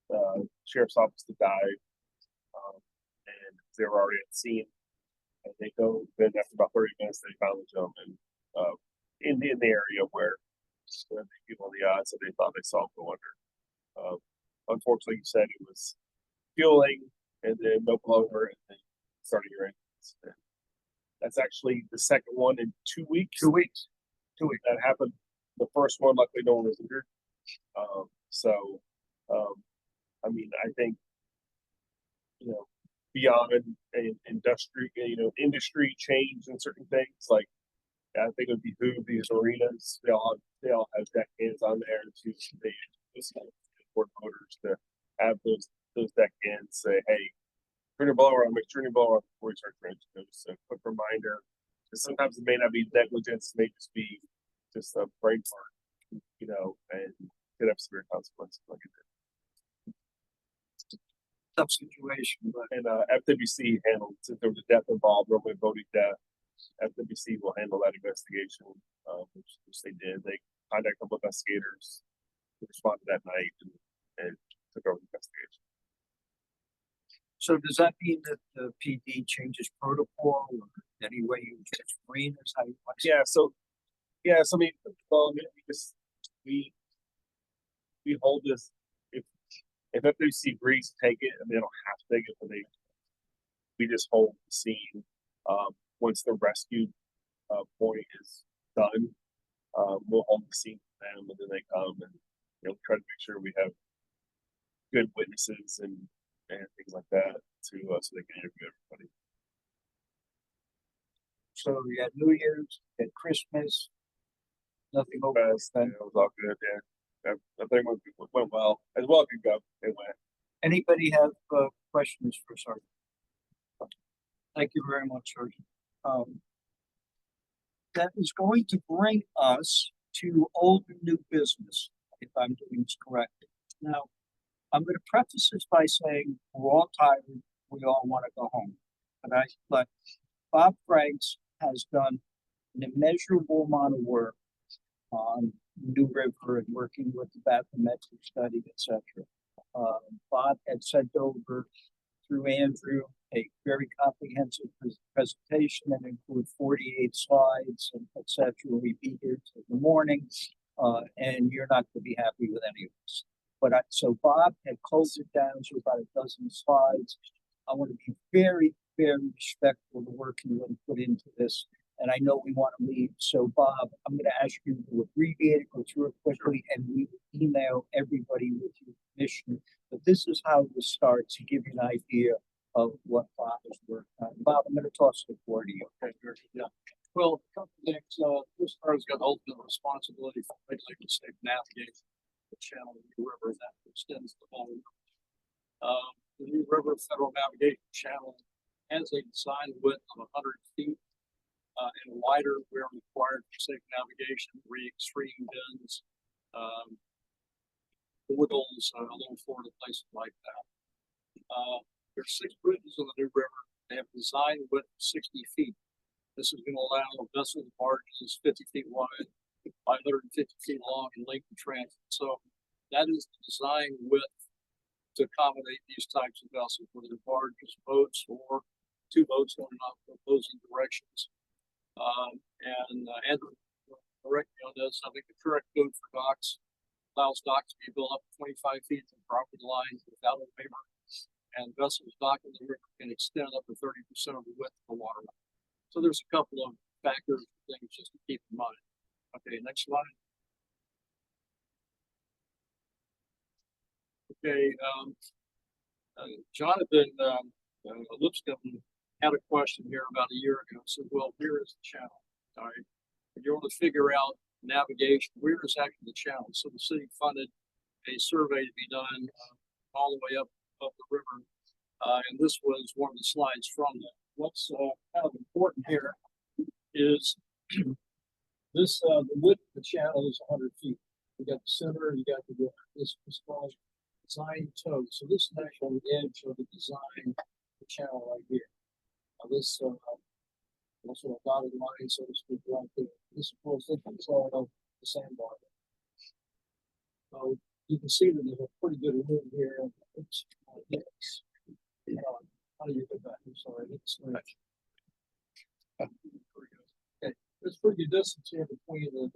the sheriff's office to dive, and they were already at scene. And they go. Then after about 30 minutes, they found the gentleman in the area where the people on the yacht said they thought they saw him go under. Unfortunately, you said it was fueling, and then no blower, and then starting your engines. And that's actually the second one in 2 weeks. 2 weeks. That happened. The first one, luckily, no one was injured. I mean, I think beyond an industry change in certain things, like I think it would behoove these marinas. They all have deck hands on there to import motors to have those deck hands say, hey, turn your blower on, make sure your blower on before you start your engine. Just a quick reminder. Because sometimes it may not be negligence, it may just be just a brain fart, and could have severe consequences like it did. Tough situation, but FWC handled, since there was a death involved, normally voting death. FWC will handle that investigation, which they did. They contacted a couple investigators who responded that night and took over the investigation. So does that mean that the PD changes protocol or any way you judge marinas? How you I mean, we hold this. If FWC agrees to take it, and they don't have to take it, but we just hold the scene. Once the rescue point is done, we'll hold the scene for them, and then they come and try to make sure we have good witnesses and things like that so they can interview everybody. So you had New Year's, you had Christmas, nothing over. It was all good. Yeah, everything went well as well as it could go. It went. Anybody have questions for Sergeant? Thank you very much, Sergeant. That is going to bring us to old and new business, if I'm doing this correctly. Now, I'm going to preface this by saying we're all tired. We all want to go home. But Bob Franks has done an immeasurable amount of work on New River and working with the bathymetric study, etc. Bob had sent over through Andrew a very comprehensive presentation and include 48 slides and et cetera. We be here till the morning, and you're not going to be happy with any of this. But so Bob had closed it down to about a dozen slides. I want to be very, very respectful of the work you're going to put into this. And I know we want to leave. So Bob, I'm going to ask you to abbreviate it, go through it quickly, and we will email everybody with your permission. But this is how this starts to give you an idea of what Bob has worked on. Bob, I'm going to toss the floor to you. Okay, very good. Yeah. Well, a couple of things. This has got ultimate responsibility for regulating safe navigation of the channel of the river that extends the whole river. The New River Federal Navigation Channel has a design width of 100 feet and wider where required for safe navigation, extreme bends, wiggles, along Florida, places like that. There's 6 bridges on the New River. They have design width of 60 feet. This is going to allow vessels and barges 50 feet wide, 550 feet long, and length of transit. So that is the design width to accommodate these types of vessels, whether they're barges, boats, or 2 boats going in opposing directions. Andrew, correct me on this. I think the current code for docks allows docks to be built up to 25 feet from property lines without a waiver, and vessels docking the river can extend up to 30% of the width of the waterway. So there's a couple of factors and things just to keep in mind. Okay, next slide. Okay, Jonathan Lipscomb had a question here about a year ago. Said, well, where is the channel? All right. If you want to figure out navigation, where is actually the channel? So the city funded a survey to be done all the way up the river. And this was one of the slides from that. What's kind of important here is this, the width of the channel is 100 feet. You got the center, you got this called design toe. So this is actually the edge of the design of the channel right here. This also a dotted line, so to speak, right there. This, of course, is all of the sandbar. So you can see that there's a pretty good room here. Oops, yes. How do you get back? I'm sorry, it's okay. There's pretty good distance here between the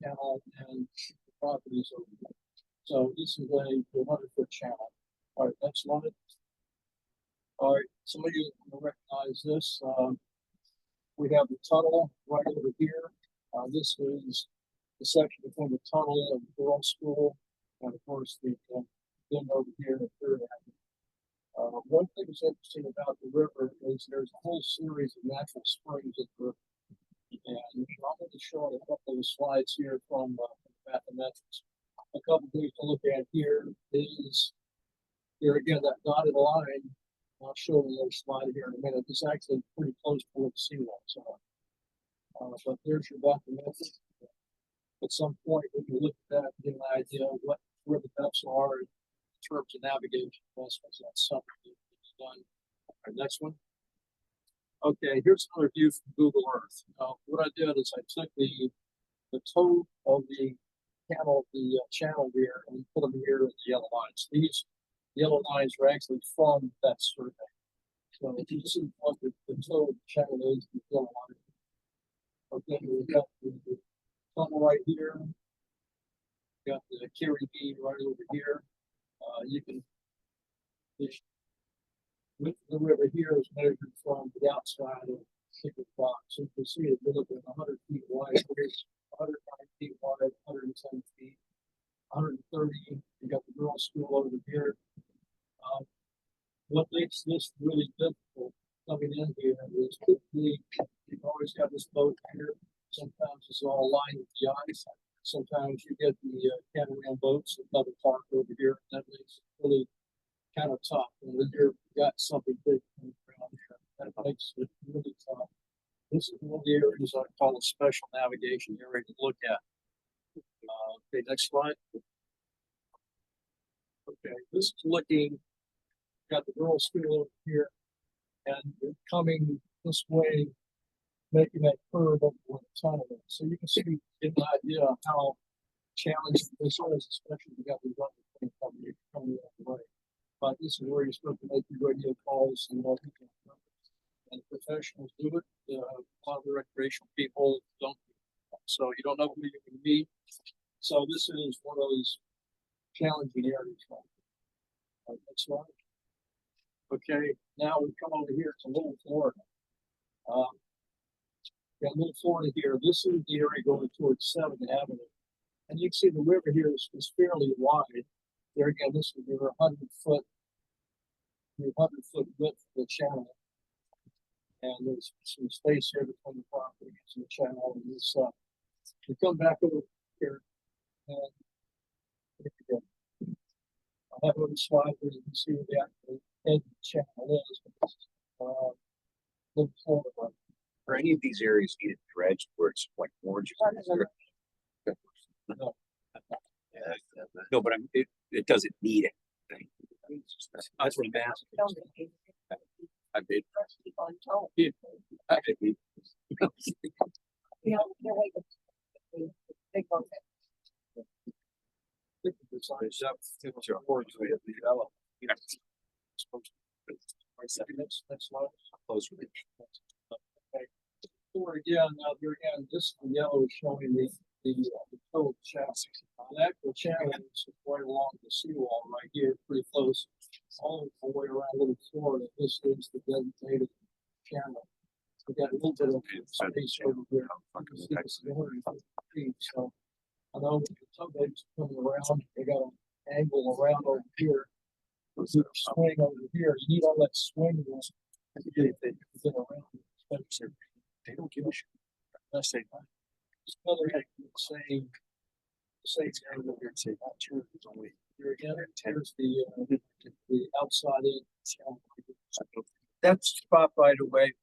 channel and the properties over there. So this is a 100-foot channel. All right, next one. All right, some of you will recognize this. We have the tunnel right over here. This is the section between the tunnel and the girls' school, and of course the bin over here at Third Avenue. One thing that's interesting about the river is there's a whole series of natural springs at the river, and I'm going to show a couple of slides here from mathematics. A couple things to look at here is here again that dotted line. I'll show you another slide here in a minute. It's actually pretty close to where the seawall is. But there's your mathematics. At some point, when you look at that, get an idea of where the depths are in terms of navigation investments. That's something that's done. Our next one. Okay, here's another view from Google Earth. What I did is I took the toe of the channel here and put them here in the yellow lines. These yellow lines are actually from that survey. So if you see what the toe of the channel is, the yellow line. Okay, we've got the tunnel right here. We've got the carry beam right over here. You can, this width of the river here is measured from the outside of Secret Box. So you can see it, we're looking at 100 feet wide, 109 feet wide, 110 feet, 130. You got the girls' school over here. What makes this really difficult coming in here is typically you've always got this boat here. Sometimes it's all aligned with the ice. Sometimes you get the catamaran boats that double park over here. That makes it really kind of tough. And when you've got something big coming around here, that makes it really tough. This is one of the areas I call a special navigation area to look at. Okay, next slide. Okay, this is looking, got the girls' school over here, and you're coming this way, making that curve up where the tunnel is. So you can see, get an idea of how challenging this is, especially if you got the rubber thing coming the other way. But this is where you're supposed to make your radio calls and what you can. And professionals do it, a lot of the recreational people don't. So you don't know who you're gonna meet. So this is one of those challenging areas. Next one. Okay, now we come over here to Little Florida. Got Little Florida here. This is the area going towards 7th Avenue. And you can see the river here is fairly wide. There again, this is your 100-foot width of the channel. And there's some space here between the properties and the channel and this. We come back over here and here we go. I have a little slide where you can see where the actual edge of the channel is. Little Florida. Are any of these areas needed dredged where it's like orange? No. No, but it doesn't need it. That's what I'm asking. I did. Next slide. Or again, now here again, this the yellow is showing the total channel. The actual channel is right along the seawall right here, pretty close, all the way around Little Florida. This is the designated channel. We got a little bit of space over here. So I know some babies coming around, they got an angle around over here. There's a swing over here. You need all that swing to get around. They don't give a shit. Unless they another saying the same area that you're saying that turn is only here again. Here's the outside in. That spot, by the way,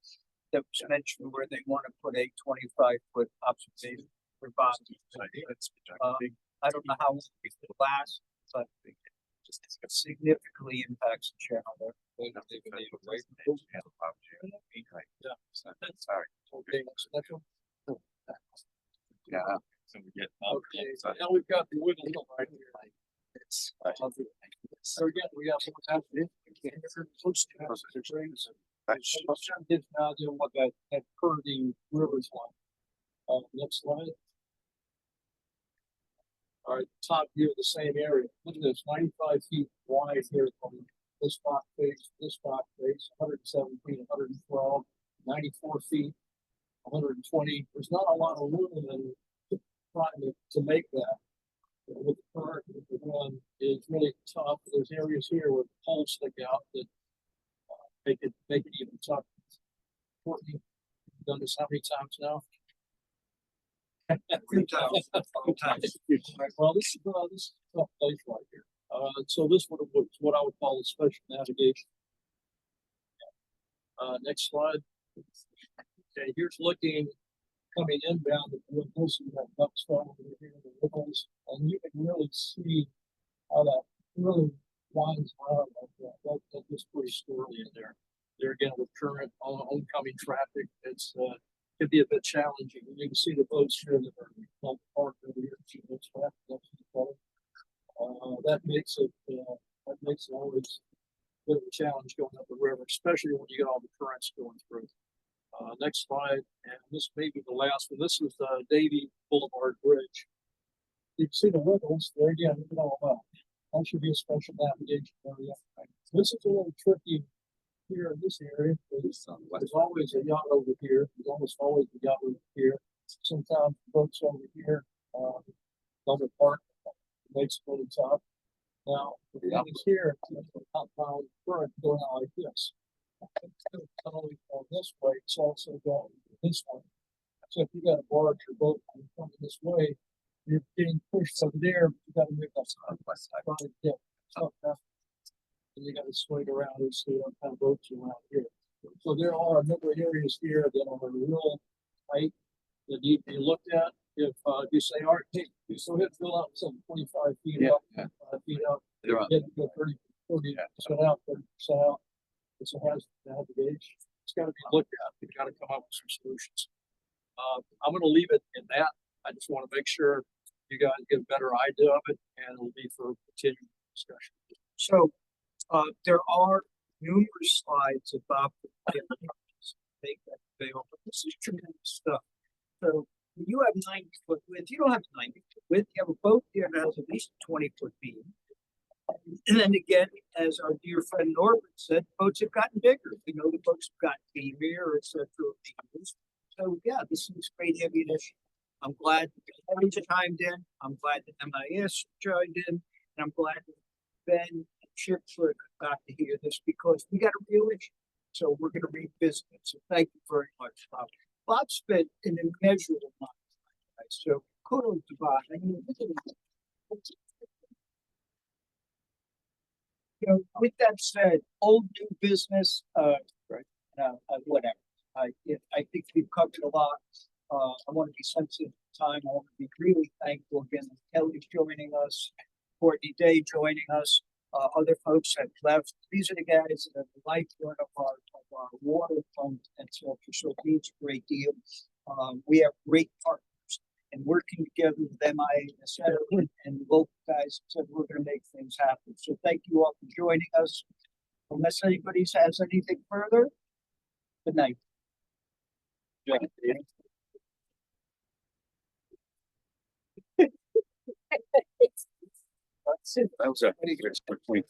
that was mentioned where they want to put a 25-foot observation for bonds. I don't know how long it will last, but it just significantly impacts the channel there. Sorry. Okay, next one. Yeah. Okay, so now we've got the wiggle room right here. So again, we have now doing what that curving rivers like. Next slide. All right, top view of the same area. Look at this, 95 feet wide here from this spot face, to this spot face, 107 feet, 112, 94 feet, 120. There's not a lot of room in trying to make that. With the current, the one is really tough. There's areas here where the poles stick out that make it even tougher. Courtney, you've done this how many times now? Three times. Well, this is a tough place right here. So this was what I would call a special navigation. Next slide. Okay, here's looking coming inbound at the windows, you have ducks over here, the ripples, and you can really see how that really winds around like that. That's just pretty squirrely in there. There again with current oncoming traffic, it's could be a bit challenging. You can see the boats here that are parked over here. That makes it always a bit of a challenge going up the river, especially when you get all the currents going through. Next slide, and this may be the last one. This is the Davie Boulevard Bridge. You can see the wiggles there again. That should be a special navigation area. This is a little tricky here in this area. There's always a yacht over here. There's almost always a yacht over here. Sometimes boats over here. Double park makes it really tough. Now, the thing is here, outbound current going out like this. Not only going this way, it's also going this way. So if you got a barge or boat coming this way, you're getting pushed over there, you gotta make that west side. Yeah. And you gotta swing around and see what kind of boats you around here. So there are a number of areas here that are real tight that need to be looked at. If you say, all right, hey, you still hit fill out some 25 feet up, 5 feet up, get to go 30% out, 30% out. It's a hazard navigation. It's got to be looked at. We've got to come up with some solutions. I'm going to leave it in that. I just want to make sure you guys get a better idea of it, and it'll be for continuing discussion. So There are numerous slides about the make that available. This is tremendous stuff. So when you have 90-foot width, you don't have 90-foot width. You have a boat here that has at least 20-foot beam. And then again, as our dear friend Norbert said, boats have gotten bigger. We know the boats have gotten beamier, et cetera. So yeah, this is great ammunition. I'm glad that Kevin chimed in. I'm glad that MIS joined in, and I'm glad that Ben and Chip got to hear this because we got a real issue. So we're going to revisit it. So thank you very much, Bob. Bob spent an immeasurable amount of time. So kudos to Bob. I mean, you know, with that said, old new business, whatever. I think we've covered a lot. I want to be sensitive to time. I want to be really thankful again to Kelly joining us, Courtney Day joining us, other folks have left. These are the guys that are the lifeblood of our water fund, and so it means a great deal. We have great partners, and working together with MIA and local guys, so we're going to make things happen. So thank you all for joining us. Unless anybody has anything further, good night. That was a 20.